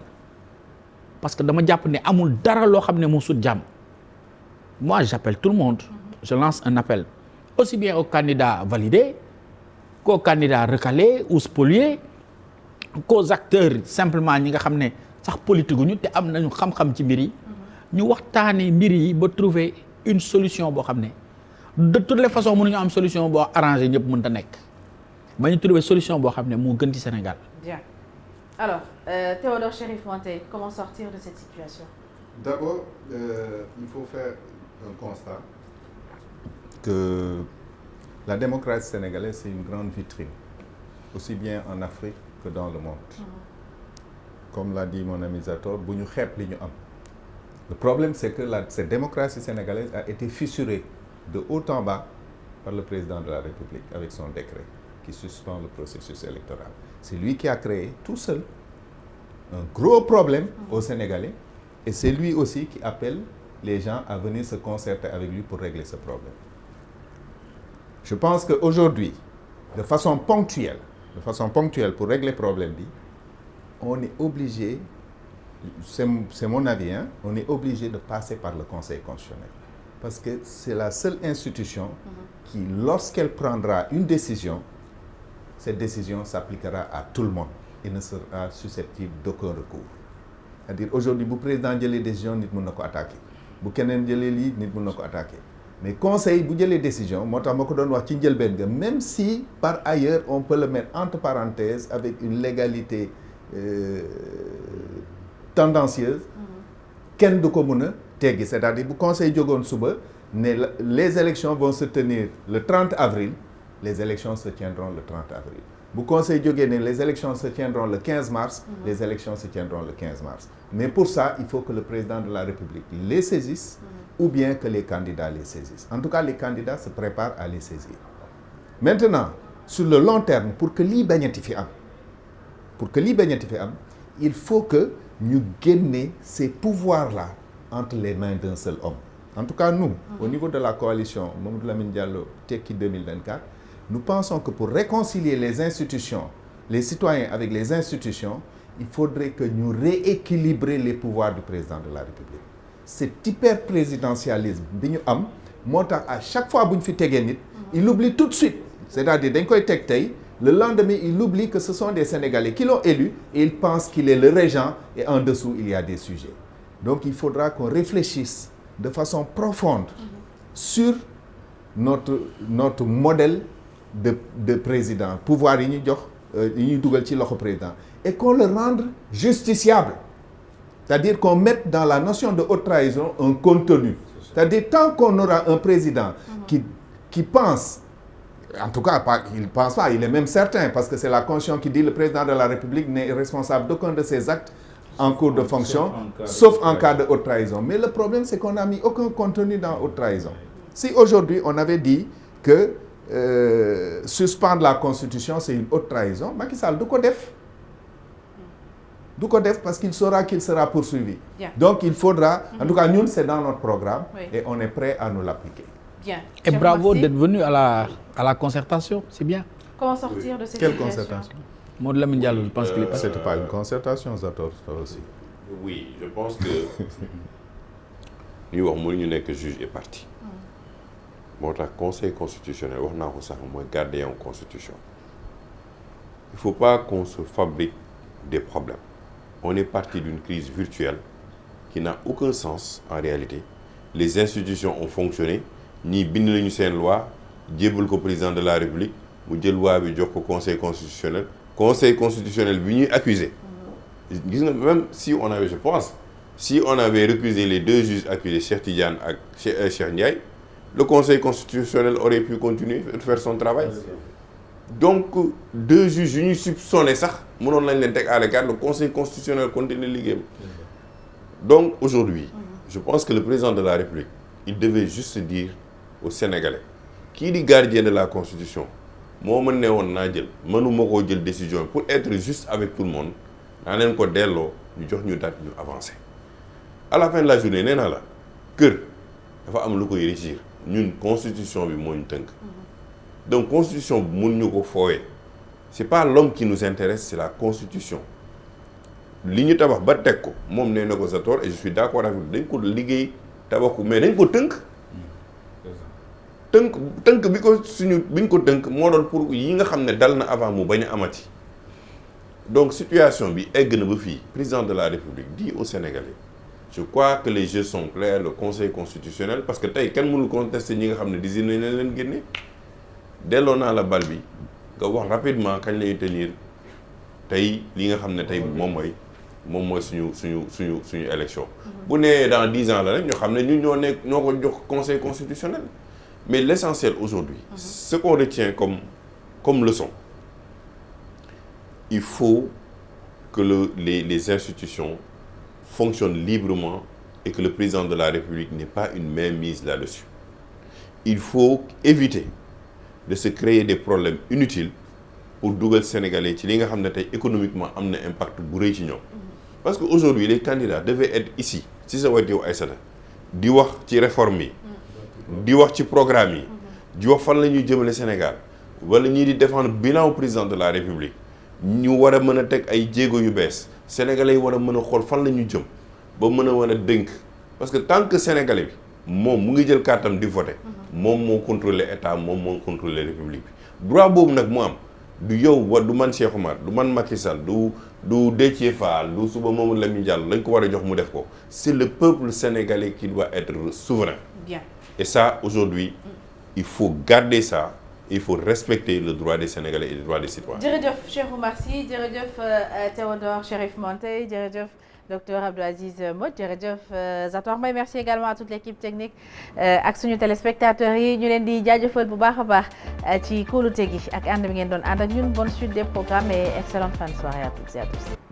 parce que dama jàpp ne amul dara loo xam ne moo sut jàmm. Moi j'appelle tout le monde, je lance un appel aussi bien aux candidats validés qu'aux candidats recalés ou spoliés, qu'aux acteurs simplement ñi nga xam ne sax politique ñu te am nañu xam-xam ci mbir yi ñu waxtaanee mbir yi ba trouver une solution boo xam ne de toutes les façons mënuñu am solution boo arrangé ñëpp mën ta nekk ba ñu trouver solution boo xam ne moo gën ci Sénégal. Bien. Alors, Théodore Chérif Monteil, comment sortir de cette situation? D'abord, il faut faire un constat que la démocratie sénégalaise, c'est une grande vitrine, aussi bien en Afrique que dans le monde. Comme l'a dit mon ami Zator, bu ñu xeeb li ñu am. Le problème, c'est que cette démocratie sénégalaise a été fissurée de haut en bas par le président de la République avec son décret qui suspend le processus électoral. C'est lui qui a créé tout seul un gros problème aux Sénégalais et c'est lui aussi qui appelle les gens à venir se concerter avec lui pour régler ce problème. Je pense qu'aujourd'hui, de façon ponctuelle pour régler le problème, on est obligé, c'est mon avis, on est obligé de passer par le Conseil constitutionnel. Parce que c'est la seule institution qui, lorsqu'elle prendra une décision, cette décision s'appliquera à tout le monde et ne sera susceptible d'aucun recours. C'est-à-dire aujourd'hui, bu président jëlee décision nit mën na ko attaquer bu keneen jëlee lii nit mën na ko attaquer mais conseil bu jëlee décision moo tax ma ko doon wax ci njëlbeen ga même si par ailleurs on peut le mettre entre parenthèses avec une légalité tendancieuse kenn du ko mën a teggi c'est-à-dire bu conseil jógoon suba ne les élections vont se tenir le 30 avril les élections se tiendront le 30 avril bu conseil jógee ne les élections se tiendront le 15 mars les élections se tiendront le 15 mars mais pour ça il faut que le président de la République les saisisse ou bien que les candidats les saisissent en tout cas les candidats se préparent à les saisir maintenant sur le long terme pour que lii bañati fi am il faut que ñu génne ces pouvoirs-là entre les mains d'un seul homme en tout cas nous au niveau de la coalition Mamadou Lamine Diallo Tekki 2024 nous pensons que pour réconcilier les institutions, les citoyens avec les institutions, il faudrait que nous rééquilibrer les pouvoirs du président de la République. Cet hyper-présidentialisme bi ñu am moo tax à chaque fois bu ñu fi tegee nit il oublie tout de suite c'est-à-dire dañ koy teg tey le lendemain il oublie que ce sont des Sénégalais qui l'ont élu et il pense qu'il est le régent et en dessous il y a des sujets. Donc il faudra qu'on réfléchisse de façon profonde sur notre modèle de président pouvoir yi ñu jox yi ñuy dugal ci loxo président et qu'on le rende justiciable c'est-à-dire qu'on mette dans la notion de haute trahison un contenu c'est-à-dire tant qu'on aura un président qui pense en tout cas pas qu'il pense pas il est même certain parce que c'est la Constitution qui dit le président de la République n'est responsable d'aucun de ses actes en cours de fonction sauf en cas de haute trahison mais le problème c'est qu'on n'a mis aucun contenu dans haute trahison si aujourd'hui on avait dit que suspendre la constitution c'est une haute trahison Macky Sall du ko def parce qu'il saura qu'il sera poursuivi. Bien. Donc il faudra en tout cas ñun c'est dans notre programme et on est prêt à nous l'appliquer. Bien. Et bravo d'être venu à la concertation, c'est bien. Comment sortir de cette Quelle situation? concertation? Mamadou Lamine Diallo je pense qu'il est pas. C'était pas une concertation Zator ça aussi. Oui, je pense que ñuy wax mënuñu nekk juge et partie. moo tax conseil constitutionnel wax naa ko sax mooy gardien constitution il faut pas qu'on se fabrique des problèmes on est parti d'une crise virtuelle qui n'a aucun sens en réalité les institutions ont fonctionné ñii bind nañu seen loi jébbal ko président de la République mu jël loi bi jox ko conseil constitutionnel bi ñuy accusé gis nga même si on avait je pense si on avait récusé les deux juges accusés Cheikh Tidiane ak Cheikh Ndiaye le Conseil constitutionnel aurait pu continuer de faire son travail. Donc, deux juges yu ñu soupçonné sax mënoon nañ leen teg à l'écart le Conseil constitutionnel continue liggéeyam. Donc aujourd'hui, je pense que le président de la République, il devait juste dire aux Sénégalais kii di gardien de la Constitution moo ma ne woon naa jël mënuma koo jël décision pour être juste avec tout le monde naa leen ko delloo ñu jox ñu date ñu avancer. À la fin de la journée nee naa la kër dafa am lu koy régir. ñun constitution bi moo ñu tënk donc constitution bi mun ñu ko foowee c'est pas l'homme qui nous intéresse c'est la constitution li ñu tabax ba teg ko moom nee na ko sa tort et je suis d'accord avec dañ ko liggéey tabax ko mais dañ ko tënk bi ko tënk moo doon pour yi nga xam ne dal na avant mu bañ a amati donc situation bi egg na ba fii président de la République dit aux Sénégalais je crois que les jeux sont clairs le Conseil constitutionnel parce que tey kenn mënul contester ñi nga xam ne désigné nañ leen génne delloo naa la bal bi nga wax rapidement kañ lay tenir tey li nga xam ne tey moom mooy suñu élection. bu nee dans 10 ans la rek ñoo xam ne ñoo ko jox Conseil constitutionnel mais l'essentiel aujourd'hui ce qu'on retient comme leçon il faut que les institutions fonctionnent librement et que le président de la République n'ait pas une mainmise là-dessus. Il faut éviter de se créer des problèmes inutiles pour dugal Sénégalais ci li nga xam ne tey économiquement am na impact bu rëy ci ñoom. Parce que aujourd'hui les candidats devaient être ici ci sa wet yow Aïssata di wax ci réforme yi di wax ci programme yi di wax fan la ñuy jëmale Sénégal wala ñii di défendre bilan au président de la République ñu war a mën a teg ay jéego yu bees Sénégalais yi war a mën a xool fan la ñu jëm ba mën a dénk parce que tant que Sénégalais bi moom mu ngi jël kàttam di voter moom moo contrôler état moom moo contrôler république bi droit boobu nag mu am du yow du man Cheikh Oumar du man Macky Sall du Déthié Fall du suba Mamadou Lamine Diallo lañ ko war a jox mu def ko c'est le peuple sénégalais qui doit être souverain. Bien. Et ça aujourd'hui il faut garder ça. Il faut respecter le droit des Sénégalais et le droit des citoyens. jërëjëf Cheikh Oumar Sy jërëjëf Théodore Chérif Monteil jërëjëf docteur Abdou Aziz Mbodj jërëjëf Zator Mbaye merci également à toute l'équipe technique ak suñu téléspectateurs yi ñu leen di jaajëfal bu baax a baax ci kóolute gi ak ànd bi ngeen doon ànd ak ñun bonne suite des programmes et excellente fin de soirée à toutes et à tous.